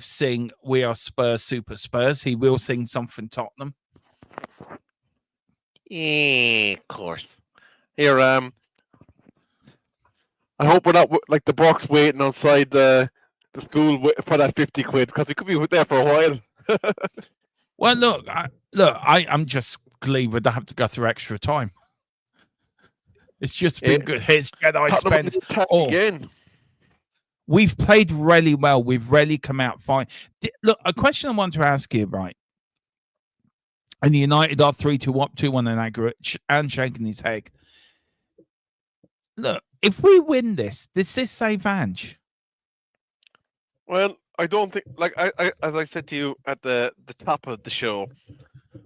sing "We Are Spurs, Super Spurs." He will sing something Tottenham. Yeah, of course. Here, I hope we're not like the Bucks waiting outside the school for that 50 quid because we could be there for a while. Well, look, I'm just glad we don't have to go through extra time. It's just been good. Here's Jedi Spence. Again. We've played really well. We've really come out fine. Look, a question I want to ask you, right? And United are 3-2-1 in aggregate, and shaking his head. Look, if we win this, does this save Ange? Well, I don't think, like as I said to you at the top of the show,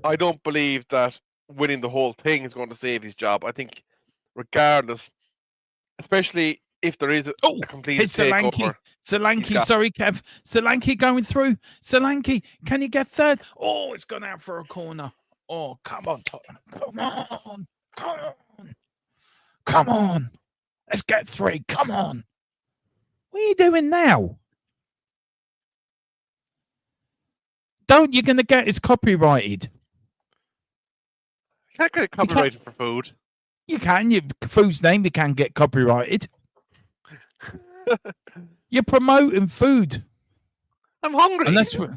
I don't believe that winning the whole thing is going to save his job. I think, regardless, especially if there is a complete takeover. Solanke, sorry, Kev. Solanke going through. Solanke, can you get third? Oh, it's gone out for a corner. Oh, come on, Tottenham. Come on. Come on. Come on. Let's get 3. Come on. What are you doing now? You're going to get it's copyrighted. You can't get copyrighted for food. You can. Food's name, you can get copyrighted. You're promoting food. I'm hungry. And that's what...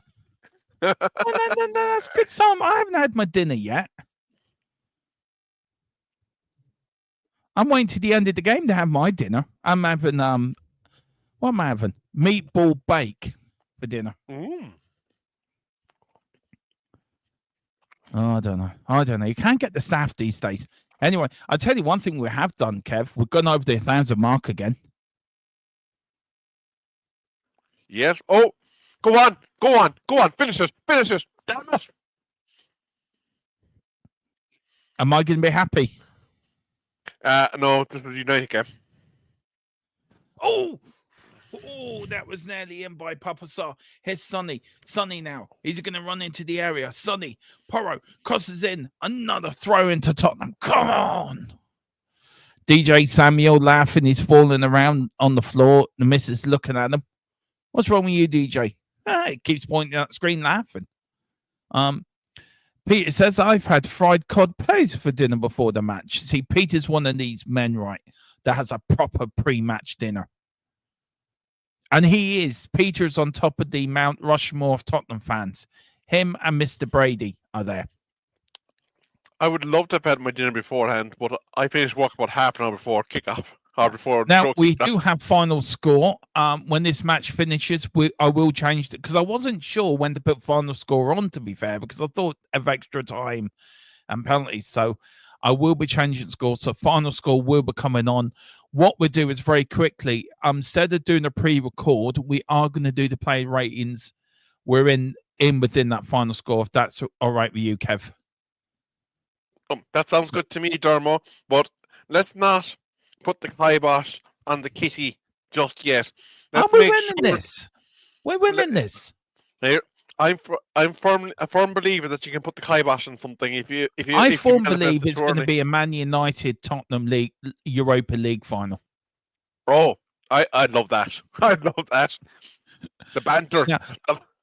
no, that's good, Sam. I haven't had my dinner yet. I'm waiting to the end of the game to have my dinner. I'm having what am I having? Meatball bake for dinner. Oh, I don't know. You can't get the staff these days. Anyway, I'll tell you one thing we have done, Kev. We've gone over the 1,000 mark again. Yes. Oh, go on. Finish it. Damn it. Am I going to be happy? No, this was United game. Oh, that was nearly in by Papa Sarr. Here's Sonny. Sonny now. He's going to run into the area. Sonny. Porro crosses in. Another throw into Tottenham. Come on. DJ Samuel laughing. He's falling around on the floor. The missus looking at him. What's wrong with you, DJ? He keeps pointing at the screen laughing. Peter says, I've had fried cod plates for dinner before the match. See, Peter's one of these men, right, that has a proper pre-match dinner. And he is. Peter's on top of the Mount Rushmore of Tottenham fans. Him and Mr. Brady are there. I would love to have had my dinner beforehand, but I finished work about half an hour before kickoff. Now, we do have final score. When this match finishes, I will change it because I wasn't sure when to put final score on, to be fair, because I thought of extra time and penalties. So I will be changing score. So final score will be coming on. What we'll do is very quickly, instead of doing a pre-record, we are going to do the play ratings. We're in within that final score, if that's all right with you, Kev. That sounds good to me, Dermo. But let's not put the kibosh on the kitty just yet. Are we winning this? We're winning this. I'm a firm believer that you can put the kibosh on something if you. I firmly believe it's going to be a Man United Tottenham League Europa League final. Oh, I'd love that. I'd love that. The banter. Yeah,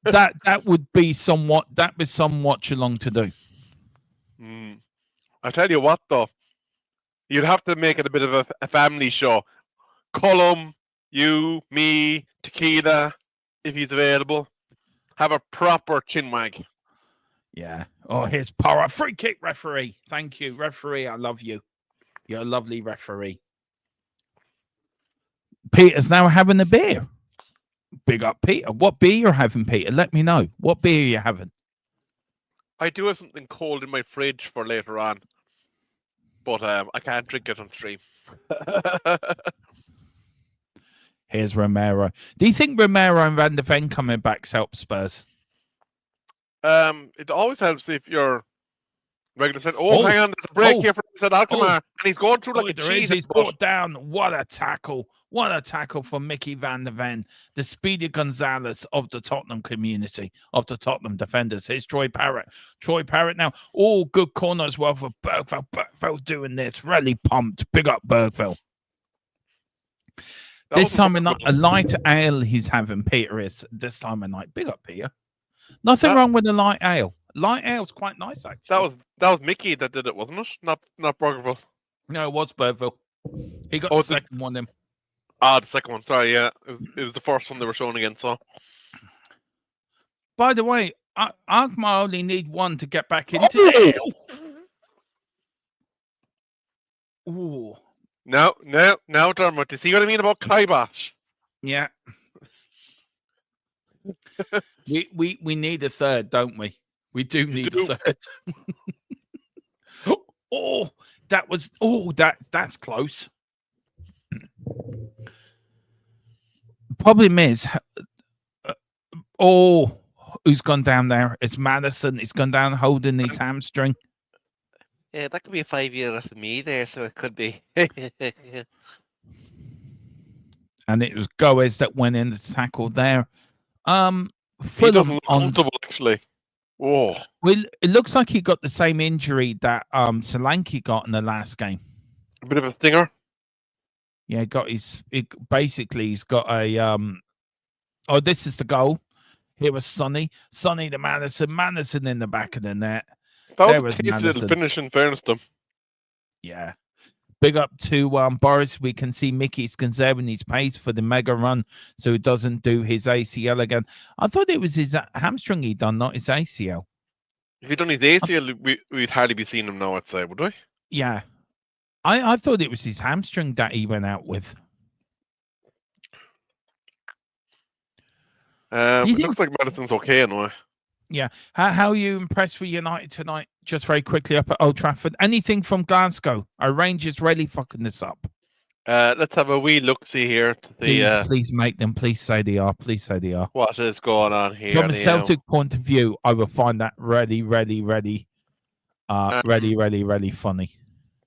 that would be somewhat. That was some watch-along to do. I tell you what, though, you'd have to make it a bit of a family show. Cullum, you, me, Tequila, if he's available. Have a proper chinwag. Yeah. Oh, here's Para. Free kick, referee. Thank you, referee. I love you. You're a lovely referee. Peter's now having a beer. Big up, Peter. What beer you're having, Peter? Let me know. What beer are you having? I do have something cold in my fridge for later on, but I can't drink it on stream. Here's Romero. Do you think Romero and Van de Ven coming back help Spurs? It always helps if you're regular. Hang on, there's a break here for Alkmarr, and he's going through like a cheese. He's brought down. What a tackle. What a tackle for Mickey Van de Ven, the Speedy Gonzalez of the Tottenham community, of the Tottenham defenders. Here's Troy Parrott. Troy Parrott now. Oh, good corner as well for Bergville. Bergville doing this. Really pumped. Big up, Bergville. This time of night, a light ale he's having, Peter is. This time of night. Big up, Peter. Nothing wrong with a light ale. Light ale's quite nice, actually. That was Mickey that did it, wasn't it? Not Bergville. No, it was Bergville. He got the second one in. The second one. Sorry, yeah. It was the first one they were showing again, so. By the way, Alkmarr only need one to get back into it. Ooh. Now, Dermot, do you see what I mean about kibosh? Yeah. We need a third, don't we? We do need a third. Oh, that's close. Problem is, who's gone down there? It's Madison. He's gone down holding his hamstring. Yeah, that could be a 5-year for me there, so it could be. And it was Goes that went in to tackle there. He doesn't look comfortable, actually. Oh. Well, it looks like he got the same injury that Solanke got in the last game. A bit of a stinger. Yeah, he's got a oh, this is the goal. Here was Sonny to Madison in the back of the net. That was a tasty little finish, in fairness to him. Yeah. Big up to Boris. We can see Mickey's conserving his pace for the mega run so he doesn't do his ACL again. I thought it was his hamstring he done, not his ACL. If he'd done his ACL, we'd hardly be seeing him now, I'd say, would we? Yeah. I thought it was his hamstring that he went out with. It looks like Madison's okay anyway. Yeah. How are you impressed with United tonight? Just very quickly up at Old Trafford. Anything from Glasgow? Our Rangers really fucking this up. Let's have a wee look-see here. Please make them. Please say they are. Please say they are. What is going on here? From a Celtic point of view, I will find that really funny.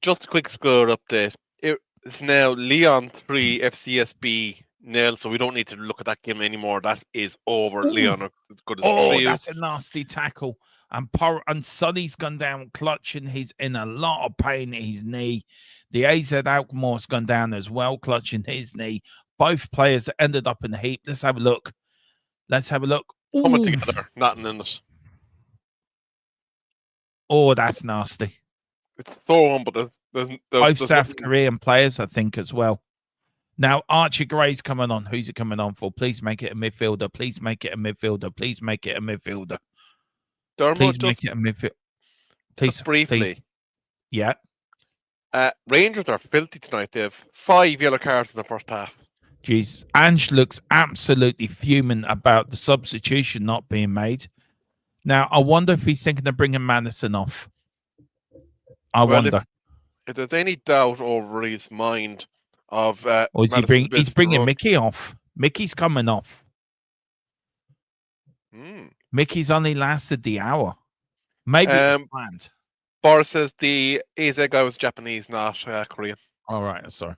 Just a quick score update. It's now Leon 3, FCSB 0, so we don't need to look at that game anymore. That is over. Ooh. Leon are as good as 3. That's a nasty tackle. And Sonny's gone down clutching. He's in a lot of pain in his knee. The AZ Alkmarr's gone down as well, clutching his knee. Both players ended up in the heap. Let's have a look. Ooh. Coming together, nothing in this. Oh, that's nasty. It's so on, but there's both South Korean players, I think, as well. Now, Archie Gray's coming on. Who's he coming on for? Please make it a midfielder. Please make it a midfielder. Please make it a midfielder. Dermot, please make it a midfielder. Please, briefly. Please. Yeah. Rangers are filthy tonight. They have 5 yellow cards in the first half. Jeez. Ange looks absolutely fuming about the substitution not being made. Now, I wonder if he's thinking of bringing Madison off. I wonder. If there's any doubt over his mind of... or is he's bringing Mickey off. Mickey's coming off. Mickey's only lasted the hour. Maybe it's planned. Boris says the AZ guy was Japanese, not Korean. All right, sorry.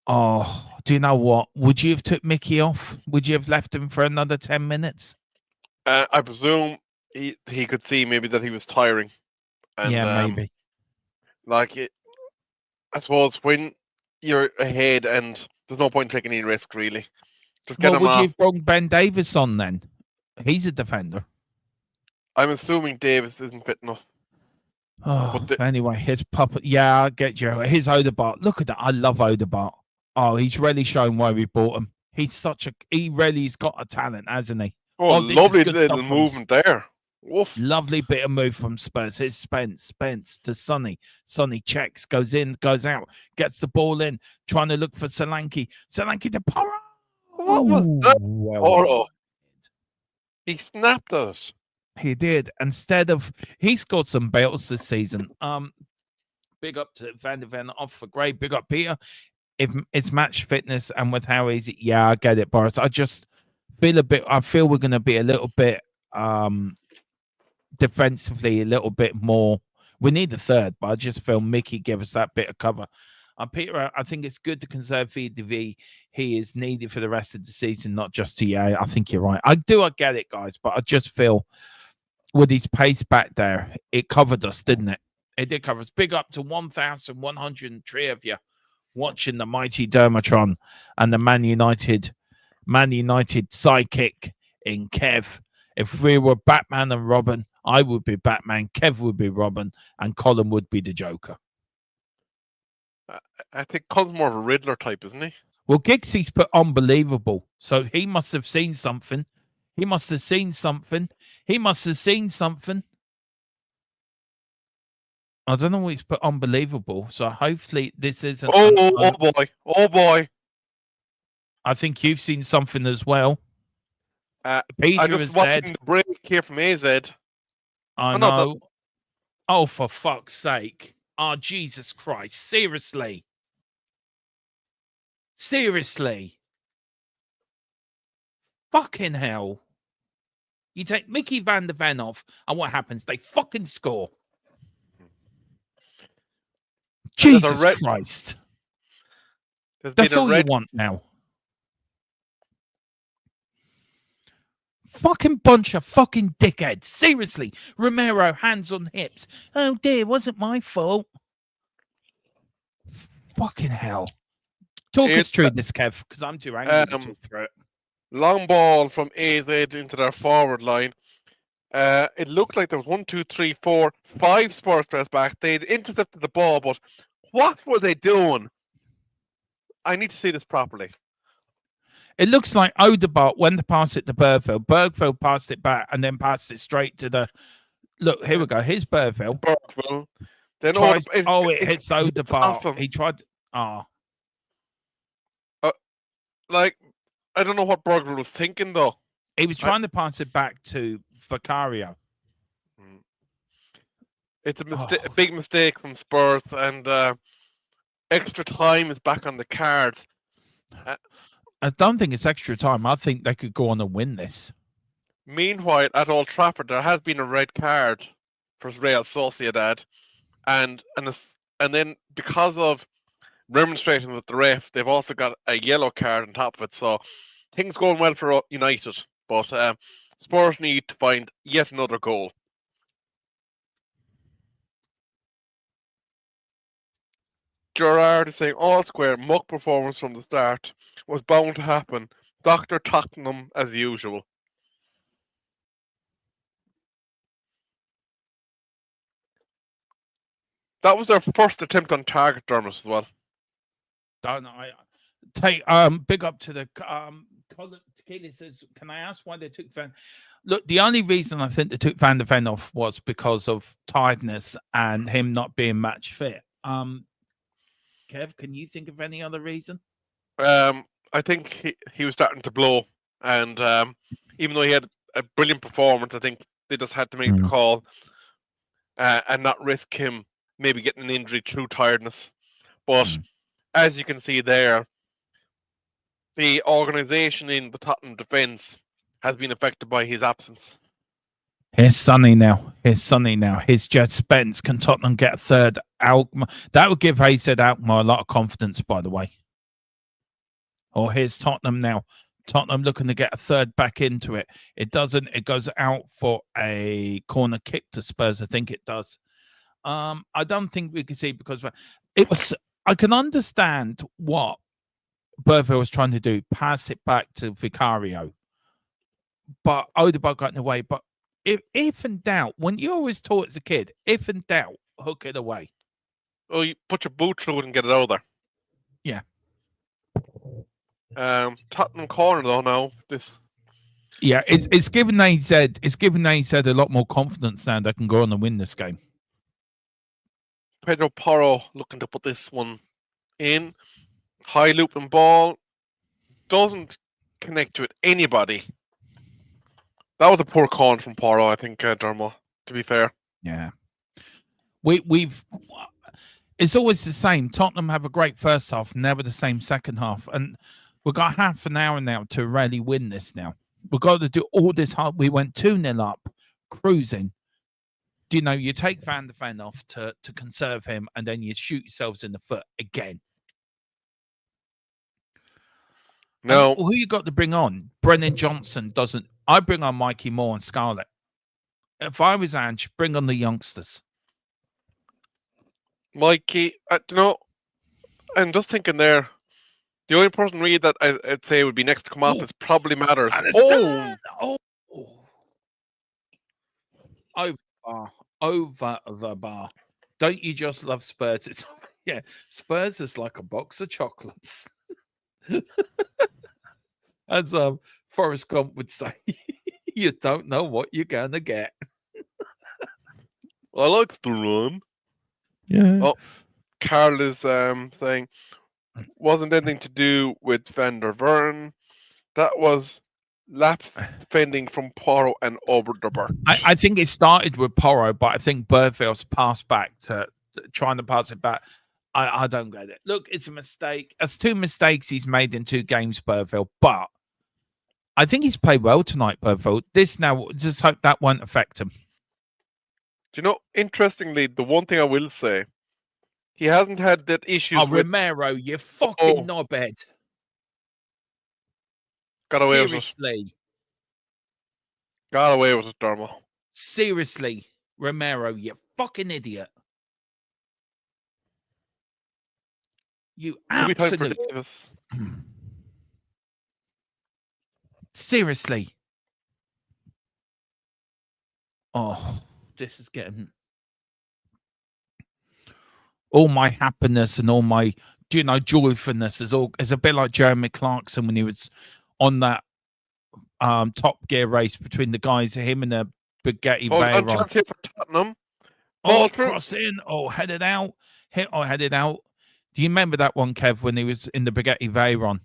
Oh, do you know what? Would you have took Mickey off? Would you have left him for another 10 minutes? I presume he could see maybe that he was tiring. And, yeah, maybe. I suppose when you're ahead and there's no point taking any risk, really. Just get him off. Would you have brought Ben Davis on then? He's a defender. I'm assuming Davis isn't fit enough. Oh, anyway, his puppet. Yeah, I get you. His Odegaard. Look at that. I love Odegaard. Oh, he's really shown why we bought him. He really's got a talent, hasn't he? Oh, lovely little movement there. Woof. Lovely bit of move from Spurs. Here's Spence to Sonny. Sonny checks, goes in, goes out, gets the ball in, trying to look for Solanke. Solanke to Porro. What was that? Porro. He snapped us. He did. He scored some bails this season. Big up to Van der Ven off for Gray. Big up Peter. If it's match fitness and with how easy, yeah, I get it, Boris. I feel we're going to be a little bit defensively, a little bit more. We need the third, but I just feel Mickey gave us that bit of cover. Peter, I think it's good to conserve VDV. He is needed for the rest of the season, not just TA. I think you're right. I get it, guys, but I just feel with his pace back there, it covered us, didn't it? It did cover us. Big up to 1,103 of you watching the mighty Dermatron and the Man United sidekick in Kev. If we were Batman and Robin, I would be Batman, Kev would be Robin, and Colin would be the Joker. I think Colin's more of a Riddler type, isn't he? Well, Giggsy's put unbelievable, so he must have seen something. He must have seen something. I don't know what he's put unbelievable, so hopefully this isn't... Oh boy. I think you've seen something as well. I'm Peter just is watching dead. the break here from AZ. I Oh, no, know. Oh, for fuck's sake. Oh, Jesus Christ. Seriously. Seriously. Fucking hell. You take Mickey van der Ven off, and what happens? They fucking score. Jesus Christ. That's all you want now. Fucking bunch of fucking dickheads. Seriously. Romero, hands on hips. Oh dear, wasn't my fault. Fucking hell. Talk us through this, Kev, because I'm too angry to talk through it. Long ball from AZ into their forward line. It looked like there was 1, 2, 3, 4, 5 Spurs players back. They'd intercepted the ball, but what were they doing? I need to see this properly. It looks like Odegaard went to pass it to Bergville. Bergville passed it back and then passed it straight to the... Look, here we go. Here's Bergville. Bergville. Then it hits Odegaard. He tried... Like, I don't know what Bergville was thinking, though. He was trying to pass it back to Vicario. It's a big mistake from Spurs, and extra time is back on the cards. I don't think it's extra time. I think they could go on and win this. Meanwhile, at Old Trafford, there has been a red card for Real Sociedad, and then because of remonstrating with the ref, they've also got a yellow card on top of it. So things going well for United, but Spurs need to find yet another goal. Gerrard is saying all square, muck performance from the start was bound to happen. Dr. Tottenham as usual. That was their first attempt on target, Dermot, as well. Don't I take big up to the Tequila says, can I ask why they took Van? Look, the only reason I think they took Van der Ven off was because of tiredness and him not being match fit. Kev, can you think of any other reason? I think he was starting to blow, and even though he had a brilliant performance, I think they just had to make the call and not risk him maybe getting an injury through tiredness. But as you can see there, the organisation in the Tottenham defence has been affected by his absence. Here's Sonny now. Here's Jed Spence. Can Tottenham get a third? Alkmarr. That would give AZ Alkmarr a lot of confidence, by the way. Or here's Tottenham now. Tottenham looking to get a third back into it. It doesn't. It goes out for a corner kick to Spurs. I think it does. I don't think we can see because it was. I can understand what Bergville was trying to do. Pass it back to Vicario. But Odegaard got in the way. But if in doubt, when you always taught as a kid, if in doubt, hook it away. Oh, you put your boot through it and get it out of there. Yeah. Tottenham corner though now. Yeah, it's given AZ a lot more confidence now they can go on and win this game. Pedro Porro looking to put this one in. High looping ball. Doesn't connect with anybody. That was a poor call from Porro, I think, Dermo, to be fair. Yeah. We've it's always the same. Tottenham have a great first half, never the same second half. And we've got half an hour now to really win this now. We've got to do all this hard. We went 2-0 up, cruising. You know, you take Van der Ven off to conserve him, and then you shoot yourselves in the foot again. No. And who you got to bring on? Brennan Johnson doesn't. I bring on Mikey Moore and Scarlett. If I was Ange, bring on the youngsters. Mikey, you know, I'm just thinking there, the only person really that I'd say would be next to come off is probably Matters. Over the bar. Don't you just love Spurs? It's Spurs is like a box of chocolates. As Forrest Gump would say, you don't know what you're gonna get. I like the run. Yeah. Oh, Carl is saying, wasn't anything to do with Van der Veren. That was lapsed defending from Porro and Oberderbert. I think it started with Porro, but I think Burfield's passed back to trying to pass it back. I don't get it. Look, it's a mistake. It's 2 mistakes he's made in 2 games, Burfield. But I think he's played well tonight, Burfield. This now, just hope that won't affect him. Do you know, interestingly, the one thing I will say, he hasn't had that issue. Oh, Romero, you fucking knobhead. Got away Seriously. with it. Got away with it, Dermo. Seriously, Romero, you fucking idiot. You absolute... Seriously. Oh, this is getting... all my happiness and all my, joyfulness is a bit like Jeremy Clarkson when he was on that Top Gear race between the guys, him and the Bugatti Veyron. Chance here for Tottenham. Cross in. Headed out. Headed out. Do you remember that one, Kev, when he was in the Bugatti Veyron?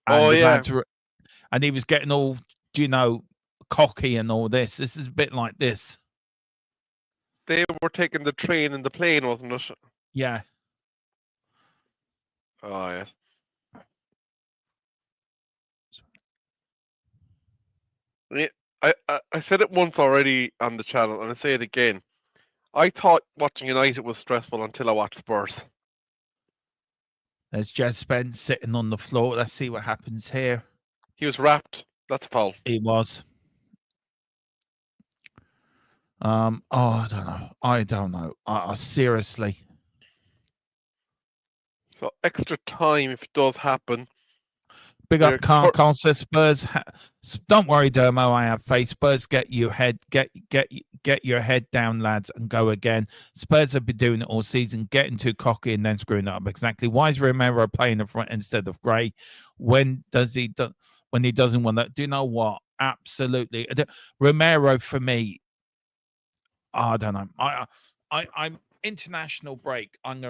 Yeah. And he was getting all, cocky and all this. This is a bit like this. They were taking the train and the plane, wasn't it? Yeah. Oh, yes. I said it once already on the channel, and I say it again. I thought watching United was stressful until I watched Spurs. There's Jez Spence sitting on the floor. Let's see what happens here. He was wrapped. That's a foul. He was. I don't know. Seriously. So extra time if it does happen. Big up Carl says Spurs. Don't worry, Dermo. I have faith. Spurs get your head down, lads, and go again. Spurs have been doing it all season, getting too cocky and then screwing it up. Exactly. Why is Romero playing in front instead of Gray? When he doesn't want that? Do you know what? Absolutely, Romero for me. I don't know. I'm international break. And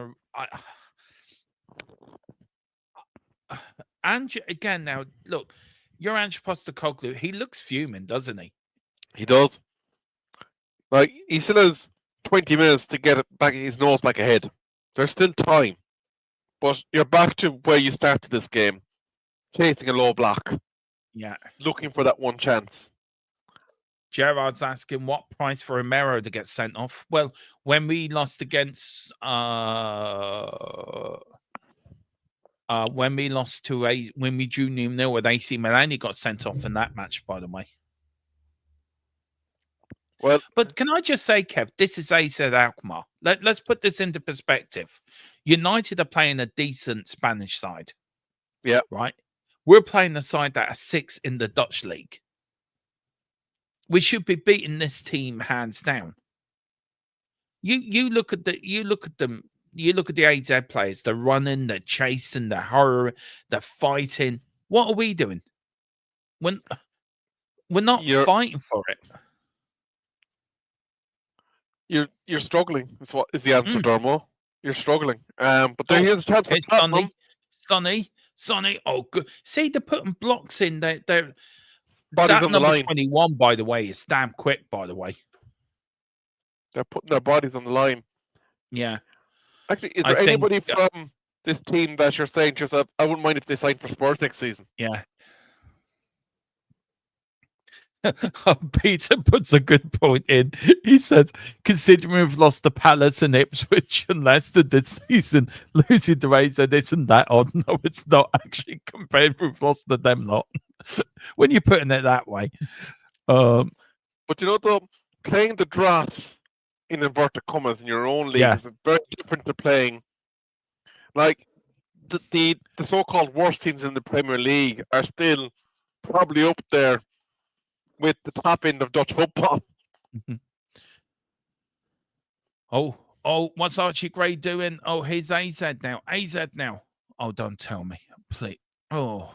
again, now look, you're Ange Postecoglou. He looks fuming, doesn't he? He does. Like he still has 20 minutes to get it back. His nose back ahead. There's still time, but you're back to where you started this game, chasing a low block. Yeah, looking for that one chance. Gerard's asking what price for Romero to get sent off. Well, when we lost against when we drew 0-0 with AC Milan, he got sent off in that match, by the way. Well, but can I just say, Kev, this is AZ Alkmaar. Let's put this into perspective. United are playing a decent Spanish side. Yeah. Right? We're playing a side that are 6th in the Dutch league. We should be beating this team hands down. You look at them. You look at the AZ players. They're running, they're chasing, they're hurrying, they're fighting. What are we doing? When we're not fighting for it. You're struggling. Is what is the answer, Dermo? You're struggling. But here's a chance for Tottenham. Sonny. Oh, good. See, they're putting blocks in. They're bodies on the line. 21, by the way, is damn quick. By the way, they're putting their bodies on the line. Yeah. Actually, is there anybody from this team that you're saying to yourself, I wouldn't mind if they signed for Spurs next season? Yeah. Peter puts a good point in. He says, considering we've lost the Palace and Ipswich and Leicester this season, losing to AZ isn't that odd. No, it's not actually compared we've lost to them lot. When you're putting it that way. But you know, though, playing the dross in inverted commas in your own league is very different to playing. Like, the so-called worst teams in the Premier League are still probably up there with the top end of Dutch football. Oh, what's Archie Gray doing? Oh, he's AZ now. Oh, don't tell me, please. Oh,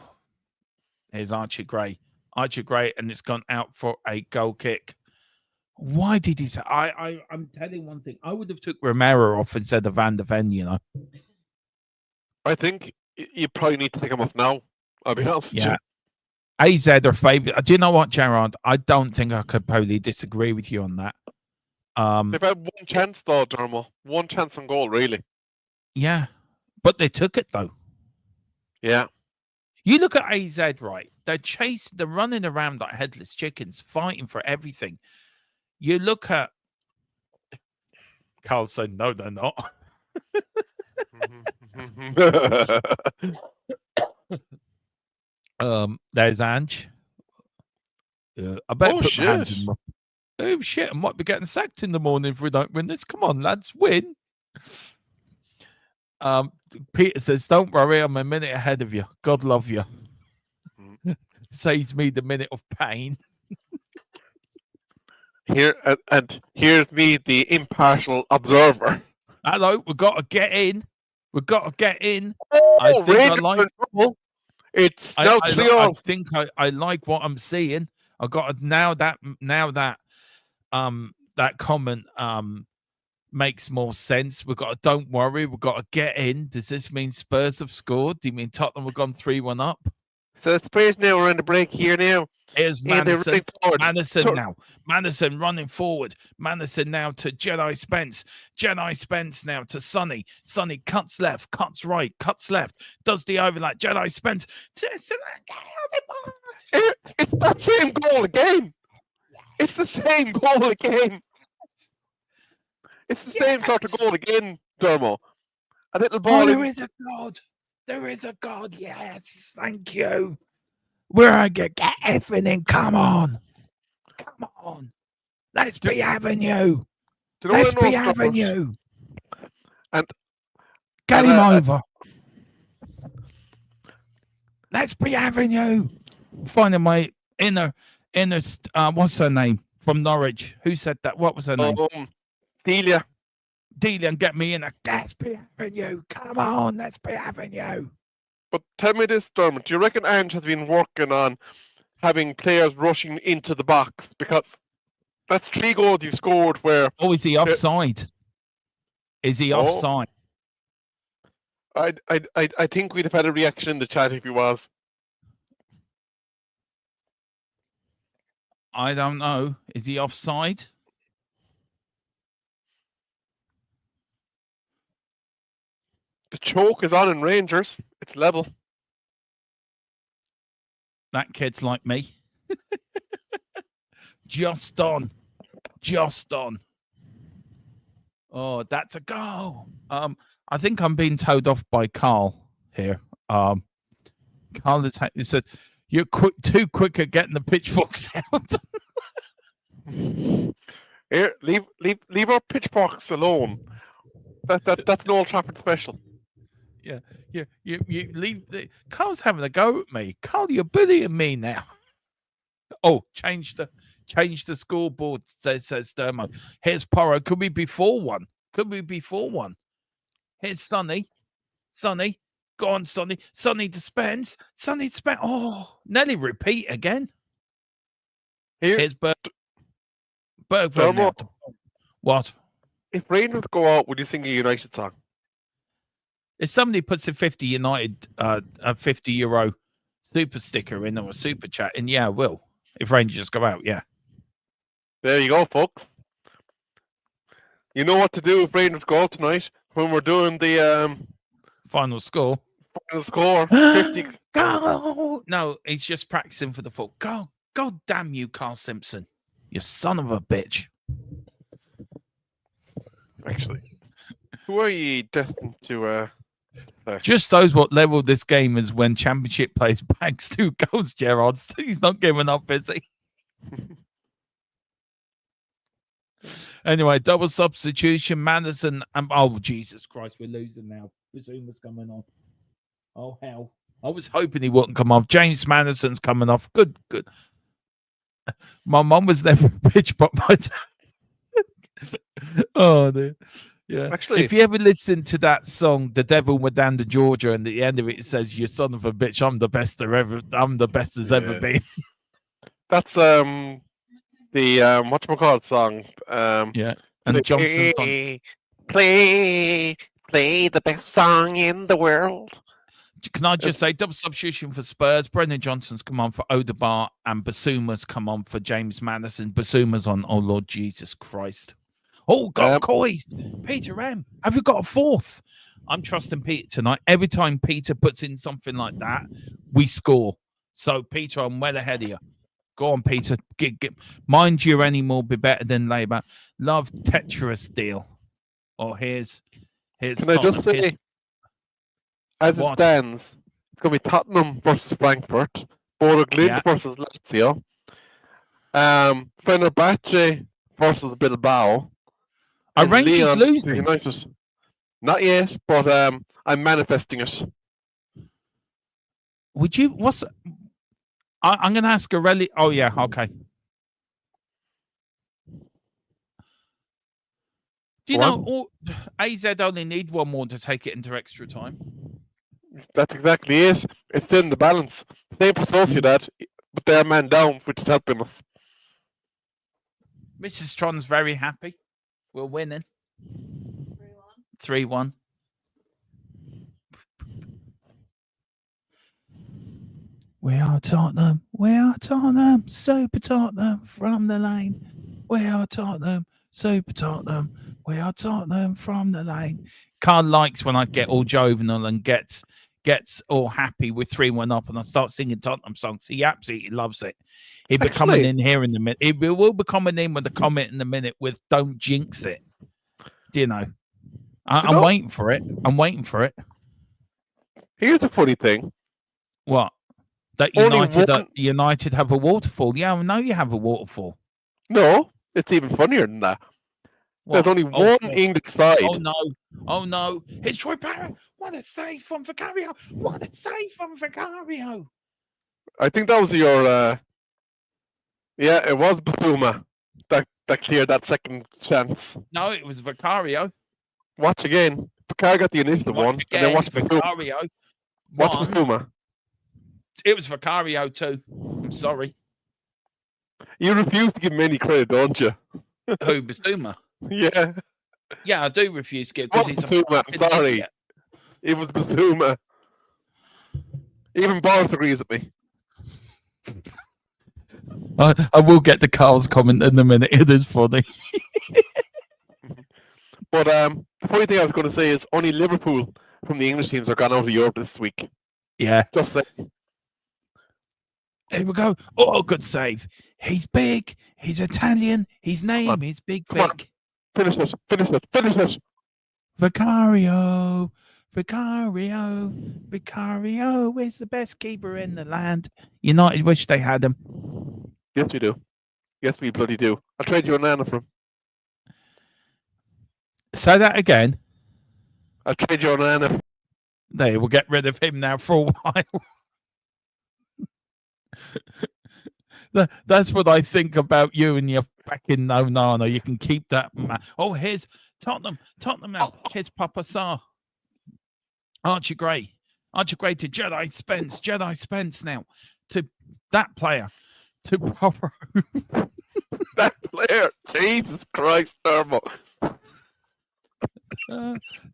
here's Archie Gray, and it's gone out for a goal kick. Why did he say? I'm telling one thing. I would have took Romero off instead of Van der Ven. You know. I think you probably need to take him off now. I'll be honest with you. AZ are favourite. Do you know what, Gerard? I don't think I could probably disagree with you on that. They've had one chance though, Dermo. One chance on goal, really. Yeah, but they took it though. Yeah. You look at AZ, right? They're running around like headless chickens, fighting for everything. You look at Carl said, "No, they're not." There's Ange. I bet put my hands in my... Oh shit! I might be getting sacked in the morning if we don't win this. Come on, lads, win. Peter says, "Don't worry, I'm a minute ahead of you. God love you." Saves me the minute of pain. Here and here's me, the impartial observer. Hello, we've got to get in. We've got to get in. Oh, I think I like. It's now 3-all. I think I like what I'm seeing. I got to, now that that comment makes more sense. We've got to, don't worry, we've got to get in. Does this mean Spurs have scored? Do you mean Tottenham have gone 3-1 up? So Spurs now are in the break here now. Here's Madison. Madison now. Madison running forward. Madison now to Jedi Spence. Jedi Spence now to Sonny. Sonny cuts left, cuts right, cuts left. Does the overlap. Jedi Spence. It's that same goal again. It's the same goal again. It's the same sort of goal again, Dermo. A little ball. Oh, there is a God. There is a God. Yes. Thank you. Where I get everything. Come on. Come on. Let's be having you. Let's be having you. And get him over. Let's be having you. Finding my inner what's her name from Norwich? Who said that? What was her name? Delia, and get me in. Let's be having you. Come on, let's be having you. But tell me this, Dermot. Do you reckon Ange has been working on having players rushing into the box? Because that's 3 goals you've scored where... Oh, is he offside? Is he offside? I think we'd have had a reaction in the chat if he was. I don't know. Is he offside? The choke is on in Rangers. It's level. That kid's like me. Just on. Just on. Oh, that's a goal. I think I'm being told off by Carl here. Carl he said, "You're too quick at getting the pitchforks out." Here, leave our pitchforks alone. That's an Old Trafford special. Yeah. You leave. Carl's having a go at me. Carl, you're bullying me now. Oh, change the scoreboard. Says Dermo. Here's Porro. Could we be 4-1? Could we be 4-1? Here's Sonny. Sonny. Go on, Sonny. Sonny to Spence. Sonny to Spence. Oh, nearly repeat again. Here's Bergville. What? If Rangers go out, would you sing a United song? If somebody puts a 50 United, a €50 super sticker in or a super chat in, yeah, I will. If Rangers go out, yeah. There you go, folks. You know what to do if Rangers go out tonight when we're doing the final score. Final score 50. Go! No, he's just practicing for the full. Go! God damn you, Carl Simpson! You son of a bitch! Actually, who are you destined to? Just those what level this game is when Championship plays bags 2 goals. Gerard, he's not giving up, is he? Anyway, double substitution. Madison and oh Jesus Christ, we're losing now. Bazuma's coming on. Oh hell! I was hoping he wouldn't come off. James Madison's coming off. Good. My mum was never a bitch, but my oh dear. Yeah. Actually, if you ever listen to that song, "The Devil Went Down to Georgia," and at the end of it says, "You son of a bitch, I'm the best there's ever been." That's the whatchamacallit song. Yeah, and Johnson's song. Play play the best song in the world. Can I just say, double substitution for Spurs? Brendan Johnson's come on for Odegaard, and Basuma's come on for James Maddison. Basuma's on. Oh Lord Jesus Christ! Oh, got Coys. Peter M. Have you got a fourth? I'm trusting Peter tonight. Every time Peter puts in something like that, we score. So Peter, I'm well ahead of you. Go on, Peter. Mind you, any more be better than Labour. Love Tetris deal. Oh, here's. Can I just say? As it stands, it's going to be Tottenham versus Frankfurt, Bodo Glimt versus Lazio, Fenerbahce versus Bilbao. Are Rangers losing? United. Not yet, but I'm manifesting it. Would you? I'm going to ask Arelli. Oh yeah, okay. Do you know AZ only need one more to take it into extra time? That's exactly it. It's in the balance. Same for Sociedad, but they're man down, which is helping us. Mrs. Tron's very happy. We're winning. 3-1. We are Tottenham. We are Tottenham. Super Tottenham from the lane. We are Tottenham. Super Tottenham. We are Tottenham from the lane. Carl likes when I get all jovial and gets all happy with 3-1 up and I start singing Tottenham songs. He absolutely loves it. He'll be coming in here in a minute. He will be coming in with a comment in a minute with "Don't jinx it." Do you know? I'm waiting for it. I'm waiting for it. Here's a funny thing. What? That United have a waterfall. Yeah, I know you have a waterfall. No, it's even funnier than that. What? There's only one English side. Oh no. Oh no. It's Troy Parrott. What a save from Vicario. What a save from Vicario. I think that was your yeah, it was Basuma that cleared that second chance. No, it was Vicario. Watch again. Vicario got the initial one. Again, and then watch Vicario. Watch Basuma. It was Vicario too. I'm sorry. You refuse to give him any credit, don't you? Who, Basuma? Yeah. Yeah, I do refuse to give because he's Basuma. I'm sorry. Idiot. It was Basuma. Even Boris agrees with me. I will get the Carl's comment in a minute. It is funny. But the funny thing I was going to say is only Liverpool from the English teams are gone out of Europe this week. Yeah. Just say. Here we go. Oh, good save. He's big. He's Italian. His name is Big Vic. Finish it. Finish it. Finish it. Vicario. Vicario. Vicario is the best keeper in the land. United wish they had him. Yes, we do. Yes, we bloody do. I'll trade you a nana for him. Say that again. I'll trade you a nana. There, we'll get rid of him now for a while. That's what I think about you and your fucking no. You can keep that. Oh, here's Tottenham. Tottenham now. Here's Papa Sarr. Archie Gray to Jedi Spence. Jedi Spence now to that player. To Porro. That player. Jesus Christ, Thermo.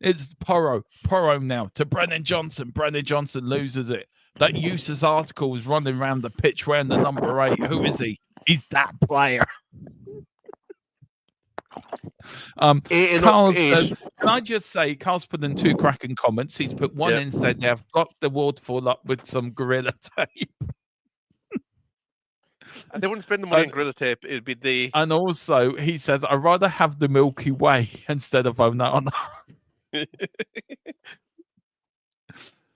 It's Porro. Porro now to Brennan Johnson. Brennan Johnson loses it. That useless article is running around the pitch wearing the number 8. Who is he? He's that player. Carl's, can I just say, Carl's put in 2 cracking comments. He's put one in said they have blocked the waterfall up with some gorilla tape. And they wouldn't spend the money on gorilla tape. It'd be the. And also, he says, I'd rather have the Milky Way instead of Onana.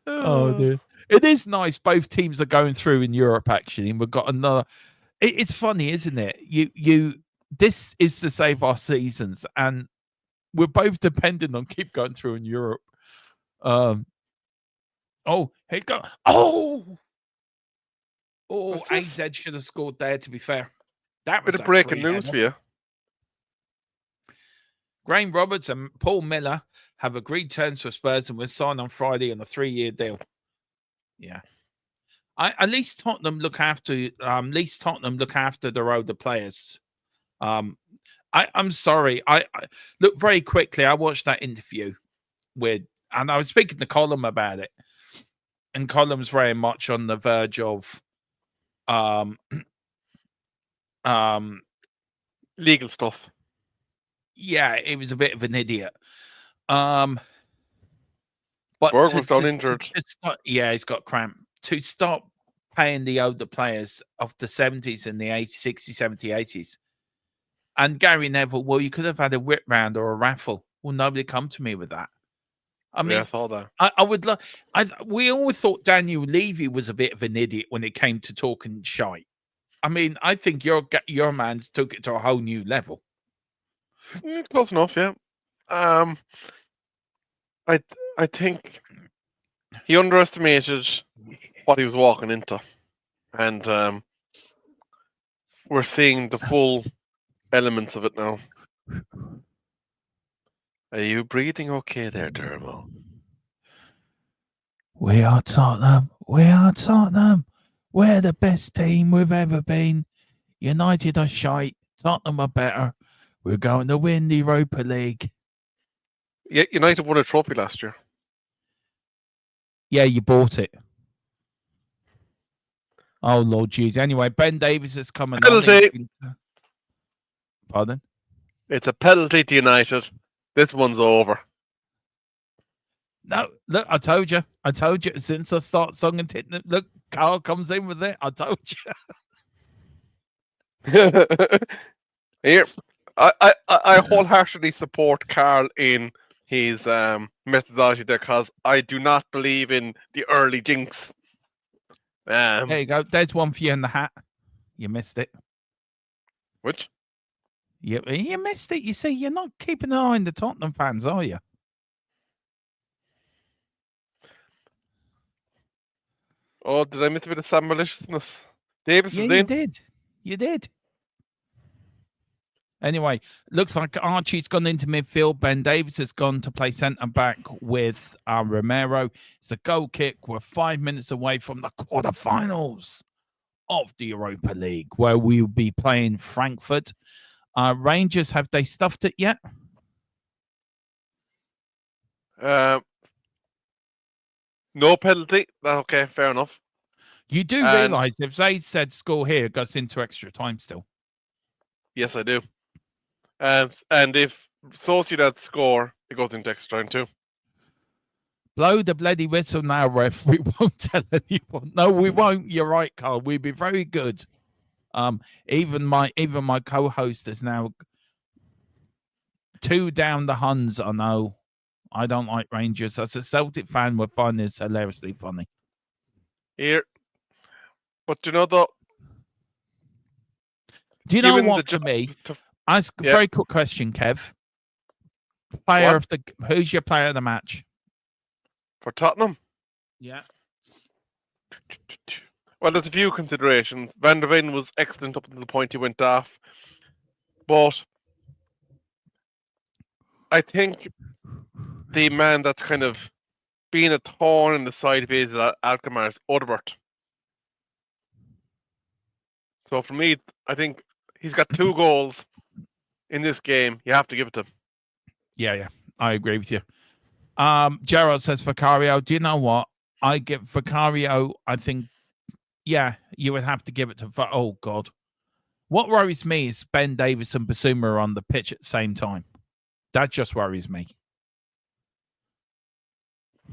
Oh, dude. It is nice. Both teams are going through in Europe, actually, and we've got another. It's funny, isn't it? This is to save our seasons, and we're both dependent on keep going through in Europe. Oh, here you go. Oh, AZ should have scored there, to be fair. That was a bit of breaking news for you. Graham Roberts and Paul Miller have agreed terms for Spurs and will sign on Friday on a 3-year deal. Yeah. At least Tottenham look after their older players. I'm sorry. I look very quickly. I watched that interview weird. And I was speaking to Colin about it, and Colin's very much on the verge of legal stuff. Yeah, he was a bit of an idiot. But Berg was down injured. Yeah, he's got cramp. To stop paying the older players of the 70s and the 80s, 60s, 70s, 80s. And Gary Neville, well, you could have had a whip round or a raffle. Well, nobody come to me with that. I mean, I saw that. I would love. We always thought Daniel Levy was a bit of an idiot when it came to talking shite. I mean, I think your man's took it to a whole new level. Close enough, yeah. I think he underestimated what he was walking into, and we're seeing the full elements of it now. Are you breathing okay there, Dermo? We are Tottenham. We are Tottenham. We're the best team we've ever been. United are shite. Tottenham are better. We're going to win the Europa League. Yeah, United won a trophy last year. Yeah, you bought it. Oh, Lord Jesus. Anyway, Ben Davies is coming penalty. On. Pardon? It's a penalty to United. This one's over. No, look, I told you. Since I start singing, look, Carl comes in with it. I told you. Here, I wholeheartedly support Carl in his methodology there, because I do not believe in the early jinx. There you go. There's one for you in the hat. You missed it. Which? You missed it. You see, you're not keeping an eye on the Tottenham fans, are you? Oh, did I miss a bit of Sam maliciousness? Davis yeah, you did. You did. Anyway, looks like Archie's gone into midfield. Ben Davies has gone to play centre-back with Romero. It's a goal kick. We're 5 minutes away from the quarterfinals of the Europa League, where we will be playing Frankfurt. Rangers, have they stuffed it yet? No penalty. Okay, fair enough. You do realise if they said score here, it goes into extra time still. Yes, I do. And if Sociedad score, it goes into extra time too. Blow the bloody whistle now, ref. We won't tell anyone. No, we won't. You're right, Carl. We'll be very good. Even my co-host is now 2 down the Huns. I know. I don't like Rangers. As a Celtic fan, we're finding this hilariously funny. Here. But you know, though. Do you know what, to me? Ask a very quick question, Kev. Who's your player of the match? For Tottenham? Yeah. Well, there's a few considerations. Van der Ven was excellent up until the point he went off. But I think the man that's kind of been a thorn in the side of his Alkmarr is Odebert. So for me, I think he's got 2 goals in this game. You have to give it to him. Yeah. I agree with you. Gerald says Vicario. Do you know what? I give Vicario, I think, yeah, you would have to give it to... Oh, God. What worries me is Ben Davies and Basuma are on the pitch at the same time. That just worries me.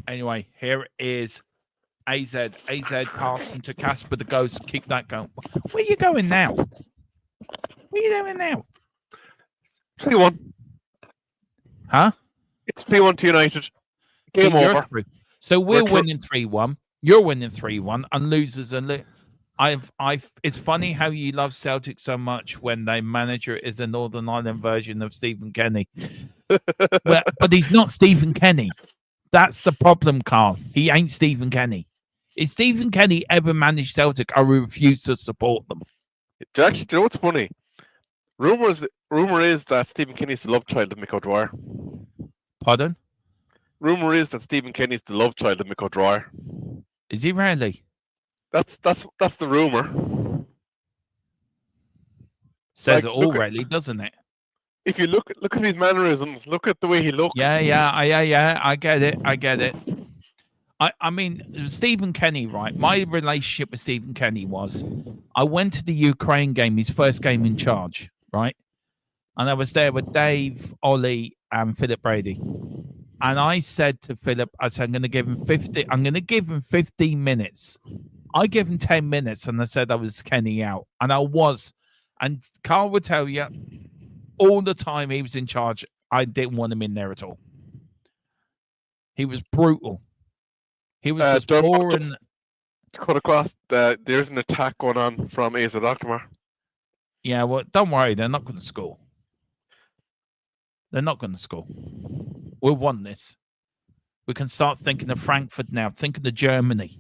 Anyway, here is AZ. AZ passing to Casper the Ghost. Keep that going. Where are you going now? What are you doing now? 3-1. Huh? It's 3-1 to United. Game over. So we're winning 3-1. You're winning 3-1, and losers are. It's funny how you love Celtic so much when their manager is a Northern Ireland version of Stephen Kenny. But he's not Stephen Kenny. That's the problem, Carl. He ain't Stephen Kenny. If Stephen Kenny ever managed Celtic, I would refuse to support them. Actually, do you know what's funny? Rumor is that Stephen Kenny's the love child of Mick O'Dwyer. Pardon? Rumor is that Stephen Kenny's the love child of Mick O'Dwyer. Is he really? That's the rumor. Says it all, really, doesn't it? if you look at his mannerisms, look at the way he looks. Yeah. I get it. I mean, Stephen Kenny, right? My relationship with Stephen Kenny was I went to the Ukraine game, his first game in charge, right? And I was there with Dave, Ollie, and Philip Brady. And I said to Philip, I said, I'm going to give him 15 minutes. I gave him 10 minutes and I said I was Kenny out. And I was. And Carl would tell you, all the time he was in charge, I didn't want him in there at all. He was brutal. He was just boring. Cut across, there's an attack going on from AZ Alkmarr. Yeah, well, don't worry. They're not going to score. They're not going to score. We'll won this. We can start thinking of Frankfurt now. Thinking of Germany.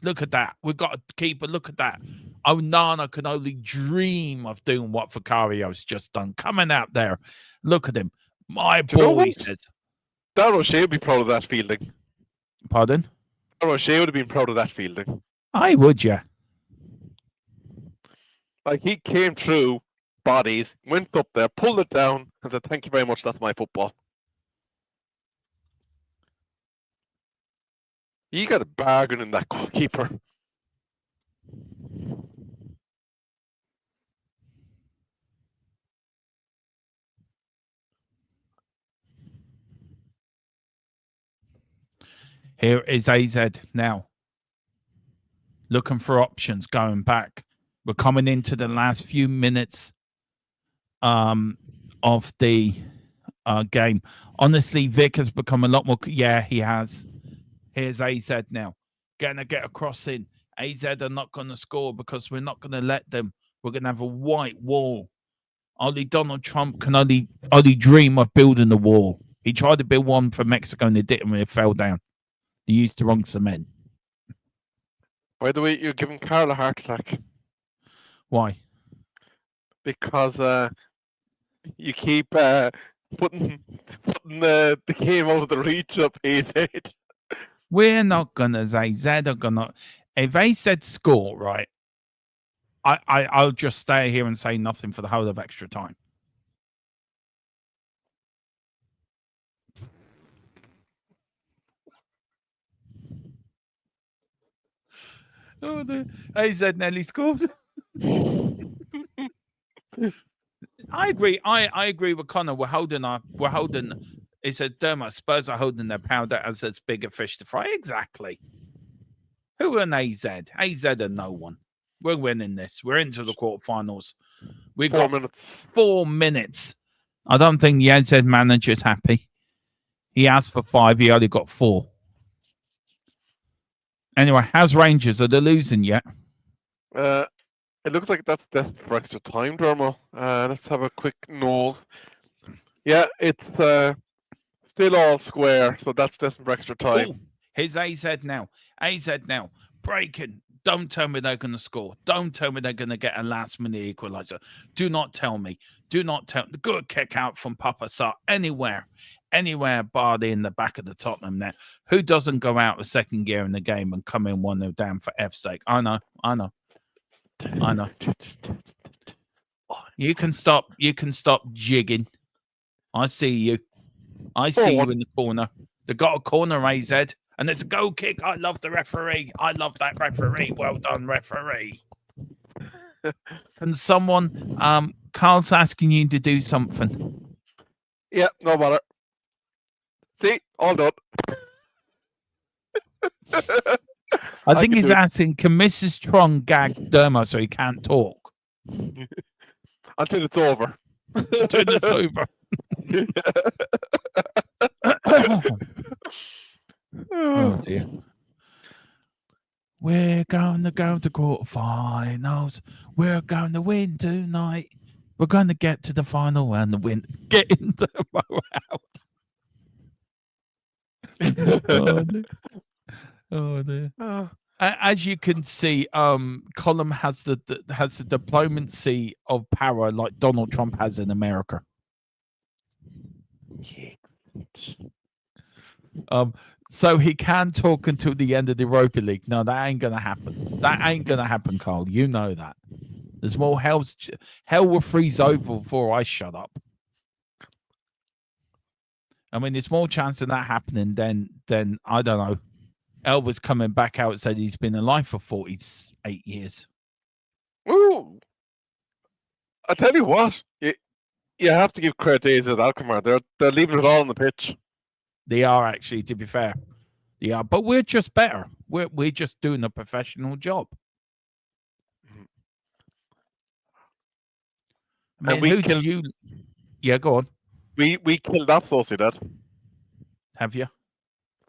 Look at that. We've got a keeper. Look at that. Onana can only dream of doing what Vicario's just done. Coming out there. Look at him. My boy, he says. Darrell O'Shea would be proud of that fielding. Pardon? Darrell O'Shea would have been proud of that fielding. I would, yeah. Like, he came through bodies, went up there, pulled it down, and said, thank you very much, that's my football. You got a bargain in that goalkeeper. Here is AZ now. Looking for options, going back. We're coming into the last few minutes of the game. Honestly, Vic has become a lot more... Yeah, he has. Here's AZ now. Going to get a cross in. AZ are not going to score because we're not going to let them. We're going to have a white wall. Only Donald Trump can only dream of building the wall. He tried to build one for Mexico and they didn't when it fell down. They used the wrong cement. By the way, you're giving Carl a heart attack. Why? Because you keep putting the game out of the reach of AZ. We're not gonna AZ are gonna. If they said score, right, I'll just stay here and say nothing for the whole of extra time. Oh, the AZ nearly scored. I agree. I agree with Connor. We're holding. He said, Dermot, Spurs are holding their powder as it's bigger fish to fry. Exactly. Who are an AZ? AZ are no one. We're winning this. We're into the quarterfinals. We've got 4 minutes. I don't think the AZ manager's happy. He asked for 5. He only got 4. Anyway, how's Rangers? Are they losing yet? It looks like that's destined for extra time, Dermo. Let's have a quick nose. Yeah, it's still all square, so that's destined for extra time. Ooh, here's AZ now. AZ now. Breaking. Don't tell me they're going to score. Don't tell me they're going to get a last-minute equaliser. Do not tell me. Do not tell. The good kick out from Papa Sarr. Anywhere, Bardi in the back of the Tottenham net. Who doesn't go out of second gear in the game and come in 1-0 down for F's sake? I know. You can stop jigging. I see you. I see you in the corner. They got a corner, AZ, and it's a goal kick. I love the referee. I love that referee. Well done, referee. Can someone, Carl's asking you to do something. Yeah, no matter. See, all done. I think he's asking, can Mrs. Tron gag Dermo so he can't talk? Until it's over. Until it's over. Oh dear. We're going to go to quarterfinals. We're going to win tonight. We're going to get to the final and win. Get into the out. Oh dear. As you can see, Column has the diplomacy of power like Donald Trump has in America. So he can talk until the end of the Europa League. No, that ain't gonna happen. That ain't gonna happen, Carl. You know that. There's more hell will freeze over before I shut up. I mean, there's more chance of that happening than I don't know. Elvis coming back out and said he's been alive for 48 years. Ooh. I tell you what, you have to give credit to AZ Alkmarr. They're leaving it all on the pitch. They are actually, to be fair. They are, but we're just better. We're just doing a professional job. I mean, who did you? Yeah, go on. We killed that Sociedad. Have you?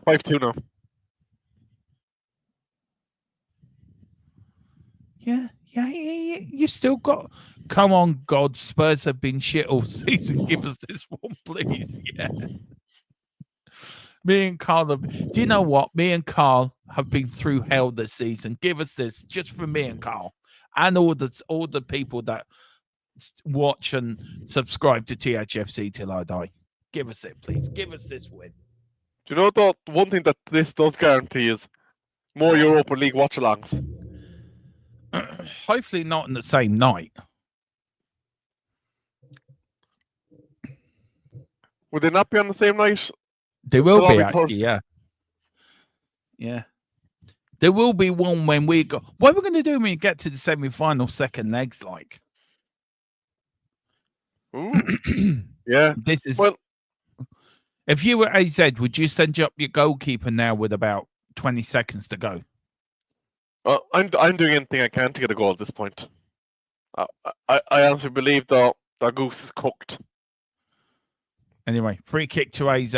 5-2 now. Yeah. You still got. Come on, God. Spurs have been shit all season. Give us this one, please. Yeah. Me and Carl do you know what? Me and Carl have been through hell this season. Give us this, just for me and Carl, and all the people that watch and subscribe to THFC till I die. Give us it, please. Give us this win. Do you know the one thing that this does guarantee is more Europa League watch-alongs? Hopefully not in the same night. Would they not be on the same night? They will be, actually, yeah. Yeah. There will be one when we go. What are we going to do when we get to the semi-final second legs, like? Ooh. Yeah. This is. Well, if you were AZ, would you send up your goalkeeper now with about 20 seconds to go? I'm doing anything I can to get a goal at this point. I honestly believe that the goose is cooked. Anyway, free kick to AZ.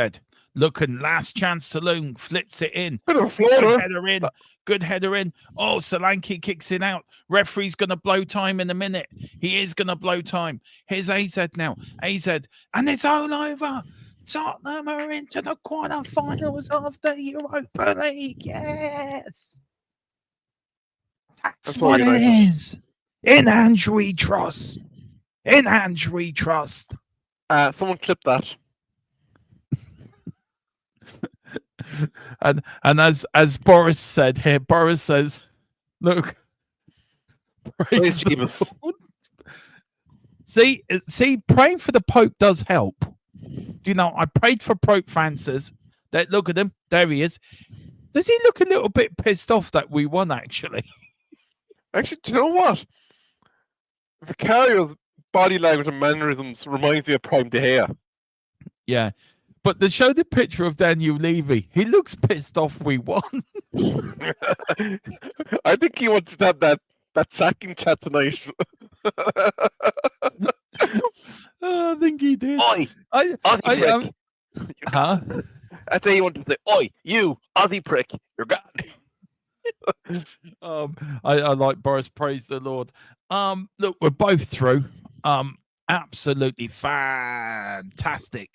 Looking, last chance saloon, flips it in. Bit of a floater. Good header in. Good header in. Oh, Solanke kicks it out. Referee's going to blow time in a minute. He is going to blow time. Here's AZ now. AZ. And it's all over. Tottenham are into the quarterfinals of the Europa League. Yes. That's what it is. In hands we trust. In hands we trust. Someone clip that. and as Boris said here, Boris says, look, praise the Lord. See, praying for the Pope does help. Do you know, I prayed for Pope Francis. That look at him, there he is. Does he look a little bit pissed off that we won, actually? Actually, do you know what? Vicario's body language and mannerisms reminds me of Prime De Gea. Yeah. But to show the picture of Daniel Levy, he looks pissed off we won. I think he wants to have that sacking chat tonight. I think he did. Oi, Aussie prick. Huh? I think he wanted to say, oi, you, Aussie prick, you're gone. I like Boris, praise the Lord. Look, we're both through. Absolutely fantastic.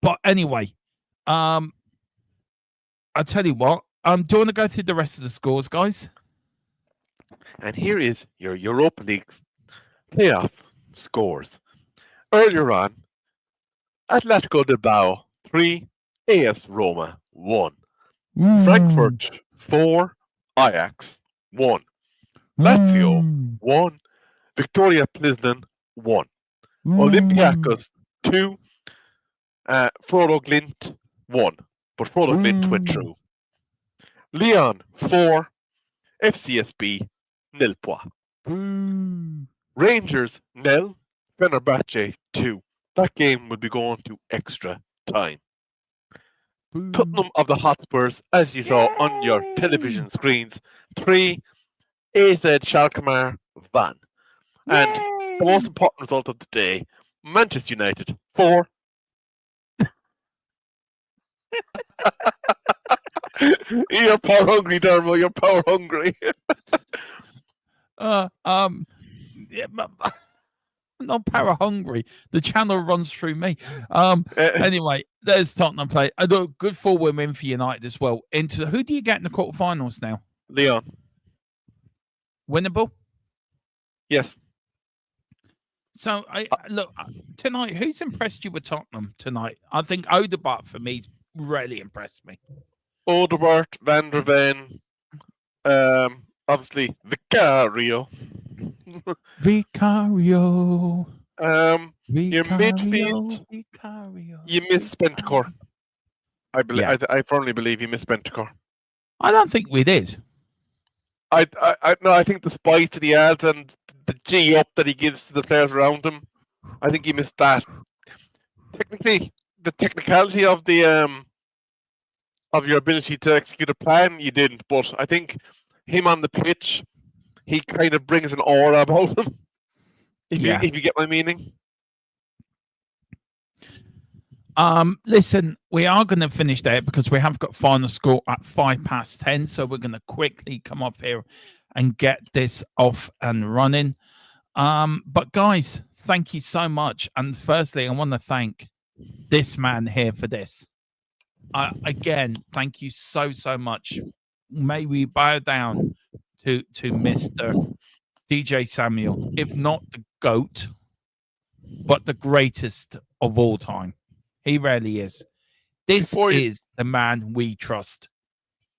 But anyway, I tell you what, do you want to go through the rest of the scores, guys? And here is your Europa League playoff scores. Earlier on, Atletico Bilbao 3, AS Roma 1, Frankfurt 4, Ajax 1, Lazio 1, Victoria Plzeň 1, Olympiacos 2, Frodo Glint 1, but Frodo Glint went through. Lyon 4, FCSB 0 points. Rangers 0, Fenerbahce 2. That game will be going to extra time. Tottenham of the Hotspurs, as you saw on your television screens, 3, AZ Alkmarr 1. And the most important result of the day, Manchester United 4. You're power hungry, Dermo. You're power hungry. Yeah, I'm not power hungry. The channel runs through me. Anyway, there's Tottenham play. A good 4-win win for United as well. Into who do you get in the quarterfinals now? Lyon. Winnable? Yes. So look tonight. Who's impressed you with Tottenham tonight? I think Odegaard for me's really impressed me. Odegaard, Van der Ven, obviously Vicario. Vicario. Your midfield, Vicario. you miss Bentancur. I believe. Yeah. I firmly believe you miss Bentancur. I don't think we did. I think the spice that he adds and the G up that he gives to the players around him, I think he missed that. Technically, the technicality of the of your ability to execute a plan, you didn't. But I think him on the pitch, he kind of brings an aura about him. If you get my meaning. Listen, we are going to finish there because we have got final score at 10:05. So we're going to quickly come up here and get this off and running. But guys, thank you so much. And firstly, I want to thank this man here for this. Again, thank you so much. May we bow down to Mr. DJ Samuel, if not the GOAT, but the greatest of all time. He really is. This is the man we trust.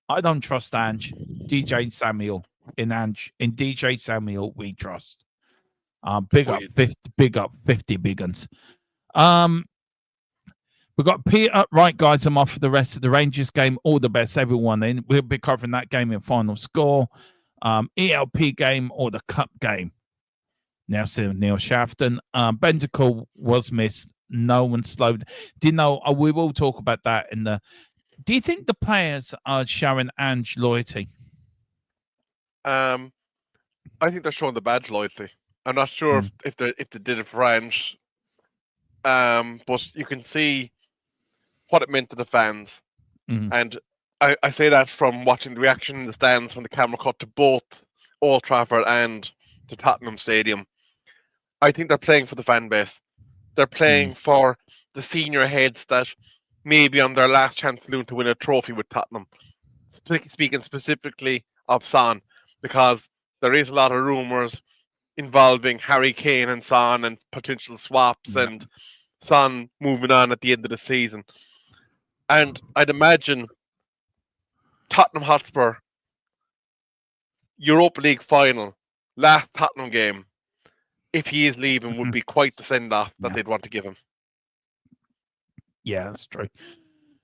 I don't trust Ange. DJ Samuel in DJ Samuel we trust. Big up 50 big uns. We've got Peter. Right, guys, I'm off for the rest of the Rangers game. All the best, everyone in. We'll be covering that game in final score. ELP game or the cup game. Neil Shafton. Bentancur was missed. No one slowed. Do you know? We will talk about that in the. Do you think the players are showing Ange loyalty? I think they're showing the badge loyalty. I'm not sure if they did it for Ange. But you can see what it meant to the fans, and I say that from watching the reaction in the stands when the camera cut to both Old Trafford and the Tottenham Stadium. I think they're playing for the fan base. They're playing for the senior heads that may be on their last chance to win a trophy with Tottenham. Speaking specifically of Son, because there is a lot of rumours involving Harry Kane and Son and potential swaps and Son moving on at the end of the season. And I'd imagine Tottenham Hotspur, Europa League final, last Tottenham game, if he is leaving, would be quite the send-off that they'd want to give him. Yeah, that's true.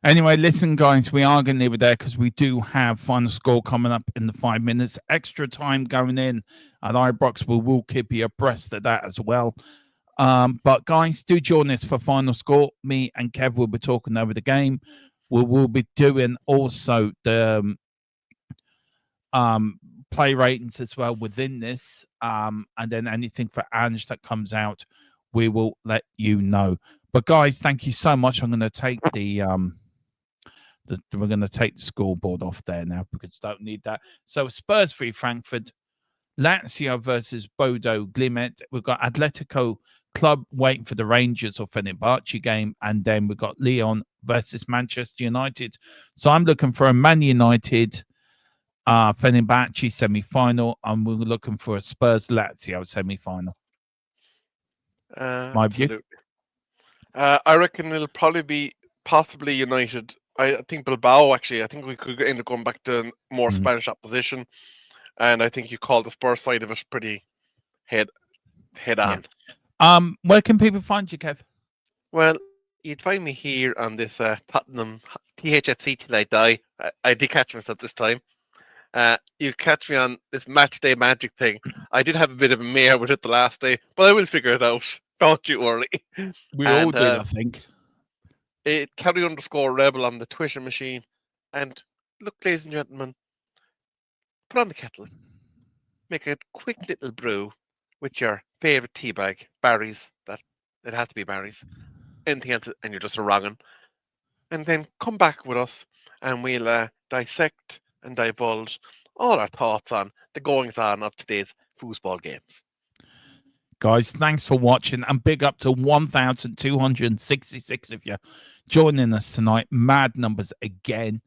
Anyway, listen, guys, we are going to leave it there because we do have final score coming up in the 5 minutes. Extra time going in at Ibrox. We will keep you abreast of that as well. But, guys, do join us for final score. Me and Kev will be talking over the game. We will be doing also the play ratings as well within this. And then anything for Ange that comes out, we will let you know. But, guys, thank you so much. I'm going to take we're going to take the scoreboard off there now because I don't need that. So Spurs v Frankfurt, Lazio versus Bodo Glimt. We've got Atletico Club waiting for the Rangers or Fenerbahce game. And then we've got Lyon versus Manchester United. So I'm looking for a Man United Fenerbahce semi-final. And we're looking for a Spurs Lazio semi-final. My view. I reckon it'll probably be possibly United. I think Bilbao, actually, I think we could end up going back to more Spanish opposition. And I think you call the Spurs side of it pretty head on. Where can people find you, Kev? Well, you'd find me here on this Tottenham THFC till I die. I did catch myself this time. You'd catch me on this match day magic thing. I did have a bit of a mare with it the last day, but I will figure it out. Don't you worry. We all did, I think. Kelly_Rebel on the Twitter machine. And look, ladies and gentlemen, put on the kettle. Make a quick little brew with your favourite tea bag, Barry's. It has to be Barry's. Anything else, and you're just a wrong'un. And then come back with us, and we'll dissect and divulge all our thoughts on the goings-on of today's foosball games. Guys, thanks for watching, and big up to 1,266 of you joining us tonight. Mad numbers again.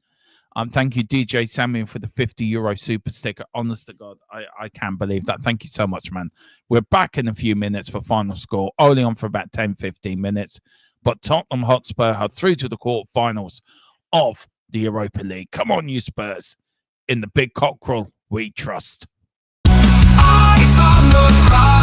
Thank you, DJ Samuel, for the €50 super sticker. Honest to God, I can't believe that. Thank you so much, man. We're back in a few minutes for final score, only on for about 10-15 minutes. But Tottenham Hotspur are through to the quarterfinals of the Europa League. Come on, you Spurs. In the big cockerel, we trust. Eyes on the rise.